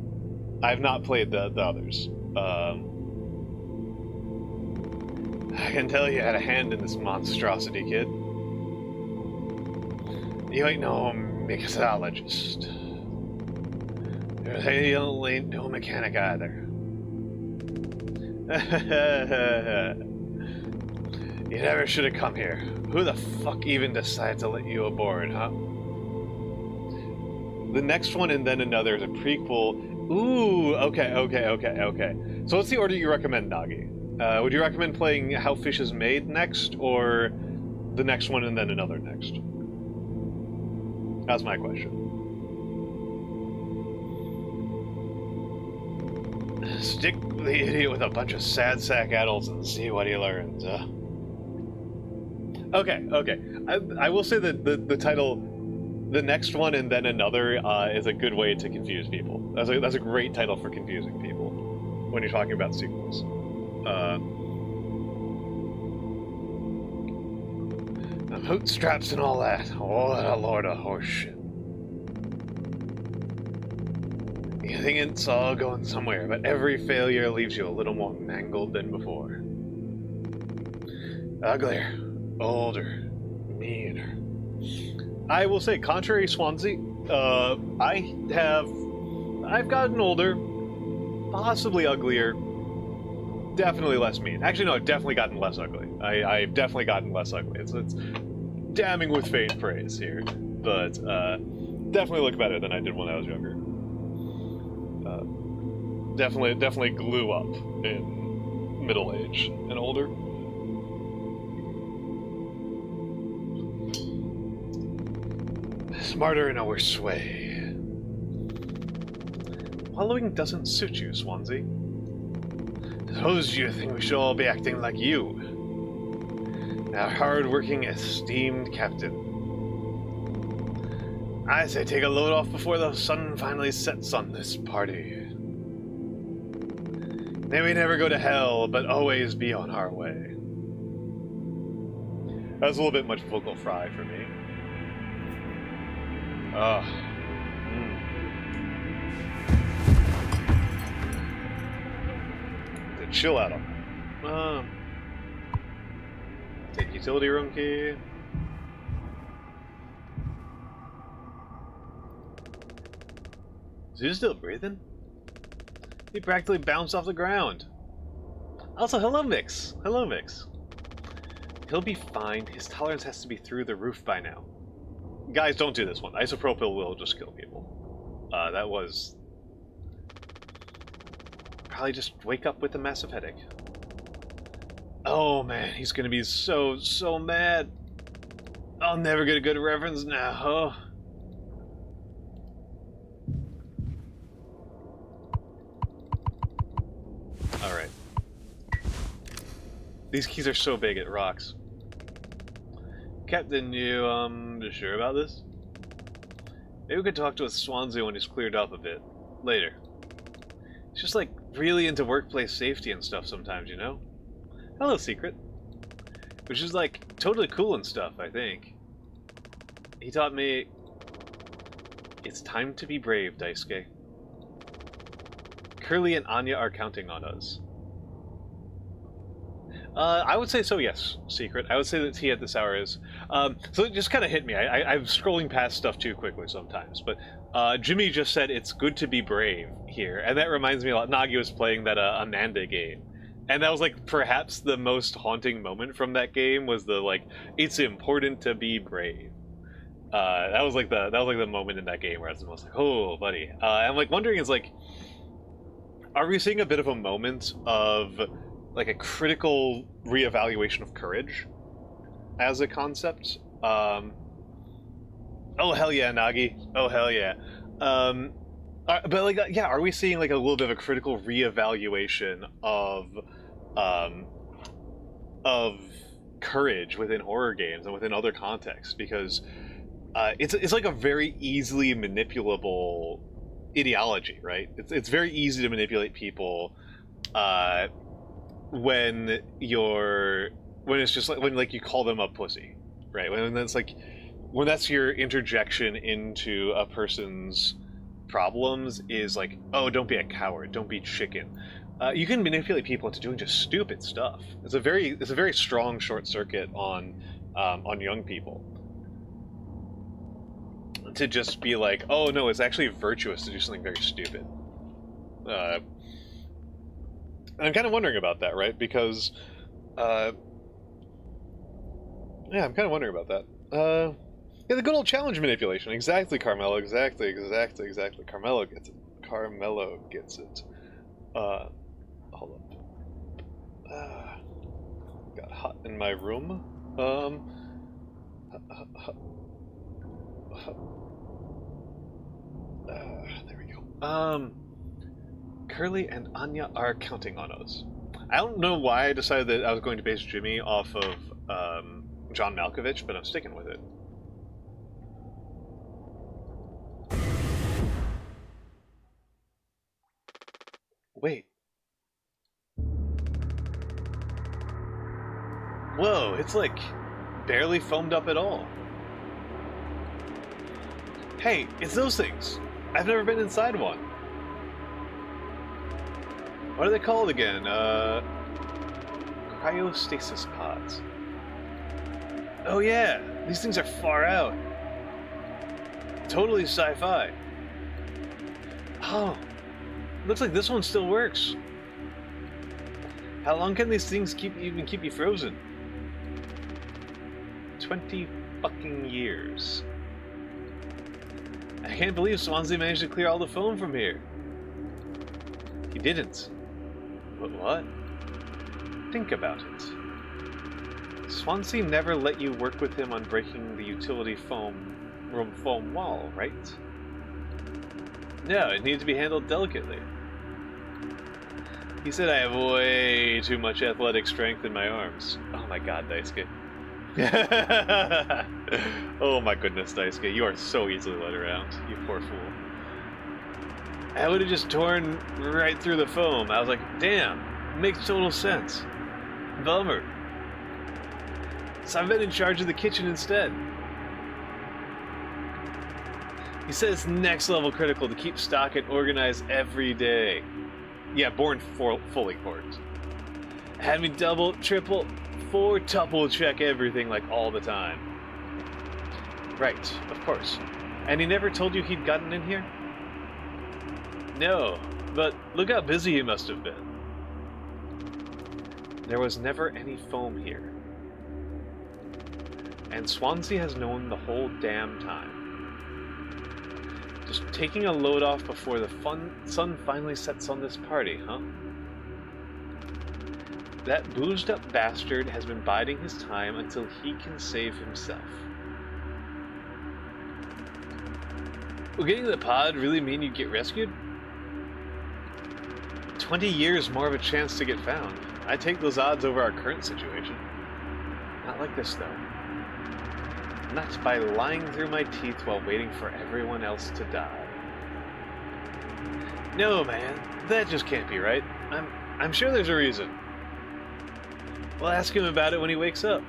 have not played the others. I can tell you had a hand in this monstrosity, kid. You ain't no mixologist. You ain't no mechanic either. You never should have come here. Who the fuck even decided to let you aboard, huh? The next one and then another is a prequel. Ooh, okay. So what's the order you recommend, Nagi? Would you recommend playing How Fish is Made next, or the next one and then another next? That's my question. Stick the idiot with a bunch of sad sack adults and see what he learns, huh? Okay. I will say that the title, the next one and then another, is a good way to confuse people. That's a great title for confusing people when you're talking about sequels. Bootstraps and all that. What a lord of horseshit. You think it's all going somewhere, but every failure leaves you a little more mangled than before. Uglier, older, meaner. I will say, contrary Swansea, I've gotten older, possibly uglier, definitely less mean. Actually, no, I've definitely gotten less ugly. I've definitely gotten less ugly. It's damning with faint praise here, but definitely look better than I did when I was younger. Definitely glue up in middle age and older. Smarter in a worse way. Wallowing doesn't suit you, Swansea. Suppose you think we should all be acting like you. Our hard-working, esteemed captain. I say take a load off before the sun finally sets on this party. May we never go to hell, but always be on our way. That was a little bit much vocal fry for me. To chill out on that. Take utility room key. Is he still breathing? He practically bounced off the ground. Also, hello, Mix. Hello, Mix. He'll be fine. His tolerance has to be through the roof by now. Guys, don't do this one. Isopropyl will just kill people. That was... Probably just wake up with a massive headache. Oh man, he's gonna be so mad. I'll never get a good reference now. Alright. These keys are so big it rocks. Captain, you sure about this? Maybe we could talk to Swansea when he's cleared up a bit. Later. He's just like really into workplace safety and stuff sometimes, you know? Hello, Secret. Which is like totally cool and stuff, I think. He taught me it's time to be brave, Daisuke. Curly and Anya are counting on us. I would say so, yes, Secret. I would say that tea at this hour is. So it just kind of hit me. I'm scrolling past stuff too quickly sometimes, but Jimmy just said it's good to be brave here, and that reminds me a lot. Nagi was playing that Amanda game, and that was like perhaps the most haunting moment from that game was the like it's important to be brave. That was like the moment in that game where I was the most like, oh, buddy. I'm like wondering is like, are we seeing a bit of a moment of like a critical reevaluation of courage as a concept? Oh hell yeah, Nagi! Oh hell yeah! But like, yeah, are we seeing like a little bit of a critical reevaluation of courage within horror games and within other contexts? Because it's like a very easily manipulable ideology, right? It's very easy to manipulate people when it's just like when like you call them a pussy, right? When that's your interjection into a person's problems is like, oh, don't be a coward, don't be chicken. You can manipulate people into doing just stupid stuff. It's a very strong short circuit on young people to just be like, oh no, it's actually virtuous to do something very stupid. I'm kind of wondering about that, right? Because, yeah, I'm kind of wondering about that. Yeah, the good old challenge manipulation. Exactly, Carmelo. Exactly. Carmelo gets it. Hold up. Got hot in my room. There we go. Curly and Anya are counting on us. I don't know why I decided that I was going to base Jimmy off of John Malkovich, but I'm sticking with it. Wait. Whoa, it's like barely foamed up at all. Hey, it's those things. I've never been inside one. What are they called again? Cryostasis pods. Oh yeah, these things are far out. Totally sci-fi. Oh, looks like this one still works. How long can these things keep you frozen? 20 fucking years. I can't believe Swansea managed to clear all the foam from here. He didn't. But what? Think about it. Swansea never let you work with him on breaking the utility room foam wall, right? No, it needs to be handled delicately. He said I have way too much athletic strength in my arms. Oh my god, Daisuke. Oh my goodness, Daisuke, you are so easily led around, you poor fool. I would have just torn right through the foam. I was like, damn, makes total sense. Bummer. So I've been in charge of the kitchen instead. He says it's next level critical to keep stock and organize every day. Yeah, born fully corked. Had me double, triple, tuple check everything like all the time. Right, of course. And he never told you he'd gotten in here? No, but look how busy he must have been. There was never any foam here. And Swansea has known the whole damn time. Just taking a load off before the sun finally sets on this party, huh? That boozed up bastard has been biding his time until he can save himself. Will getting to the pod really mean you'd get rescued? 20 years more of a chance to get found. I take those odds over our current situation. Not like this, though. Not by lying through my teeth while waiting for everyone else to die. No, man, that just can't be right. I'm sure there's a reason. We'll ask him about it when he wakes up.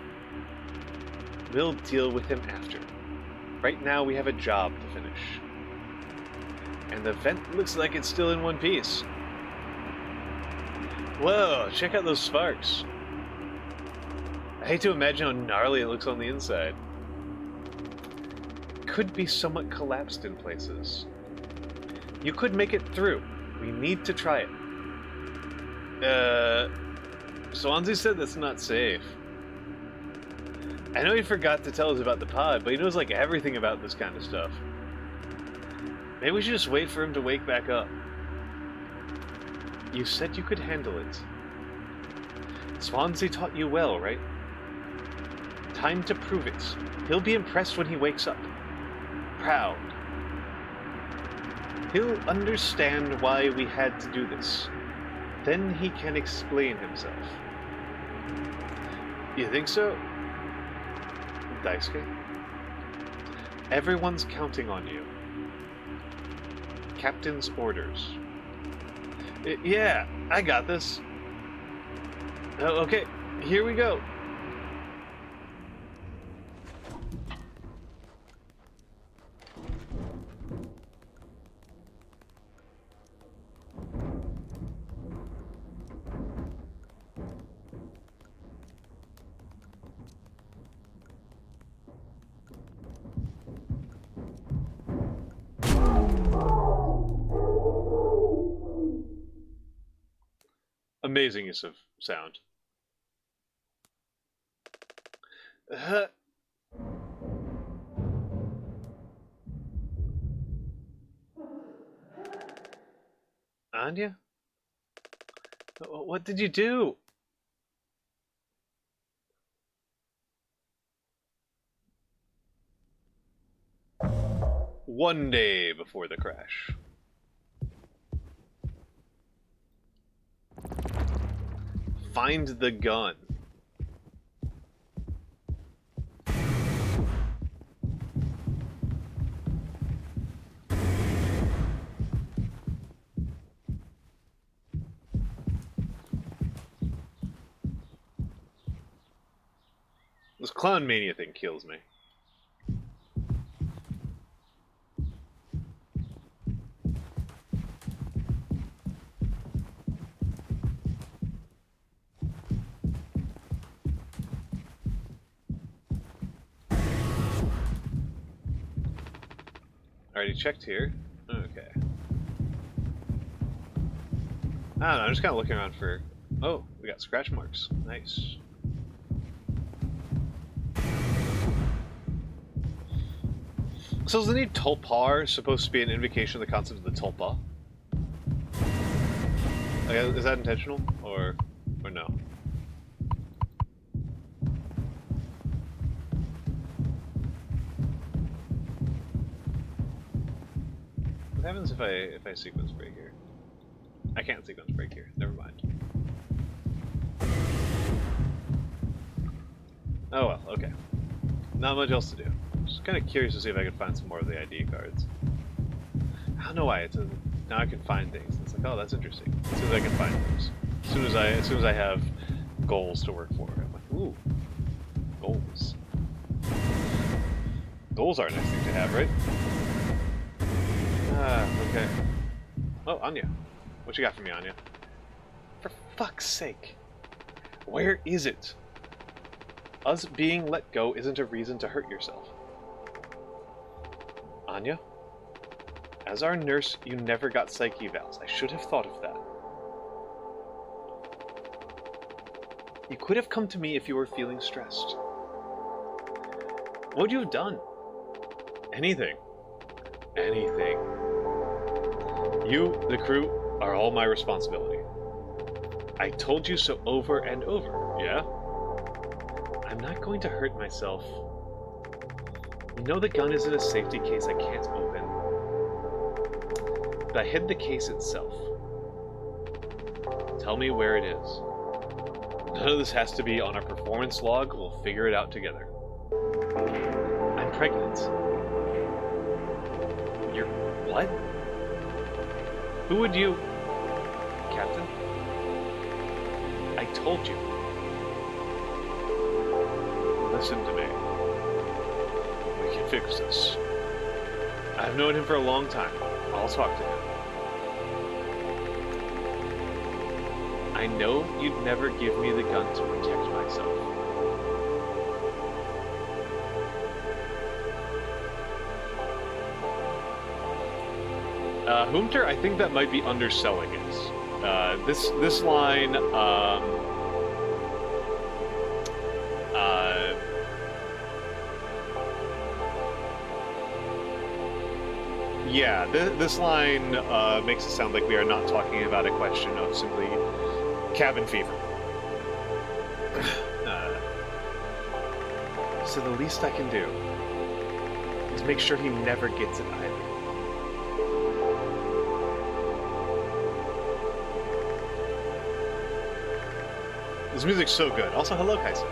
We'll deal with him after. Right now we have a job to finish. And the vent looks like it's still in one piece. Whoa, check out those sparks. I hate to imagine how gnarly it looks on the inside. Could be somewhat collapsed in places. You could make it through. We need to try it. Swansea said that's not safe. I know he forgot to tell us about the pod, but he knows like everything about this kind of stuff. Maybe we should just wait for him to wake back up. You said you could handle it. Swansea taught you well, right? Time to prove it. He'll be impressed when he wakes up. Proud. He'll understand why we had to do this. Then he can explain himself. You think so? Daisuke? Everyone's counting on you. Captain's orders. Yeah, I got this. Okay, here we go. Amazing use of sound. Anya? What did you do? One day before the crash. Find the gun. This clown mania thing kills me. Already checked here. Okay. I don't know, I'm just kind of looking around for... Oh, we got scratch marks. Nice. So is the name Tulpar supposed to be an invocation of the concept of the tulpa? Like, is that intentional? Or no? What happens if I sequence break here? I can't sequence break here. Never mind. Oh well, okay. Not much else to do. Just kind of curious to see if I could find some more of the ID cards. I don't know why. Now I can find things. It's like, oh, that's interesting. As soon as I can find things. As soon as I have goals to work for, I'm like, ooh, goals. Goals are a nice thing to have, right? Okay. Oh, Anya. What you got for me, Anya? For fuck's sake. Where is it? Us being let go isn't a reason to hurt yourself. Anya? As our nurse, you never got psych evals. I should have thought of that. You could have come to me if you were feeling stressed. What would you have done? Anything. Anything. You, the crew, are all my responsibility. I told you so over and over, yeah? I'm not going to hurt myself. You know the gun is in a safety case I can't open. But I hid the case itself. Tell me where it is. None of this has to be on our performance log. We'll figure it out together. I'm pregnant. You're what? Who would you... Captain? I told you. Listen to me. We can fix this. I've known him for a long time. I'll talk to him. I know you'd never give me the gun to protect myself. Hunter, I think that might be underselling it. This line, yeah, this line makes it sound like we are not talking about a question of simply cabin fever. So the least I can do is make sure he never gets it either. This music's so good. Also, hello, Kaisa.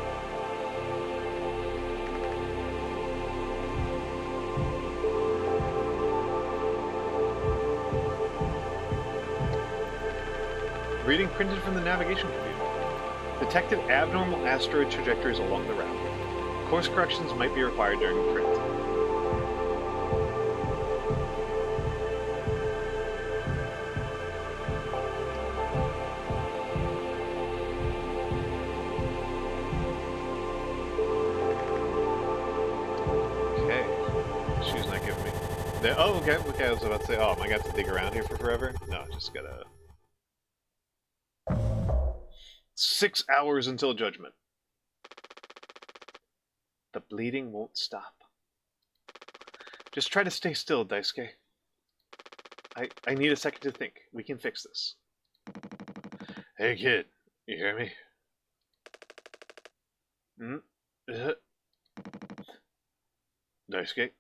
Reading printed from the navigation computer. Detected abnormal asteroid trajectories along the route. Course corrections might be required during print. Okay. She's not giving me... Oh, okay. I was about to say, oh, am I got to dig around here for forever? No, just gotta... 6 hours until judgment. The bleeding won't stop. Just try to stay still, Daisuke. I need a second to think. We can fix this. Hey kid, you hear me? Daisuke?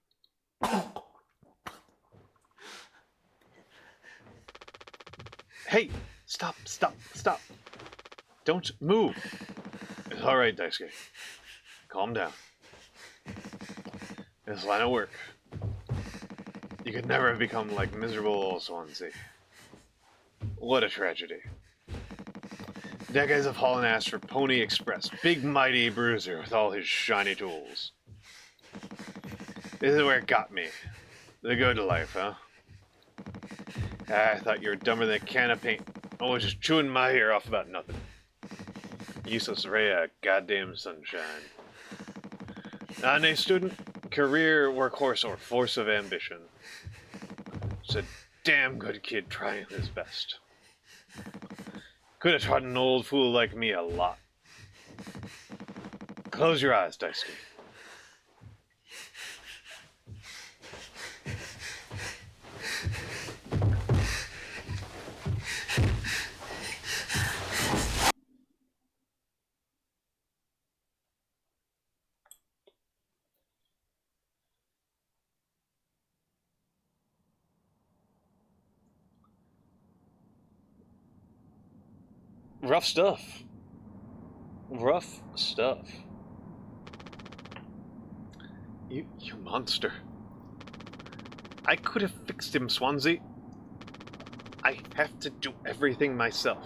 Hey! Stop! Don't move! It's alright, Daisuke. Calm down. This line of work. You could never have become like miserable old Swansea. What a tragedy. Decades of hauling ass for Pony Express. Big mighty bruiser with all his shiny tools. This is where it got me. The good life, huh? I thought you were dumber than a can of paint. I was just chewing my ear off about nothing. Useless ray of goddamn sunshine. Not an A student, career, workhorse, or force of ambition. Just a damn good kid trying his best. Could have taught an old fool like me a lot. Close your eyes, Daisuke. Rough stuff. Rough stuff. You monster. I could have fixed him, Swansea. I have to do everything myself.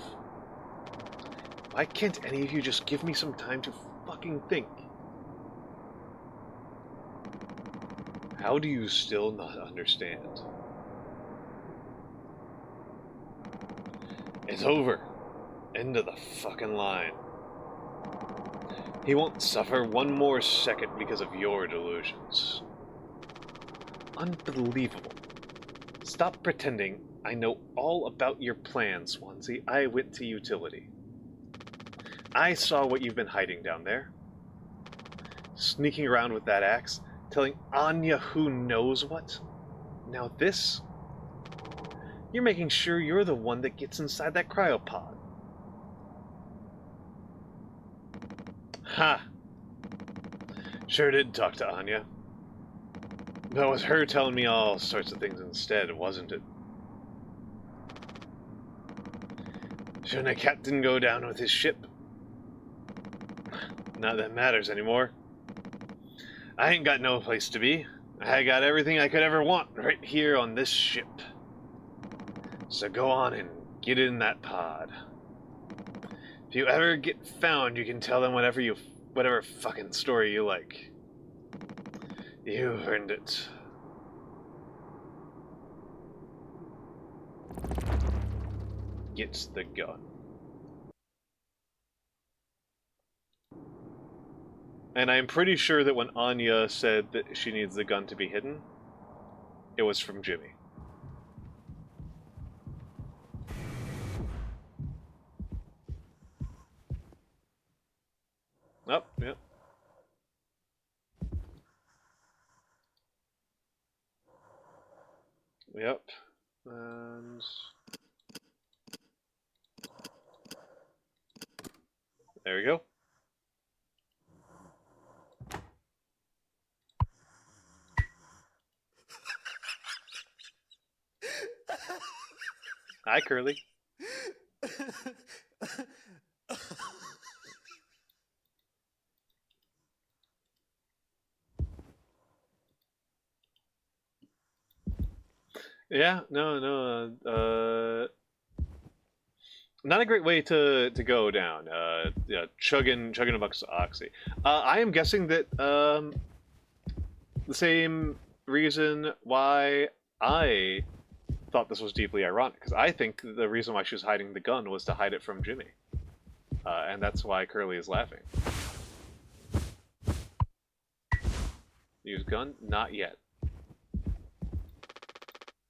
Why can't any of you just give me some time to fucking think? How do you still not understand? It's over. End of the fucking line. He won't suffer one more second because of your delusions. Unbelievable. Stop pretending I know all about your plan, Swansea. I went to utility. I saw what you've been hiding down there. Sneaking around with that axe, telling Anya who knows what. Now this? You're making sure you're the one that gets inside that cryopod. Ha! Sure did talk to Anya. But it was her telling me all sorts of things instead, wasn't it? Shouldn't a captain go down with his ship? Not that matters anymore. I ain't got no place to be. I got everything I could ever want right here on this ship. So go on and get in that pod. If you ever get found, you can tell them whatever fucking story you like. You've earned it. Gets the gun. And I'm pretty sure that when Anya said that she needs the gun to be hidden, it was from Jimmy. Oh, yep. Yep. And there we go. Hi, Curly. Yeah, no. Not a great way to go down. Yeah, chugging a bucket of oxy. I am guessing that the same reason why I thought this was deeply ironic, because I think the reason why she was hiding the gun was to hide it from Jimmy, and that's why Curly is laughing. Use gun? Not yet.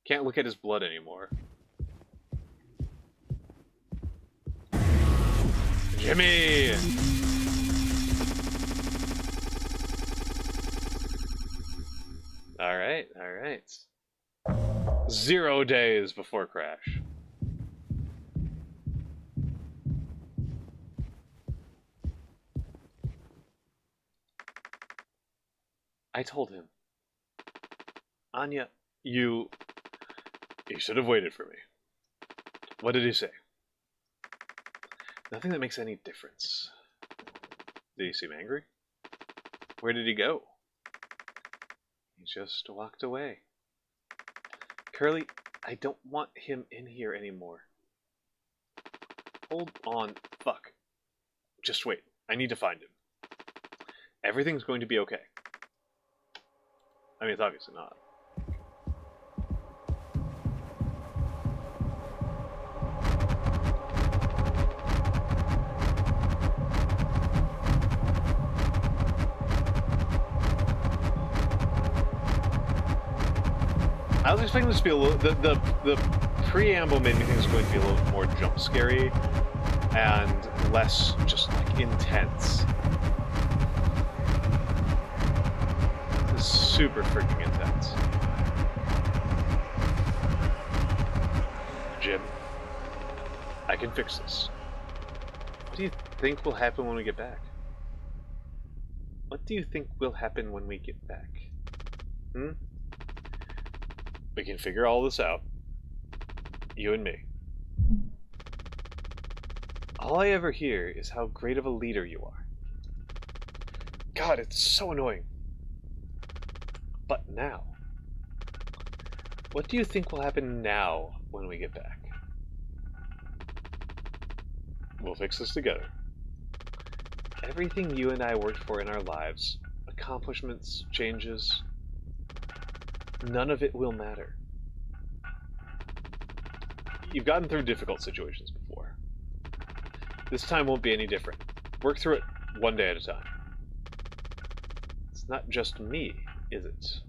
Can't look at his blood anymore. Jimmy! Alright. 0 days before crash. I told him. Anya, you should have waited for me. What did he say? Nothing that makes any difference. Did he seem angry? Where did he go? He just walked away. Curly, I don't want him in here anymore. Hold on. Fuck. Just wait. I need to find him. Everything's going to be okay. I mean, it's obviously not. I was expecting this to be a little... The preamble made me think it was going to be a little more jump scary and less just, like, intense. This is super freaking intense. Jim, I can fix this. What do you think will happen when we get back? What do you think will happen when we get back? Hmm? We can figure all this out. You and me. All I ever hear is how great of a leader you are. God, it's so annoying. But now, what do you think will happen now when we get back? We'll fix this together. Everything you and I worked for in our lives, accomplishments, changes, none of it will matter. You've gotten through difficult situations before. This time won't be any different. Work through it One day at a time. It's not just me, is it?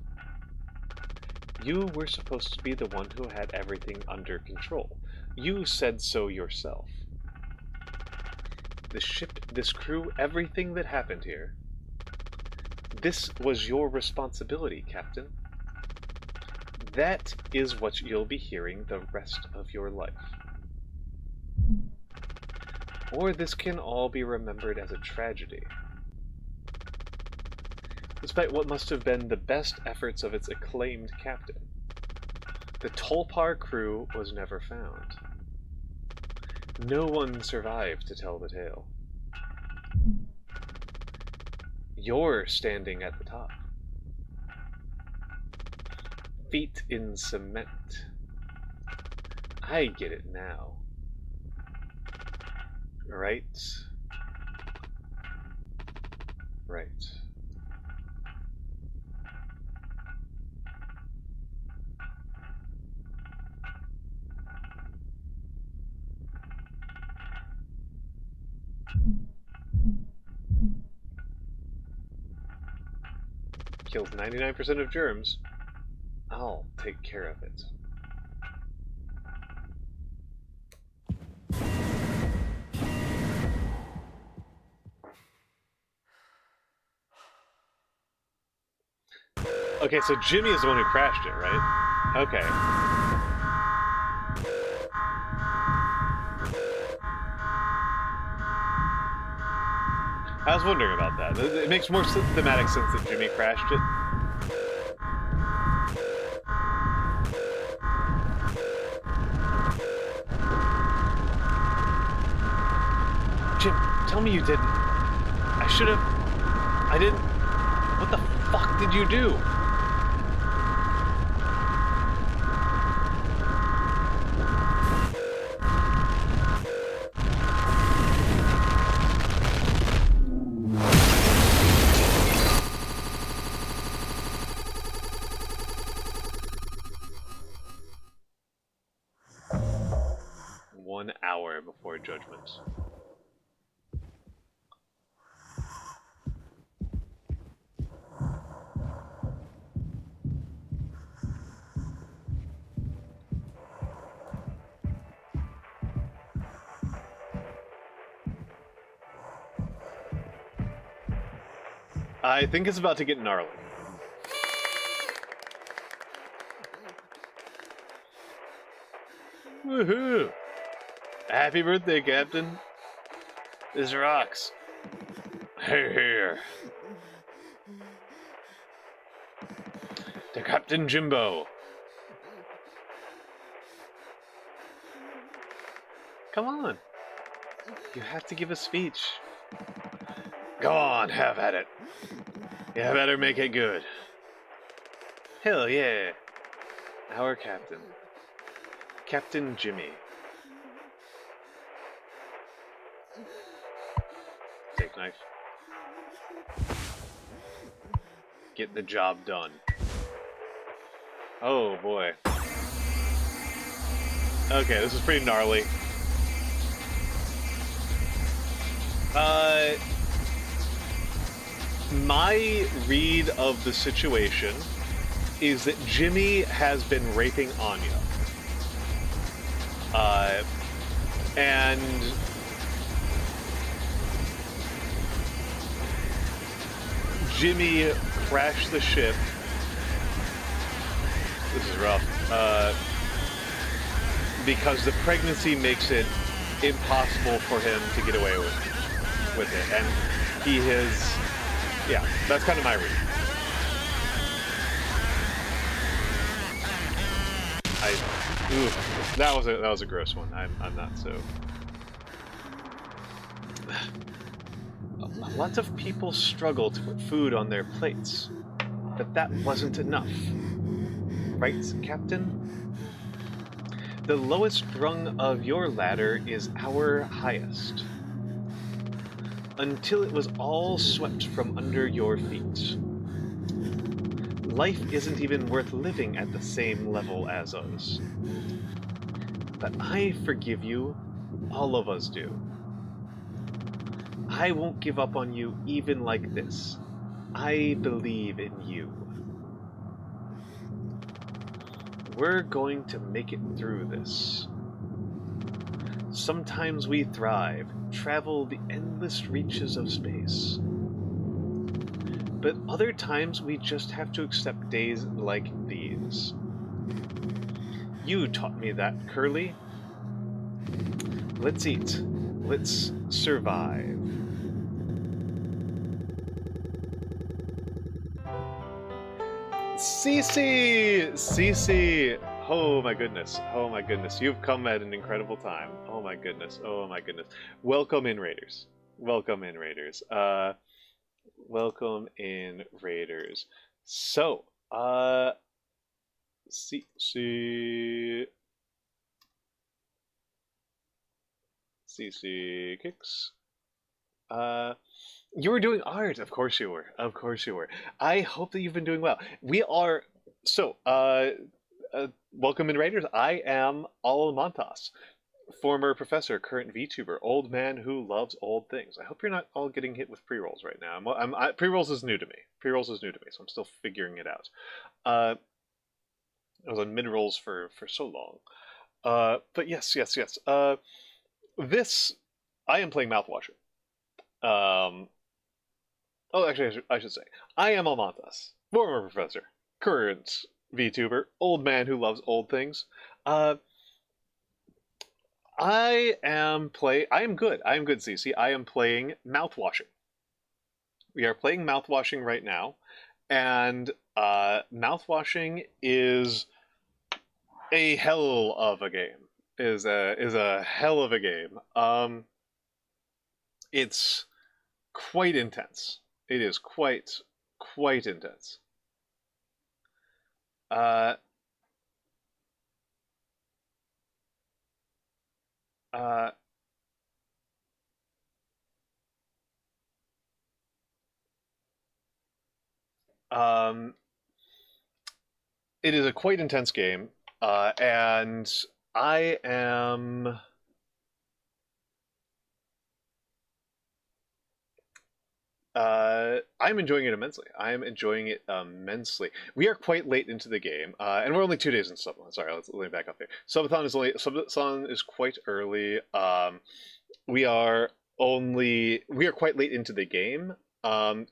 You were supposed to be the one who had everything under control. You said so yourself. The ship, this crew, everything that happened here. This was your responsibility, Captain. That is what you'll be hearing the rest of your life. Or this can all be remembered as a tragedy. Despite what must have been the best efforts of its acclaimed captain, the Tolpar crew was never found. No one survived to tell the tale. You're standing at the top. Feet in cement. I get it now. Right? Right. Kills 99% of germs. I'll take care of it. Okay, so Jimmy is the one who crashed it, right? Okay. I was wondering about that. It makes more thematic sense that Jimmy crashed it. Jim, tell me you didn't. I should have... I didn't... What the fuck did you do? One hour before judgment. I think it's about to get gnarly. Woohoo! Happy birthday, Captain. This rocks. Here. To Captain Jimbo. Come on. You have to give a speech. Go on, have at it. You better make it good. Hell yeah. Our captain. Captain Jimmy. Take knife. Get the job done. Oh boy. Okay, this is pretty gnarly. My read of the situation is that Jimmy has been raping Anya. And Jimmy crashed the ship. This is rough. Because the pregnancy makes it impossible for him to get away with it. And he has... Yeah, that's kind of my read. That was a gross one. I'm not so... Lots of people struggle to put food on their plates, but that wasn't enough. Right, Captain? The lowest rung of your ladder is our highest. Until it was all swept from under your feet. Life isn't even worth living at the same level as us. But I forgive you, all of us do. I won't give up on you even like this. I believe in you. We're going to make it through this. Sometimes we thrive, travel the endless reaches of space. But other times we just have to accept days like these. You taught me that, Curly. Let's eat. Let's survive. Cece! Cece! Oh my goodness. Oh my goodness. You've come at an incredible time. Oh my goodness. Oh my goodness. Welcome in, Raiders. Welcome in, Raiders. Welcome in, Raiders. So, Cece kicks. You were doing art, of course you were. Of course you were. I hope that you've been doing well. We are so. Welcome in, Raiders. I am Almantas, former professor, current VTuber, old man who loves old things. I hope you're not all getting hit with pre-rolls right now. Pre-rolls is new to me. Pre-rolls is new to me, so I'm still figuring it out. I was on mid-rolls for so long. But yes. This I am playing Mouthwashing. Actually, I should say, I am Almantas, former professor, current VTuber, old man who loves old things. I am good, CC. I am playing Mouthwashing. We are playing Mouthwashing right now, and Mouthwashing is a hell of a game. Is a hell of a game. It's quite intense. It is quite intense. Uh, uh, um, it is a quite intense game, and I am. I'm enjoying it immensely. I'm enjoying it immensely. We are quite late into the game, and we're only 2 days into Subathon. Sorry, let me back up here. Subathon is quite early. We are quite late into the game.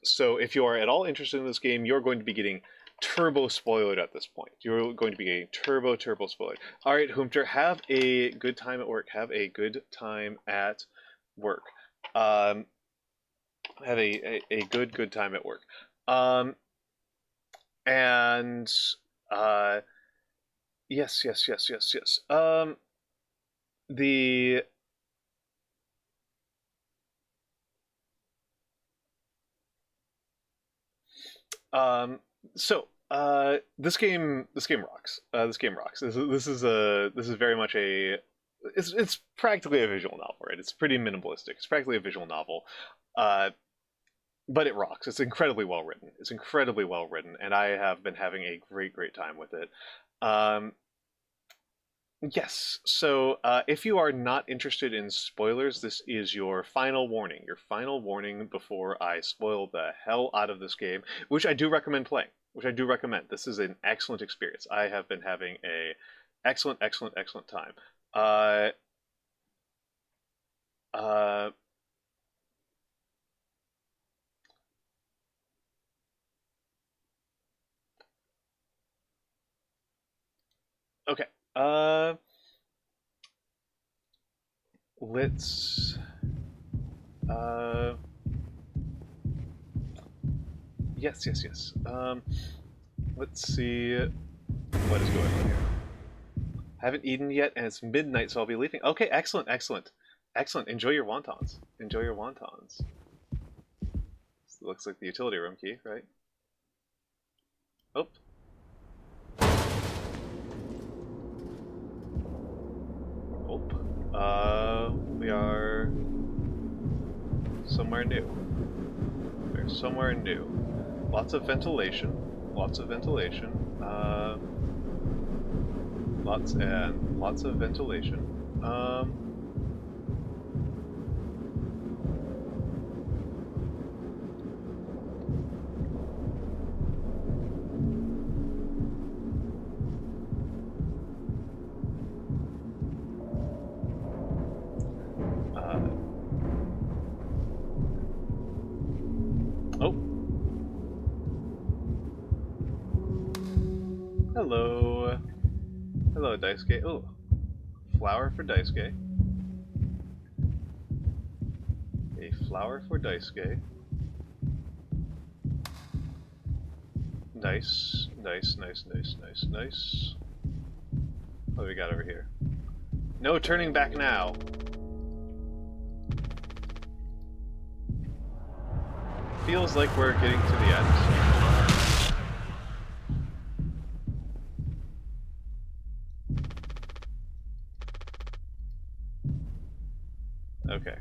So if you are at all interested in this game, you're going to be getting turbo spoiled at this point. You're going to be getting turbo spoiled. All right, Hoomter, have a good time at work. Have a good time at work. Have a good time at work. And yes. The this game rocks. This game rocks. This is very much it's practically a visual novel, right? It's pretty minimalistic. It's practically a visual novel. But it rocks. It's incredibly well written. And I have been having a great time with it. Yes. So if you are not interested in spoilers, this is your final warning. Your final warning before I spoil the hell out of this game, which I do recommend playing. This is an excellent experience. I have been having a excellent time. Okay. Let's. Yes. Let's see what is going on here. Haven't eaten yet, and it's midnight, so I'll be leaving. Okay, excellent. Enjoy your wontons. This looks like the utility room key, right? Oh. We are somewhere new. We're somewhere new. Lots of ventilation. Lots of ventilation. Oh. Hello. Hello, Daisuke. Oh. Flower for Daisuke. A flower for Daisuke. Nice. Nice, nice, nice, nice, nice. What do we got over here? No turning back now. Feels like we're getting to the end. Okay.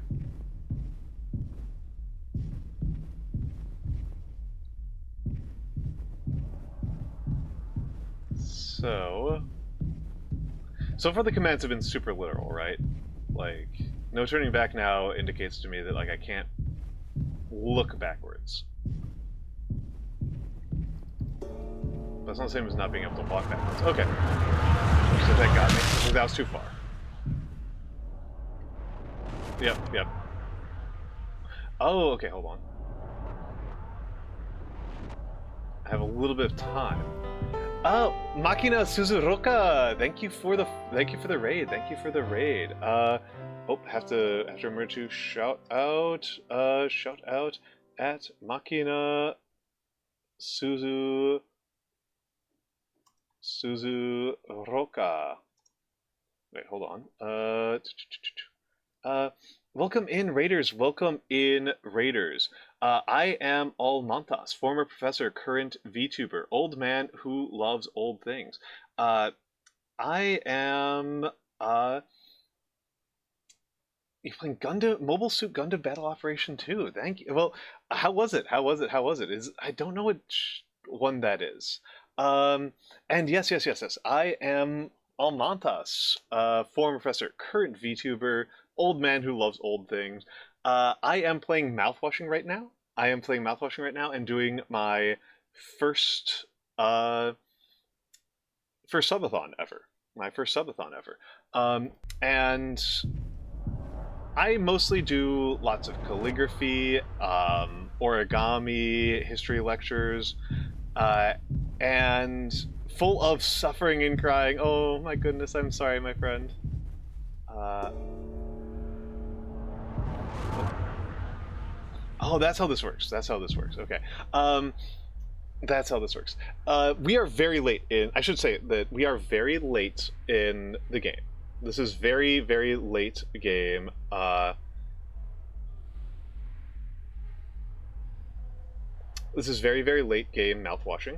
So far the commands have been super literal, right? Like, no turning back now indicates to me that, like, I can't look backwards. That's not the same as not being able to walk backwards. Okay. So that got me. I think that was too far. Yep, yep. Oh, okay, hold on. I have a little bit of time. Oh, Makina Suzuroka! Thank you for the raid. Thank you for the raid. Have to remember to shout out at Makina Suzuroka. Wait, hold on. Welcome in, Raiders. Welcome in, Raiders. I am Almantas, former professor, current VTuber, old man who loves old things. I am. You playing Gundam Mobile Suit Gundam Battle Operation 2? Thank you. Well, how was it? How was it? How was it? I don't know which one that is. And yes. I am Almantas, former professor, current VTuber, old man who loves old things. I am playing Mouthwashing right now. And doing my first first subathon ever. My first subathon ever. And I mostly do lots of calligraphy, origami, history lectures, uh, and full of suffering and crying. Oh my goodness, I'm sorry, my friend. Oh, that's how this works. Okay. That's how this works. We are very late in. I should say that we are very late in the game. This is very, very late game. This is very, very late game mouthwashing.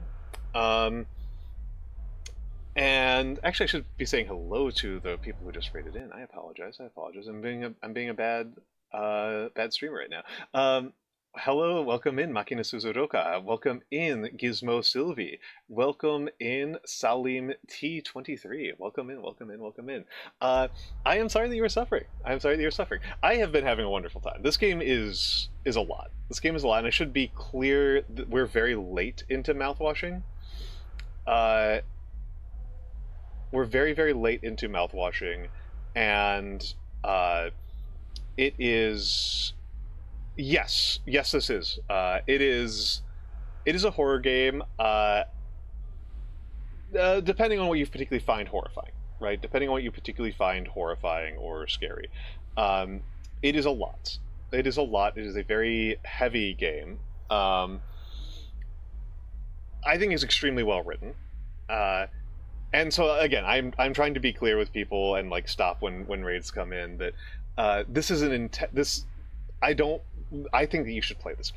And actually, I should be saying hello to the people who just raided in. I apologize. I'm being a bad streamer right now. Hello, welcome in Makina Suzuroka. Welcome in Gizmo Sylvie. Welcome in Salim T23. Welcome in. I am sorry that you were suffering. I have been having a wonderful time. This game is a lot. And I should be clear that we're very late into mouthwashing. We're very, very late into mouthwashing, and it is. Yes, this is. It is a horror game. Depending on what you particularly find horrifying, right? Depending on what you particularly find horrifying or scary, it is a lot. It is a very heavy game. I think it's extremely well written. And so again, I'm trying to be clear with people and like stop when raids come in that this is this. I think that you should play this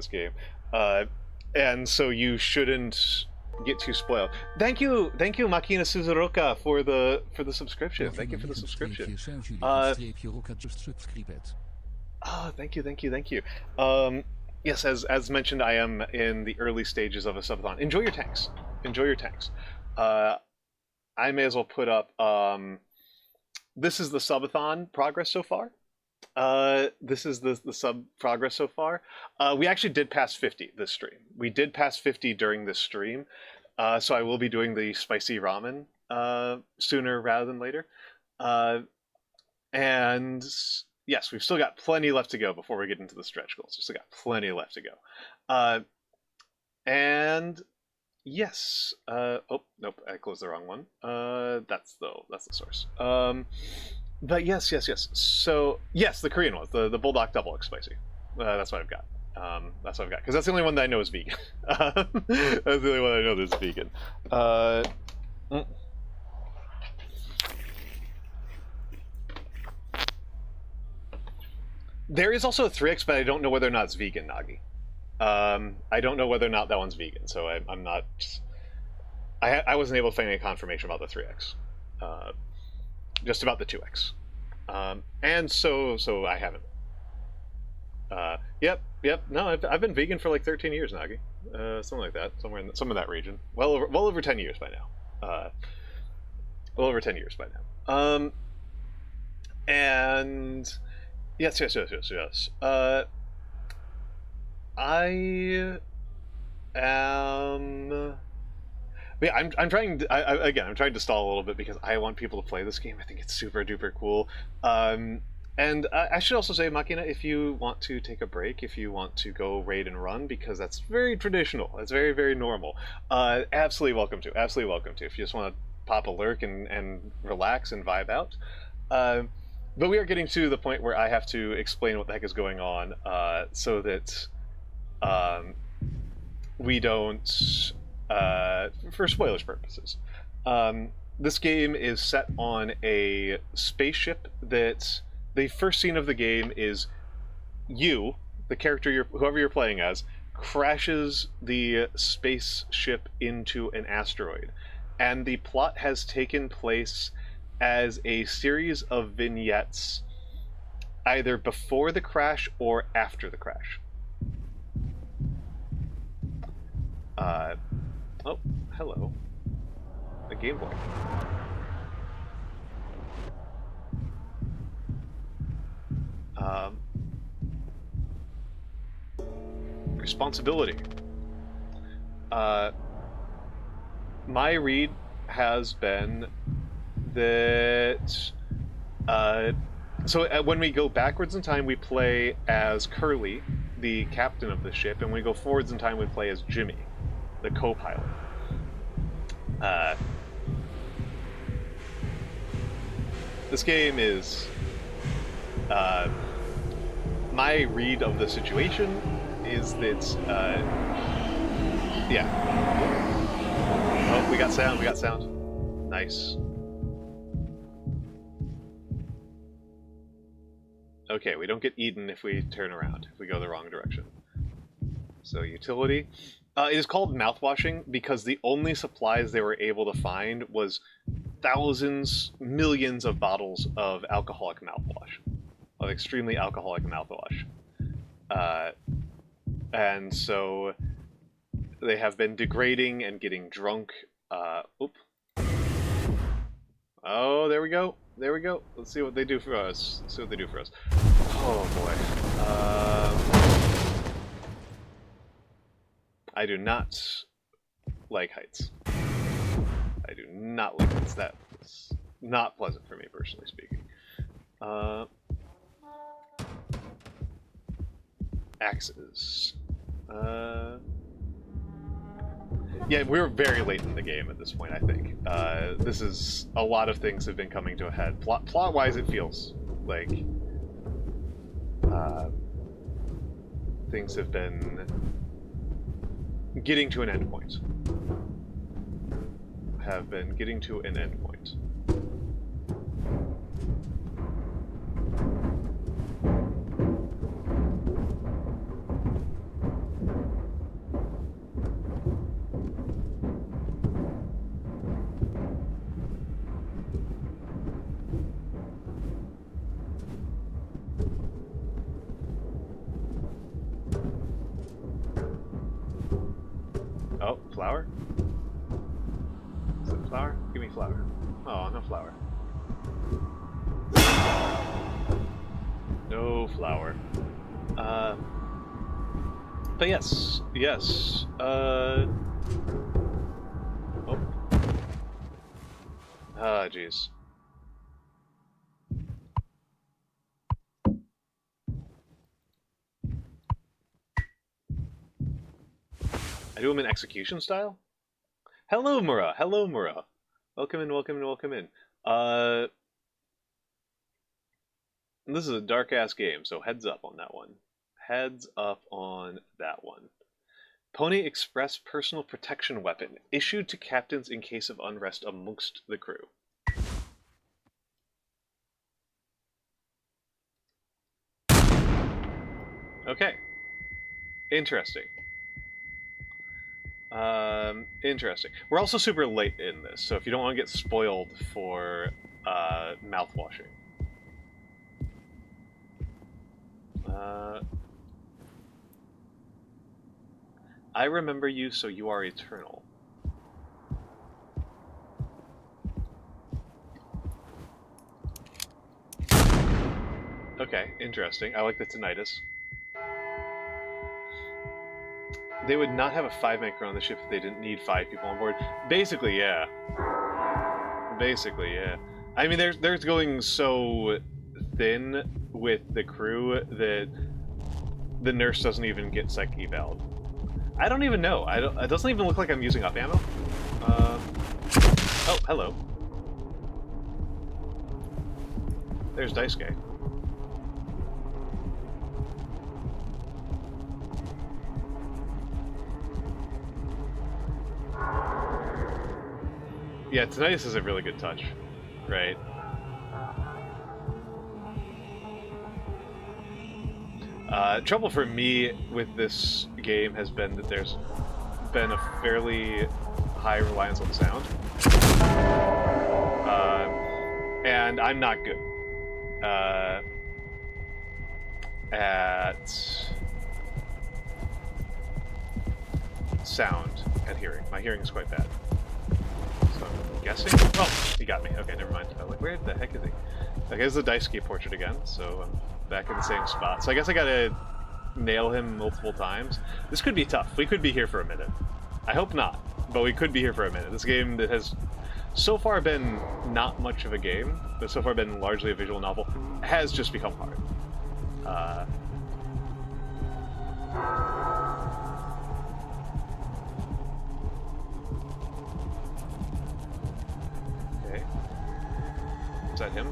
game. And so you shouldn't get too spoiled. Thank you, Makina Suzuroka for the subscription. Thank you for the subscription. Thank you. Yes, as mentioned, I am in the early stages of a subathon. Enjoy your tanks. I may as well put up. This is the subathon progress so far. This is the sub progress so far. We actually did pass 50 this stream. We did pass 50 during this stream, so I will be doing the spicy ramen sooner rather than later. And yes, we've still got plenty left to go before we get into the stretch goals. We've still got plenty left to go. And yes. Oh nope, I closed the wrong one. That's the source. But yes. So yes, the Korean one, the bulldog double X spicy. That's what I've got. That's what I've got because that's the only one that I know is vegan. That's the only one I know that's vegan. Mm. There is also a 3X, but I don't know whether or not it's vegan, Nagi. I don't know whether or not that one's vegan, so I'm not. I wasn't able to find any confirmation about the 3X. Just about the 2X. And so I haven't. Yep. No, I've been vegan for like 13 years, Nagi. Something like that, somewhere in some of that region. Well over 10 years by now. Well over 10 years by now. And yes. I am. Yeah, I'm trying. I'm trying to stall a little bit because I want people to play this game. I think it's super duper cool. And I should also say, Makina, if you want to take a break, if you want to go raid and run, because that's very traditional, that's very, very normal, absolutely welcome to. Absolutely welcome to. If you just want to pop a lurk and relax and vibe out. But we are getting to the point where I have to explain what the heck is going on so that we don't, for spoilers purposes. This game is set on a spaceship that the first scene of the game is you, the character whoever you're playing as, crashes the spaceship into an asteroid. And the plot has taken place as a series of vignettes either before the crash or after the crash. Oh, hello. A Game Boy. Responsibility. My read has been that when we go backwards in time, we play as Curly, the captain of the ship, and when we go forwards in time, we play as Jimmy, the co-pilot. This game is my read of the situation is that yeah. Oh, we got sound. Nice. Okay, we don't get eaten if we turn around, if we go the wrong direction. So utility. It is called Mouthwashing because the only supplies they were able to find was thousands, millions of bottles of alcoholic mouthwash, of extremely alcoholic mouthwash. And so they have been degrading and getting drunk. Oop. Oh, there we go. Let's see what they do for us. Oh boy. I do not like heights. That's not pleasant for me, personally speaking. Axes. Yeah, we're very late in the game at this point, I think. This is... a lot of things have been coming to a head. Plot-wise, it feels like... things have been... getting to an endpoint. Oh, flour? Is it flour? Give me flour. Oh, no flour. No flour. But yes. Oh. Ah, jeez. I do them in execution style? Hello, Mura. Hello, Mura. Welcome in, welcome in, welcome in. This is a dark-ass game, so heads up on that one. Heads up on that one. Pony Express personal protection weapon, issued to captains in case of unrest amongst the crew. Okay. Interesting. Interesting. We're also super late in this, so if you don't want to get spoiled for mouthwashing. I remember you, so you are eternal. Okay, interesting. I like the tinnitus. They would not have a 5-man crew on the ship if they didn't need 5 people on board. Basically, yeah. Basically, yeah. I mean, they're going so thin with the crew that the nurse doesn't even get psych eval'd. I don't even know. It doesn't even look like I'm using up ammo. Oh, hello. There's Daisuke. Yeah, tinnitus is a really good touch, right? Trouble for me with this game has been that there's been a fairly high reliance on sound. And I'm not good at sound, at hearing. My hearing is quite bad. So I'm guessing... Oh, he got me. Okay, never mind. I was like, where the heck is he? Okay, there's the Daisuke portrait again, so I'm back in the same spot. So I guess I gotta nail him multiple times. This could be tough. We could be here for a minute. I hope not, but we could be here for a minute. This game that has so far been not much of a game, but so far been largely a visual novel, has just become hard. Okay. Is that him?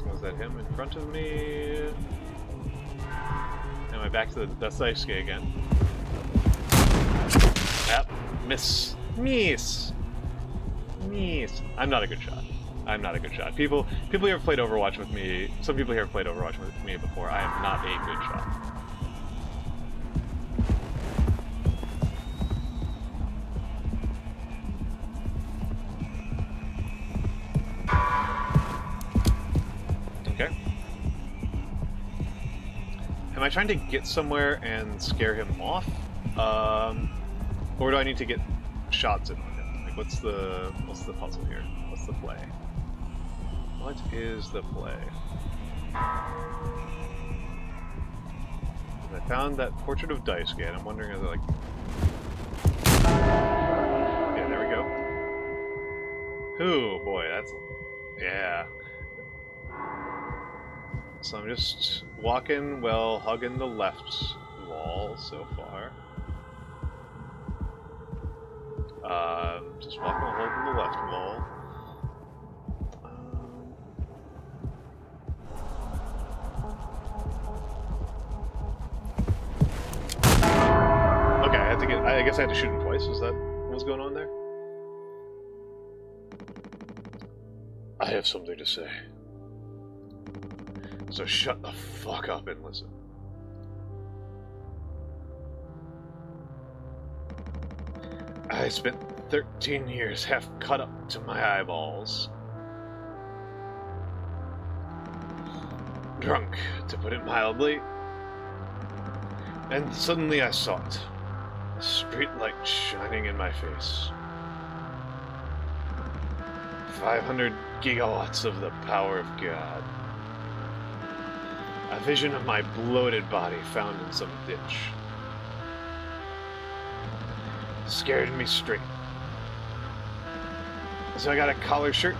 Was that him in front of me? Am I back to the Daisuke again? Yep. Miss. I'm not a good shot. I'm not a good shot. People here have played Overwatch with me. Some people here have played Overwatch with me before. I am not a good shot. Okay. Am I trying to get somewhere and scare him off? Or do I need to get shots in on him? Like, what's the puzzle here? What's the play? What is the play? I found that portrait of Daisuke, and I'm wondering if like... Yeah, there we go. Ooh, boy, that's... Yeah. So I'm just walking, well, hugging the left wall so far. Just walking and holding the left wall. Okay, I have to get. I guess I had to shoot him twice. Was that what was going on there? I have something to say. So shut the fuck up and listen. I spent 13 years half cut up to my eyeballs. Drunk, to put it mildly. And suddenly I saw it. A street light shining in my face. 500 gigawatts of the power of God. A vision of my bloated body found in some ditch. Scared me straight. So I got a collar shirt,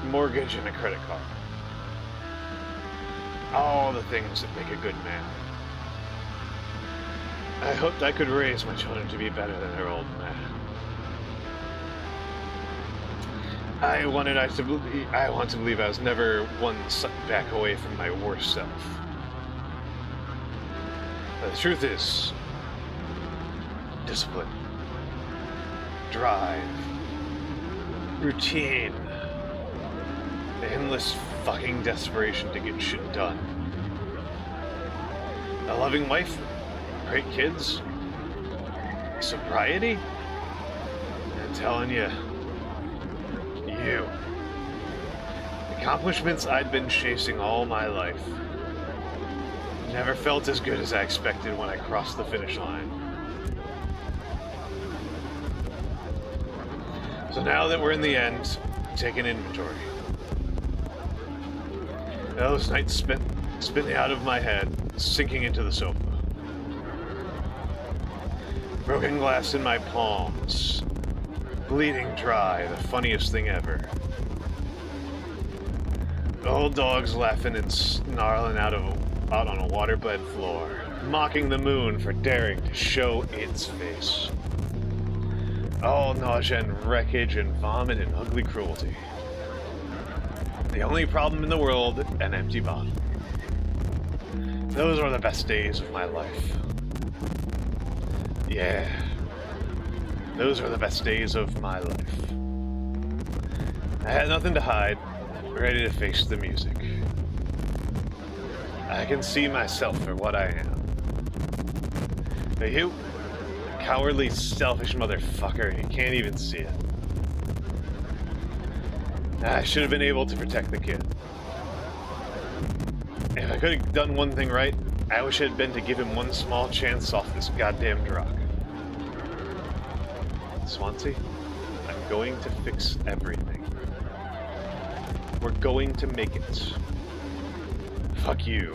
mortgage, and a credit card. All the things that make a good man. I hoped I could raise my children to be better than their old man. I want to believe I was never one sucked back away from my worst self. But the truth is, discipline, drive, routine, endless fucking desperation to get shit done. A loving wife, great kids, sobriety. I'm telling you, accomplishments I'd been chasing all my life. Never felt as good as I expected when I crossed the finish line. So now that we're in the end, take an inventory. Those nights spent spinning out of my head, sinking into the sofa. Broken glass in my palms, bleeding dry, the funniest thing ever. Old dogs laughing and snarling out on a waterbed floor, mocking the moon for daring to show its face. All nausea and wreckage and vomit and ugly cruelty. The only problem in the world, an empty bottle. Those were the best days of my life. Yeah. Those were the best days of my life. I had nothing to hide, ready to face the music. I can see myself for what I am. But you, cowardly, selfish motherfucker, you can't even see it. I should have been able to protect the kid. If I could have done one thing right, I wish it had been to give him one small chance off this goddamn drug. Swansea, I'm going to fix everything. We're going to make it. Fuck you.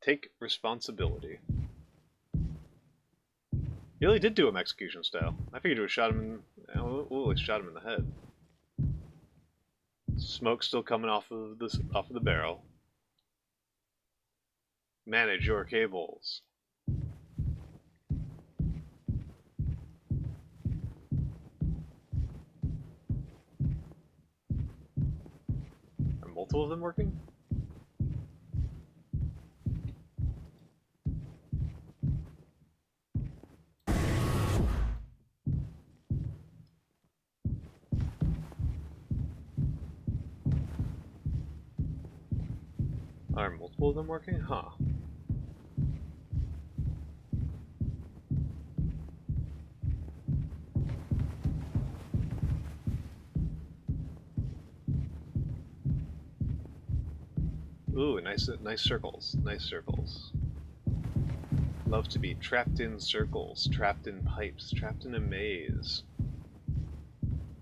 Take responsibility. He really did do him execution style. I figured it would shot him in. Ooh, it shot him in the head. Smoke still coming off of the barrel. Manage your cables. Are multiple of them working? Are multiple of them working? Huh. Ooh, nice circles. Nice circles. Love to be trapped in circles, trapped in pipes, trapped in a maze,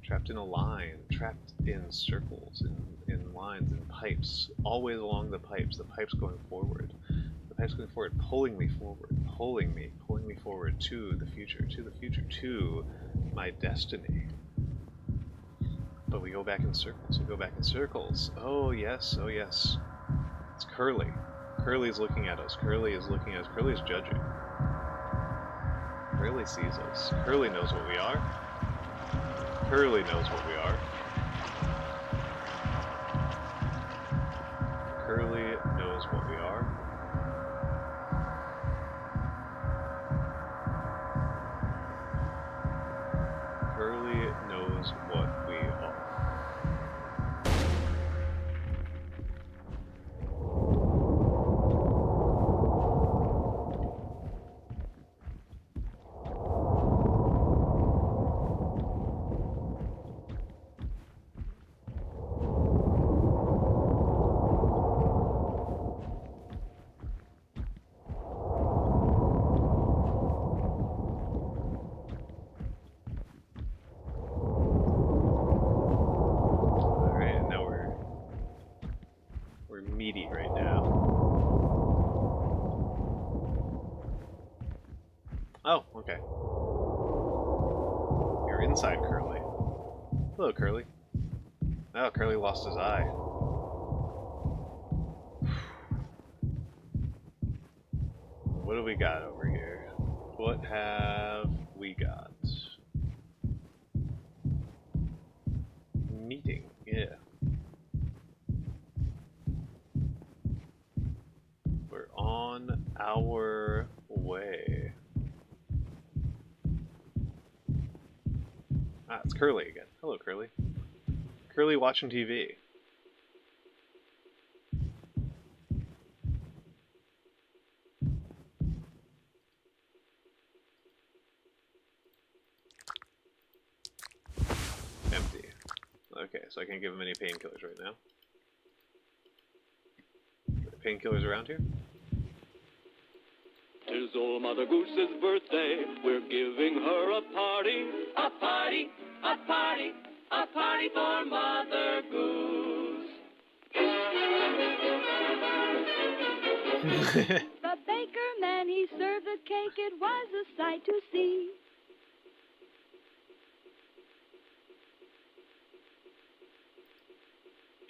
trapped in a line, trapped in circles, in lines and pipes, always along the pipes going forward. The pipes going forward, pulling me forward, pulling me forward to the future, to my destiny. But we go back in circles, Oh yes. It's Curly. Curly is looking at us. Curly is judging. Curly sees us. Curly knows what we are. Curly knows what we are. Curly knows what we are. Curly knows what we are. Meaty right now. okay. You're inside Curly. Hello, Curly. Oh, Curly lost his eye. What do we got over here? What have we got? Meeting, yeah. We're on our way. Ah, it's Curly again. Hello, Curly. Curly watching TV. Empty. Okay, so I can't give him any painkillers right now. Painkillers around here? 'Tis old Mother Goose's birthday. We're giving her a party. A party, a party, a party for Mother Goose. The baker man, he served the cake. It was a sight to see.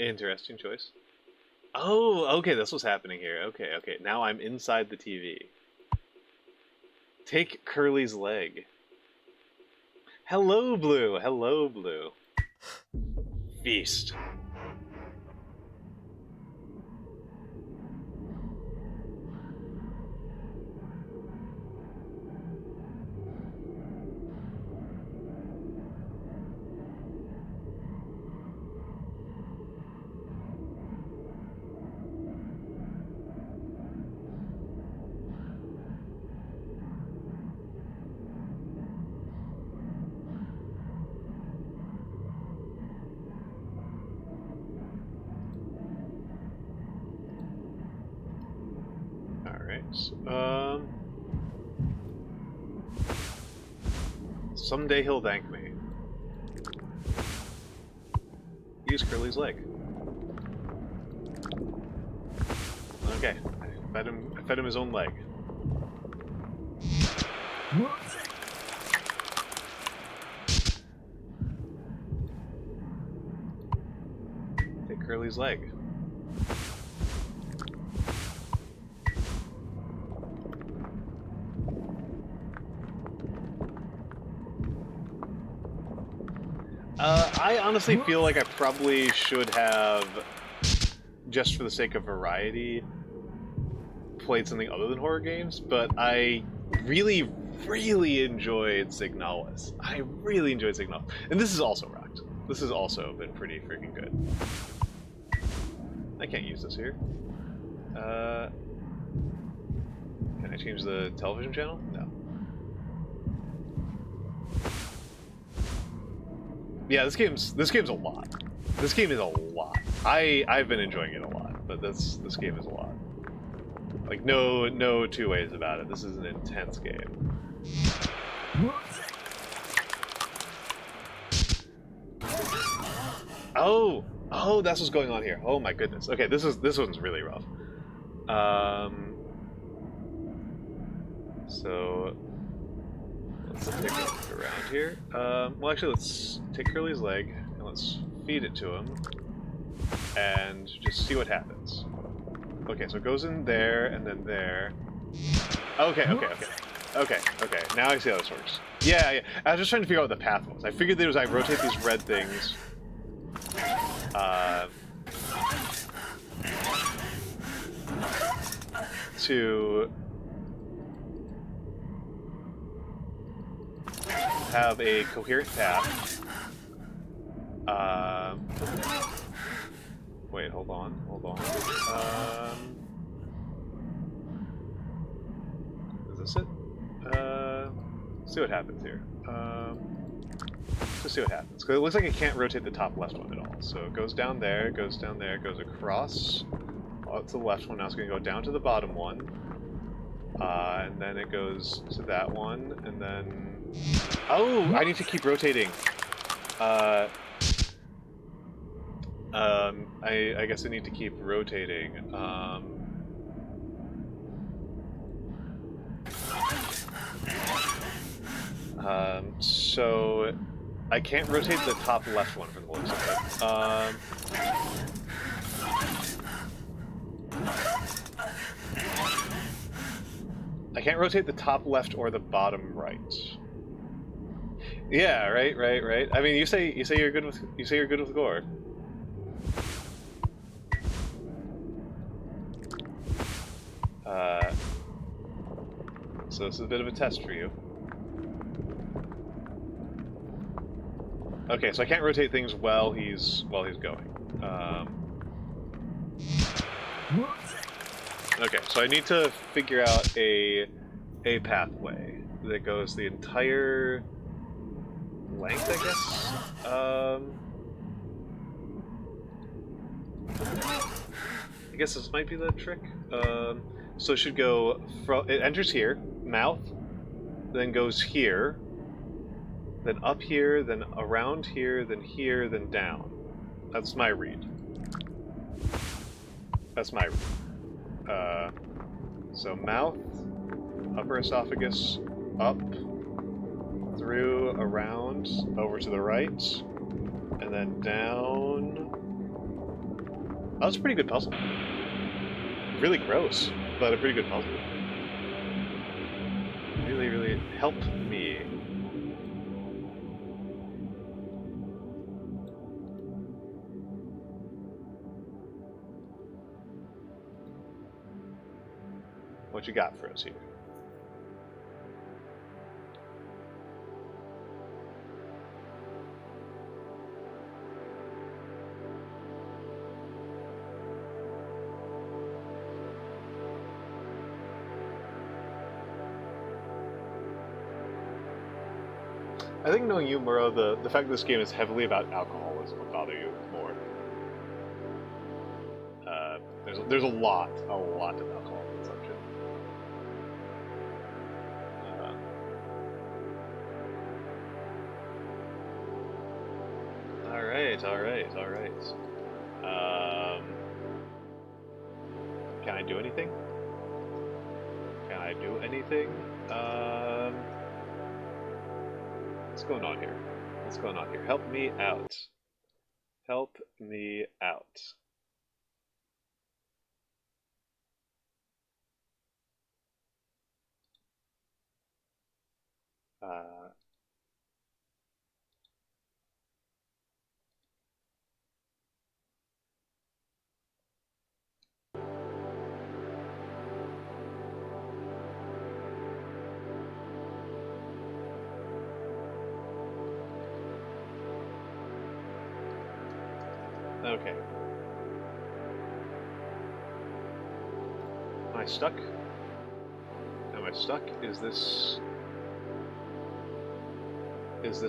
Interesting choice. Oh, okay, this was happening here. Okay, okay. Now I'm inside the TV. Take Curly's leg. Hello, Blue. Hello, Blue. Feast. Someday he'll thank me. Use Curly's leg. Okay, I fed him his own leg. Take Curly's leg. I honestly feel like I probably should have, just for the sake of variety, played something other than horror games, but I really, really enjoyed Signalis. I really enjoyed Signalis. And this is also rocked. This has also been pretty freaking good. I can't use this here. Can I change the television channel? No. Yeah, this game's a lot. This game is a lot. I've been enjoying it a lot, but this game is a lot. Like no two ways about it. This is an intense game. Oh, that's what's going on here. Oh my goodness. Okay, this one's really rough. So let's take a look around here. Well, actually, let's take Curly's leg and let's feed it to him and just see what happens. Okay, so it goes in there and then there. Okay. Now I see how this works. Yeah. I was just trying to figure out what the path was. I figured there was I rotate these red things. To have a coherent path. Wait, hold on. Is this it? See what happens here. Just see what happens. Because it looks like it can't rotate the top left one at all. So it goes down there, goes across to the left one. Now it's going to go down to the bottom one. And then it goes to that one, and then... Oh, I need to keep rotating. I guess I need to keep rotating. So I can't rotate the top left one from the looks of it. I can't rotate the top left or the bottom right. Yeah, right. I mean, you say you're good with gore. So this is a bit of a test for you. Okay, so I can't rotate things while he's going. Okay, so I need to figure out a pathway that goes the entire length, I guess. I guess this might be the trick. So it should go from, it enters here, mouth, then goes here, then up here, then around here, then down. That's my read. That's my read. So mouth, upper esophagus, up, through, around, over to the right, and then down. That was a pretty good puzzle. Really gross, but a pretty good puzzle. Really helped me. What you got for us here? I think knowing you, Muro, the fact that this game is heavily about alcoholism will bother you more. There's a lot of alcohol consumption. All right. Can I do anything? What's going on here? Help me out. Okay. Am I stuck? Is this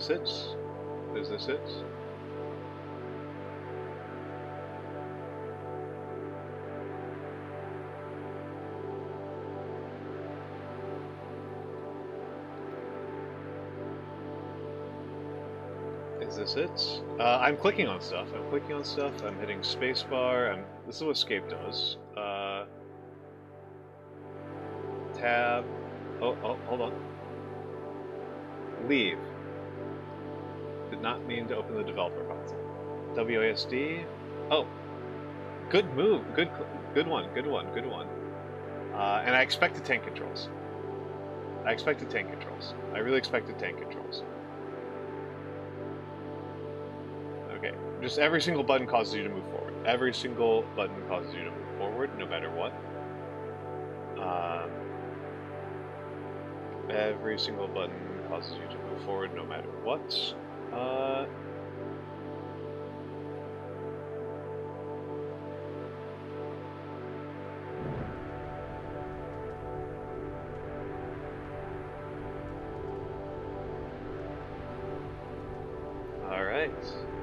it? Is this it? Is this it? I'm clicking on stuff. I'm hitting spacebar. This is what escape does. Tab. Oh, hold on. Leave. Did not mean to open the developer console. WASD. Oh, good move. Good one. And I expected tank controls. I really expected tank controls. Okay, just every single button causes you to move forward. No matter what. Every single button causes you to move forward, no matter what.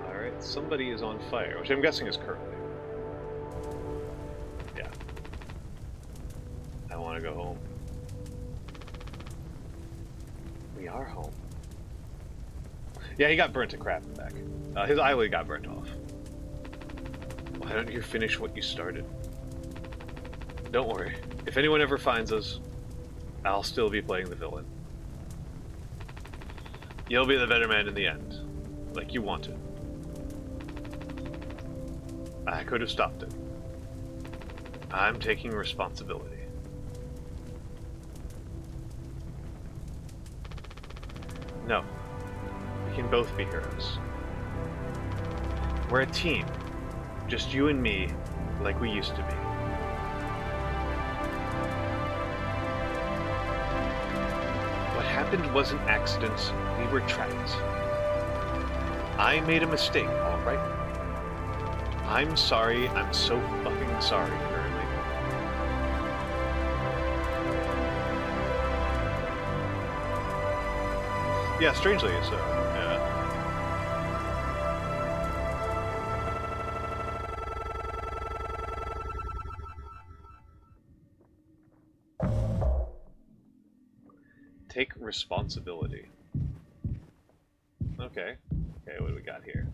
Alright, somebody is on fire, which I'm guessing is currently. Yeah. I want to go home. We are home. Yeah, he got burnt to crap in the back. His eyelid got burnt off. Why don't you finish what you started? Don't worry. If anyone ever finds us, I'll still be playing the villain. You'll be the better man in the end, like you wanted. I could have stopped it. I'm taking responsibility. No. We can both be heroes. We're a team. Just you and me, like we used to be. What happened wasn't accidents. We were trapped. I made a mistake, alright? I'm sorry. I'm so fucking sorry, Curly. Yeah, strangely so. Yeah. Take responsibility. Okay. Okay, what do we got here?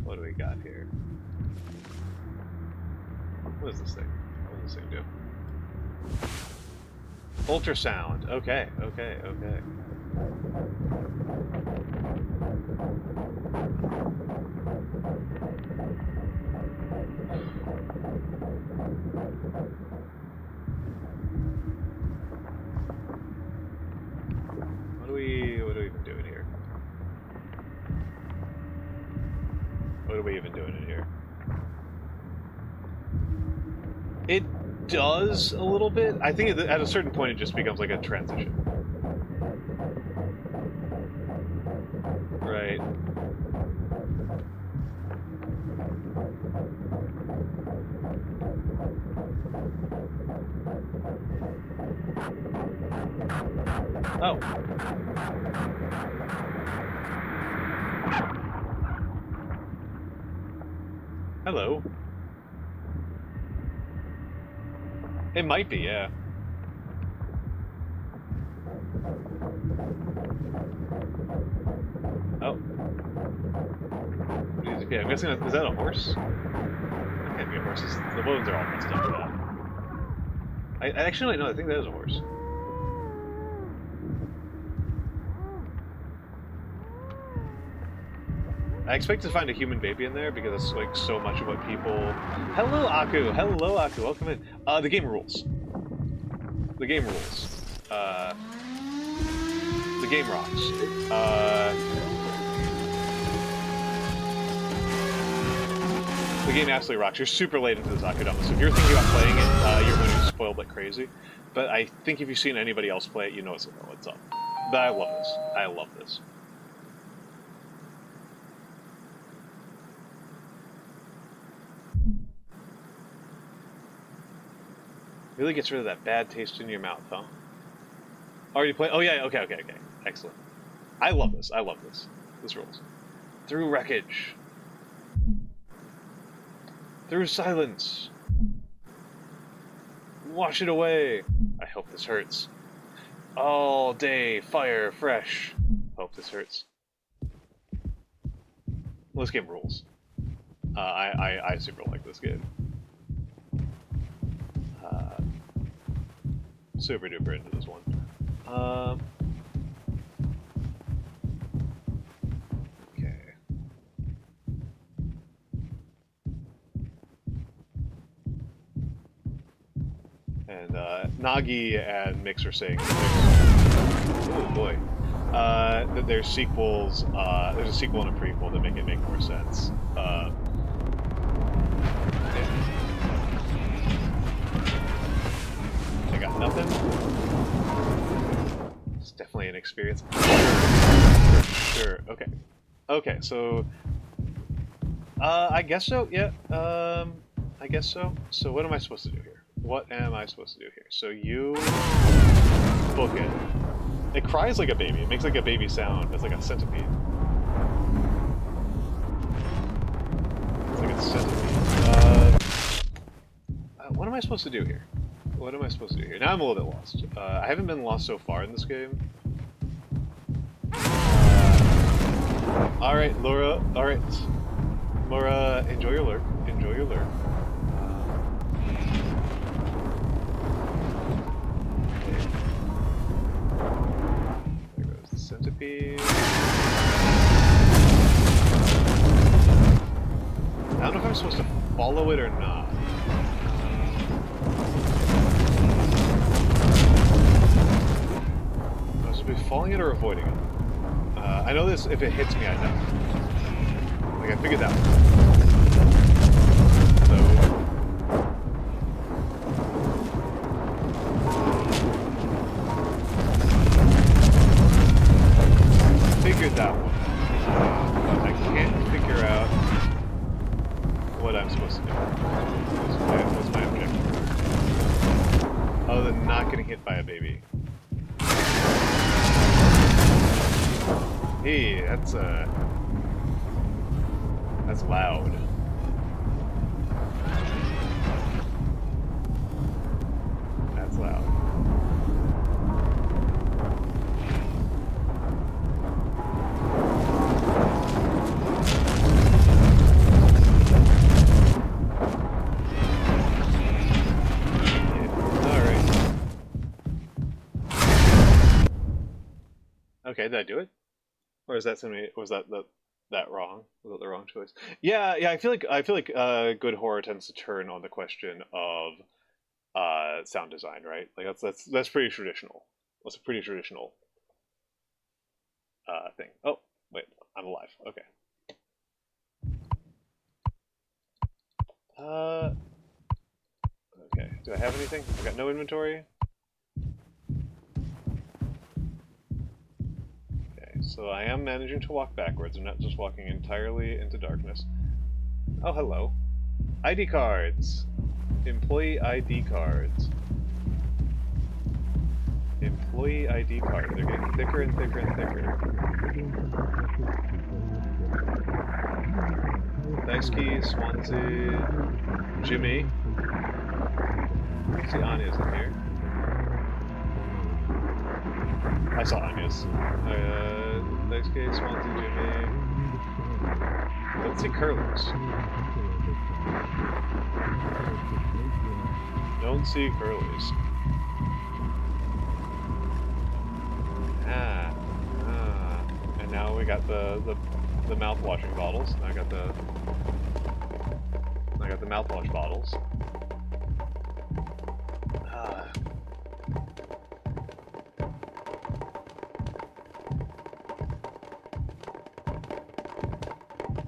What do we got here? What is this thing? What does this thing do? Ultrasound. Okay, okay, okay. What are we even doing here? What are we even doing in here? It does a little bit. I think at a certain point it just becomes like a transition. Right. Oh. Hello. It might be, yeah. Oh. Yeah, I'm guessing, is that a horse? That can't be a horse. The bones are all messed up for that. I actually, no, I think that is a horse. I expect to find a human baby in there because it's like so much of what people... Hello, Aku! Hello, Aku! Welcome in. The game rules. The game rules. The game rocks. The game absolutely rocks. You're super late into this, Akudama, so if you're thinking about playing it, you're going to be spoiled like crazy. But I think if you've seen anybody else play it, you know what's up. But I love this. I love this. Really gets rid of that bad taste in your mouth, huh? Already played? Oh yeah, okay. Excellent. I love this. I love this. This rules. Through wreckage. Through silence. Wash it away. I hope this hurts. All day, fire, fresh. Hope this hurts. Well, this game rules. I super like this game. Super duper into this one. Okay. And Nagi and Mix are saying, oh boy, that there's sequels. There's a sequel and a prequel that make it make more sense. I got nothing. It's definitely an experience. Sure. Okay. Okay. So, I guess so. Yeah. I guess so. So, what am I supposed to do here? What am I supposed to do here? So you book it. It cries like a baby. It makes like a baby sound. It's like a centipede. It's like a centipede. What am I supposed to do here? What am I supposed to do here? Now I'm a little bit lost. I haven't been lost so far in this game. Alright, Laura. Alright. Laura, enjoy your lurk. Enjoy your lurk. Centipede. I don't know if I'm supposed to follow it or not. Am I supposed to be following it or avoiding it? I know this, if it hits me, I know. Like, I figured that one. Figured that one. But I can't figure out what I'm supposed to do. What's my objective? Other than not getting hit by a baby. Hey, that's loud. That's loud. Okay, did I do it? Or is that something? Was that wrong? Was that the wrong choice? Yeah, yeah. I feel like good horror tends to turn on the question of sound design, right? Like that's pretty traditional. That's a pretty traditional thing. Oh, wait, I'm alive. Okay. Okay. Do I have anything? I got no inventory. So I am managing to walk backwards. I'm not just walking entirely into darkness. Oh, hello. ID cards. Employee ID cards. Employee ID cards. They're getting thicker and thicker and thicker. Daisuke, Swansea, Jimmy. I see Anya's in here. I saw Anya's. Daisuke, Swansea, Jimmy. Don't see Curlers. Don't see Curlers. And now we got the mouthwashing bottles. I got the mouthwash bottles.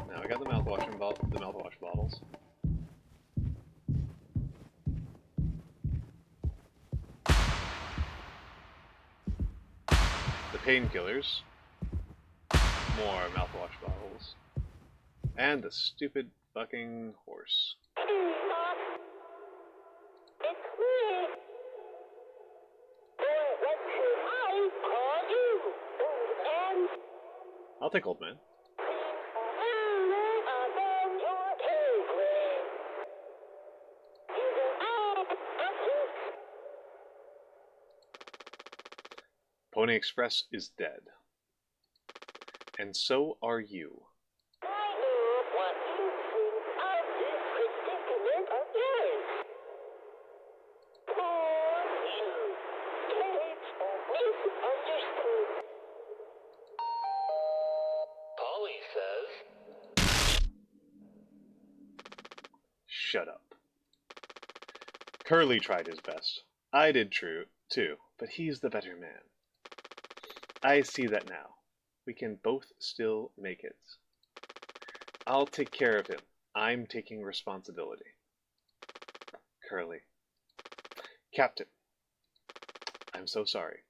Now I got the mouthwash bottles. The painkillers. More mouthwash bottles. And the stupid fucking horse. I'll take old man. Pony Express is dead. And so are you. Shut up. Curly tried his best. I did too, but he's the better man. I see that now. We can both still make it. I'll take care of him. I'm taking responsibility. Curly. Captain. I'm so sorry.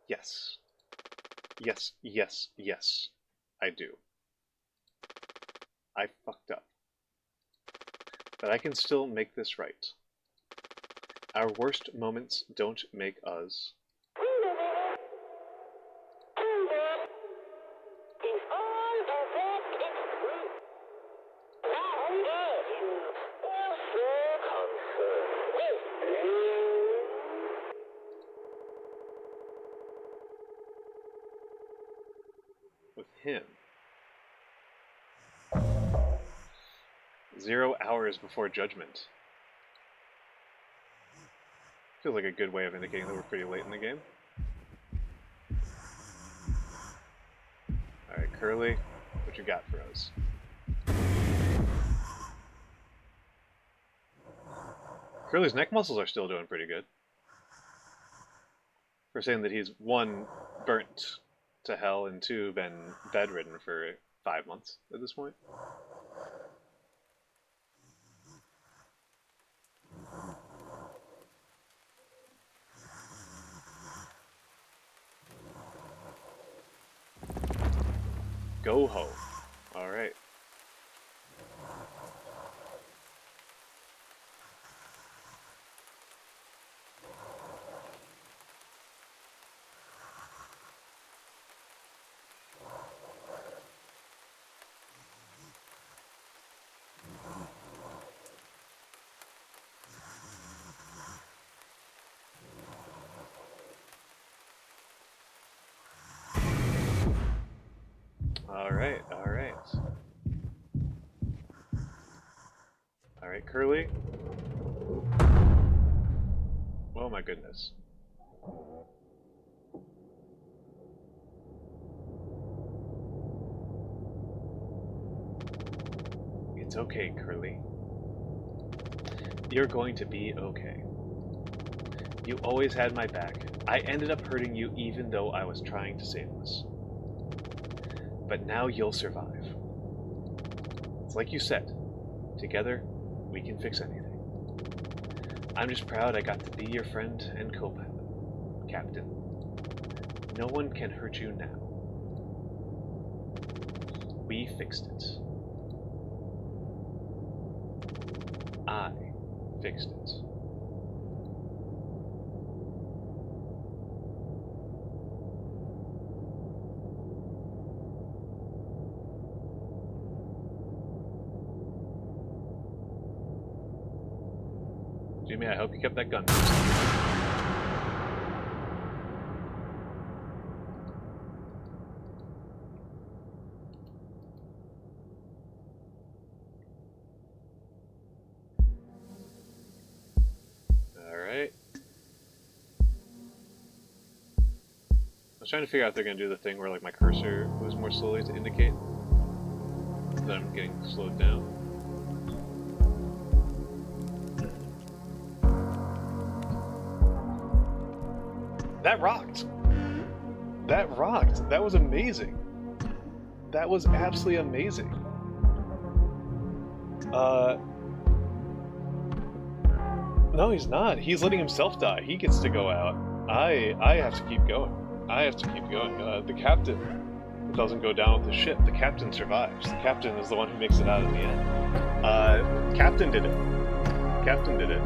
Yes. Yes, yes, yes. I do. I fucked up. But I can still make this right. Our worst moments don't make us. With him. 0 hours before judgment. Feels like a good way of indicating that we're pretty late in the game. Alright, Curly, what you got for us? Curly's neck muscles are still doing pretty good. For saying that he's, 1, burnt to hell, and 2, been bedridden for 5 months at this point. Go home. Alright. Alright, alright. Alright, Curly. Oh my goodness. It's okay, Curly. You're going to be okay. You always had my back. I ended up hurting you even though I was trying to save us. But now you'll survive. It's like you said, together we can fix anything. I'm just proud I got to be your friend and co-pilot, Captain. No one can hurt you now. We fixed it. I fixed it. Jimmy, I hope you kept that gun. Alright. I was trying to figure out if they're going to do the thing where like my cursor moves more slowly to indicate that I'm getting slowed down. That rocked. That rocked. That was amazing. That was absolutely amazing. No, he's not. He's letting himself die. He gets to go out. I have to keep going. I have to keep going. The captain doesn't go down with the ship. The captain survives. The captain is the one who makes it out in the end. Captain did it. Captain did it.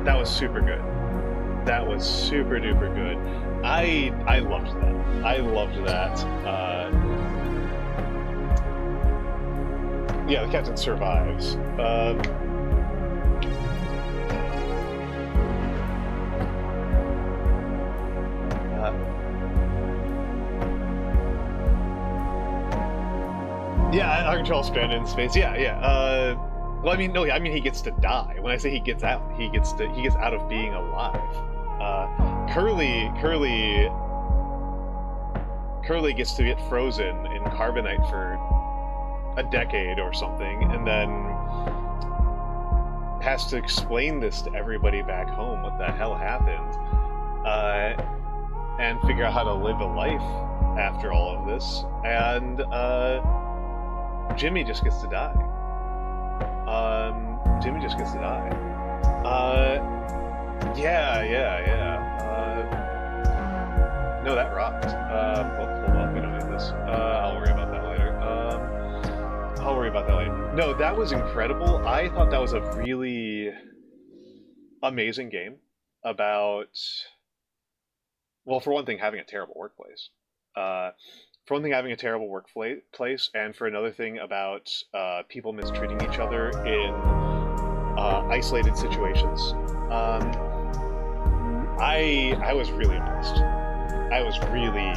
That was super good. That was super duper good. I loved that. I loved that. Yeah, the captain survives. Yeah, I control stranded in space. Yeah, yeah. Well, I mean, no, I mean he gets to die. When I say he gets out, he gets out of being alive. Curly gets to get frozen in carbonite for a decade or something, and then has to explain this to everybody back home, what the hell happened, and figure out how to live a life after all of this. And Jimmy just gets to die. Jimmy just gets to die. Yeah. No, that rocked. Well, hold on, we don't need this. I'll worry about that later. I'll worry about that later. No, that was incredible. I thought that was a really amazing game about, well, for one thing, having a terrible workplace. For one thing, having a terrible workplace, and for another thing, about people mistreating each other in isolated situations. I was really impressed. I was really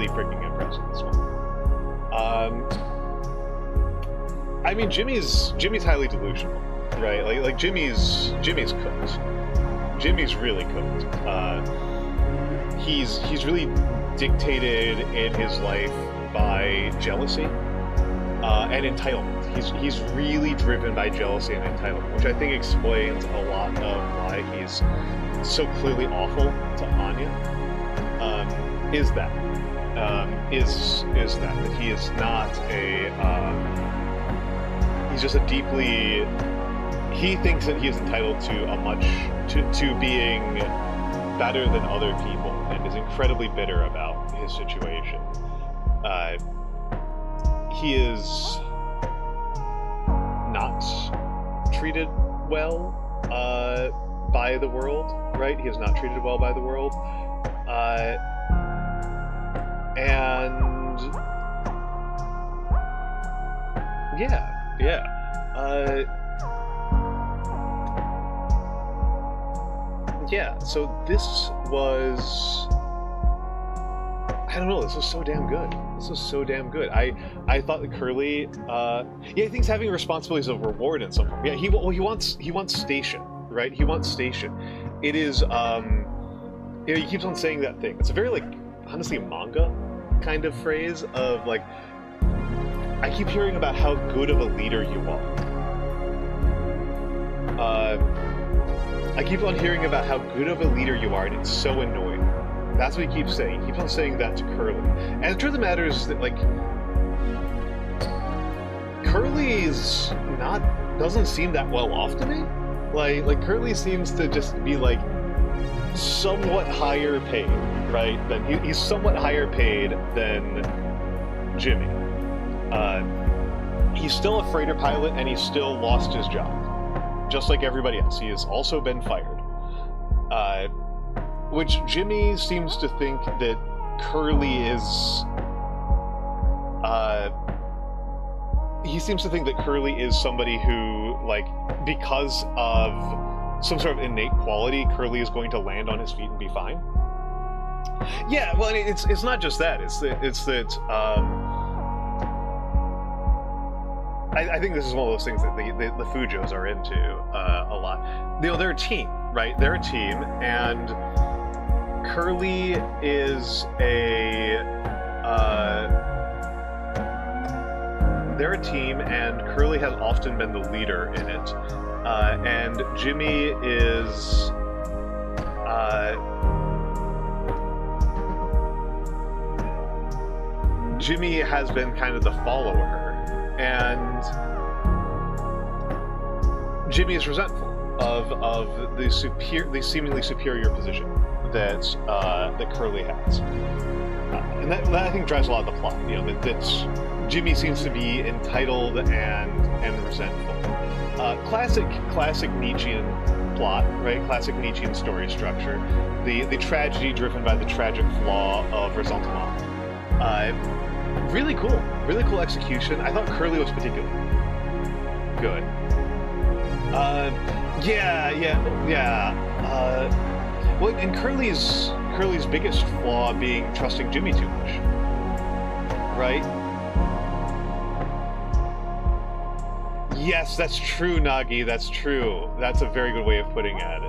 freaking impressed with this one. I mean, Jimmy's highly delusional, right? Like Jimmy's cooked. Jimmy's really cooked. He's really dictated in his life by jealousy and entitlement. He's really driven by jealousy and entitlement, which I think explains a lot of why he's so clearly awful to Anya. Is that he is not a he's just a deeply, he thinks that he is entitled to to being better than other people, and is incredibly bitter about his situation. He is not treated well by the world, right? He is not treated well by the world. And so this was, I don't know, this was so damn good. I thought that Curly, he thinks having responsibilities of reward in some form. Yeah, he wants station, right? He wants station. It is, he keeps on saying that thing. It's a very, like, honestly, manga kind of phrase of, like, I keep hearing about how good of a leader you are. I keep on hearing about how good of a leader you are, and it's so annoying. That's what he keeps saying. He keeps on saying that to Curly. And the truth of the matter is that, like, Curly's doesn't seem that well off to me. Like Curly seems to just be, like, somewhat higher paid, right? He's somewhat higher paid than Jimmy. He's still a freighter pilot, and he's still lost his job. Just like everybody else. He has also been fired. Which Jimmy seems to think that Curly is... he seems to think that Curly is somebody who, like, because of some sort of innate quality, Curly is going to land on his feet and be fine. Yeah, well, it's not just that. It's that I think this is one of those things that the Fujos are into a lot. You know, they're a team, right? They're a team, and Curly is they're a team, and Curly has often been the leader in it. And Jimmy is Jimmy has been kind of the follower. And Jimmy is resentful of the seemingly superior position that Curly has, and that I think drives a lot of the plot. You know, that Jimmy seems to be entitled and resentful. Classic Nietzschean plot, right? Classic Nietzschean story structure. The tragedy driven by the tragic flaw of ressentiment. Really cool execution. I thought Curly was particularly good. Well, and Curly's biggest flaw being trusting Jimmy too much, right? Yes, that's true, Nagi. That's true. That's a very good way of putting it.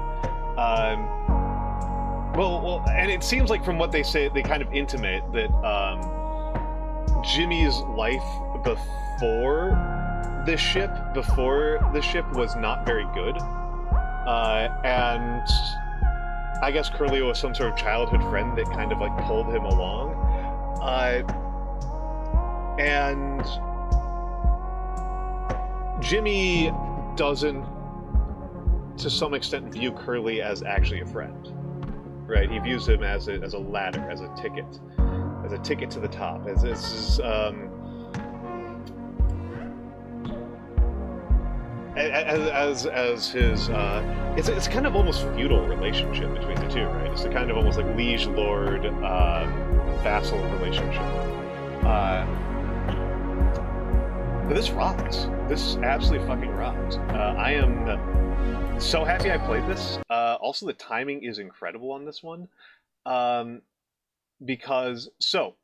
Well, and it seems like from what they say, they kind of intimate that Jimmy's life before the ship was not very good, and I guess Curly was some sort of childhood friend that kind of like pulled him along, and Jimmy doesn't, to some extent, view Curly as actually a friend, right? He views him as a ladder, as a ticket to the top. As his it's kind of almost feudal relationship between the two, right? It's a kind of almost like liege lord vassal relationship. But this rocks. This absolutely fucking rocks. I am so happy I played this. Also, the timing is incredible on this one. Because, so,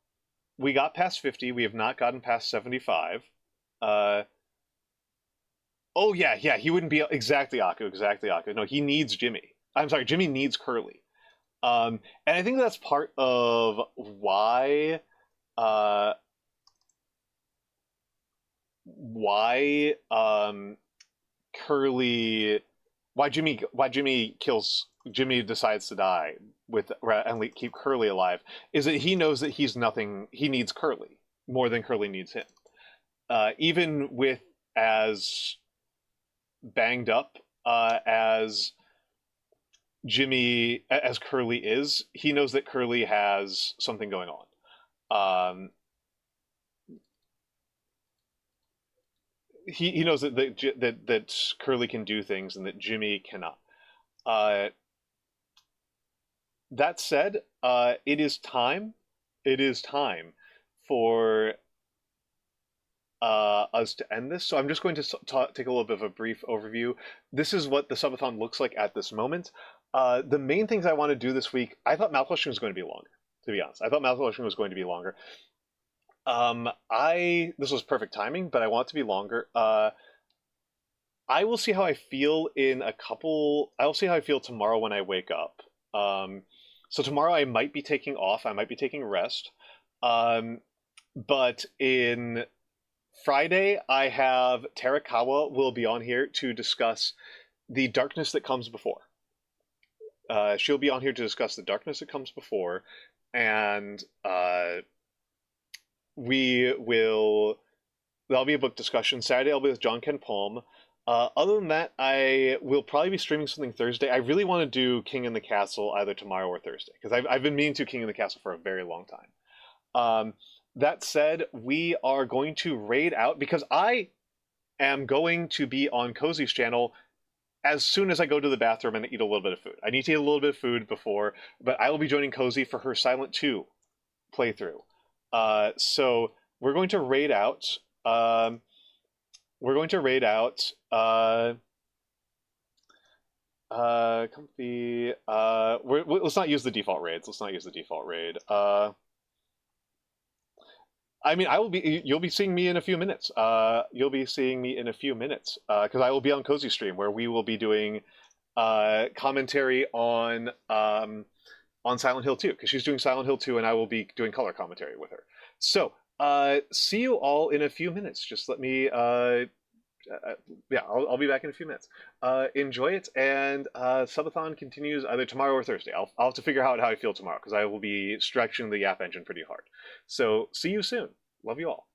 we got past 50, we have not gotten past 75. Oh yeah, yeah, he wouldn't be exactly Aku, exactly Aku. No, he needs Jimmy. I'm sorry, Jimmy needs Curly. And I think that's part of uh, why Curly, why Jimmy decides to die and keep Curly alive is that he knows that he's nothing. He needs Curly more than Curly needs him. Even with as banged up as as Curly is, he knows that Curly has something going on. Um, he knows that Curly can do things and that Jimmy cannot. Uh, that said, it is time. It is time for us to end this. So I'm just going to take a little bit of a brief overview. This is what the subathon looks like at this moment. The main things I want to do this week, I thought Mouthwashing was going to be longer. To be honest, I thought Mouthwashing was going to be longer. I This was perfect timing, but I want it to be longer. I will see how I feel in a couple. I'll see how I feel tomorrow when I wake up. So tomorrow I might be taking off. I might be taking rest. Um, but in Friday, I have Terakawa will be on here to discuss the darkness that comes before. She'll be on here to discuss the darkness that comes before, and we will. That'll be a book discussion. Saturday, I'll be with John Ken Palm. Other than that, I will probably be streaming something Thursday. I really want to do King in the Castle either tomorrow or Thursday because I've been meaning to King in the Castle for a very long time. That said, we are going to raid out because I am going to be on Cozy's channel as soon as I go to the bathroom and eat a little bit of food. I need to eat a little bit of food before, but I will be joining Cozy for her Silent 2 playthrough. So we're going to raid out. We're going to raid out. Comfy. Let's not use the default raids. Let's not use the default raid. I mean, You'll be seeing me in a few minutes. You'll be seeing me in a few minutes because I will be on Cozy Stream where we will be doing commentary on Silent Hill 2 because she's doing Silent Hill 2 and I will be doing color commentary with her. So see you all in a few minutes. Just let me. Yeah, I'll be back in a few minutes. Enjoy it, and Subathon continues either tomorrow or Thursday. I'll have to figure out how I feel tomorrow because I will be stretching the Yap engine pretty hard. So see you soon. Love you all.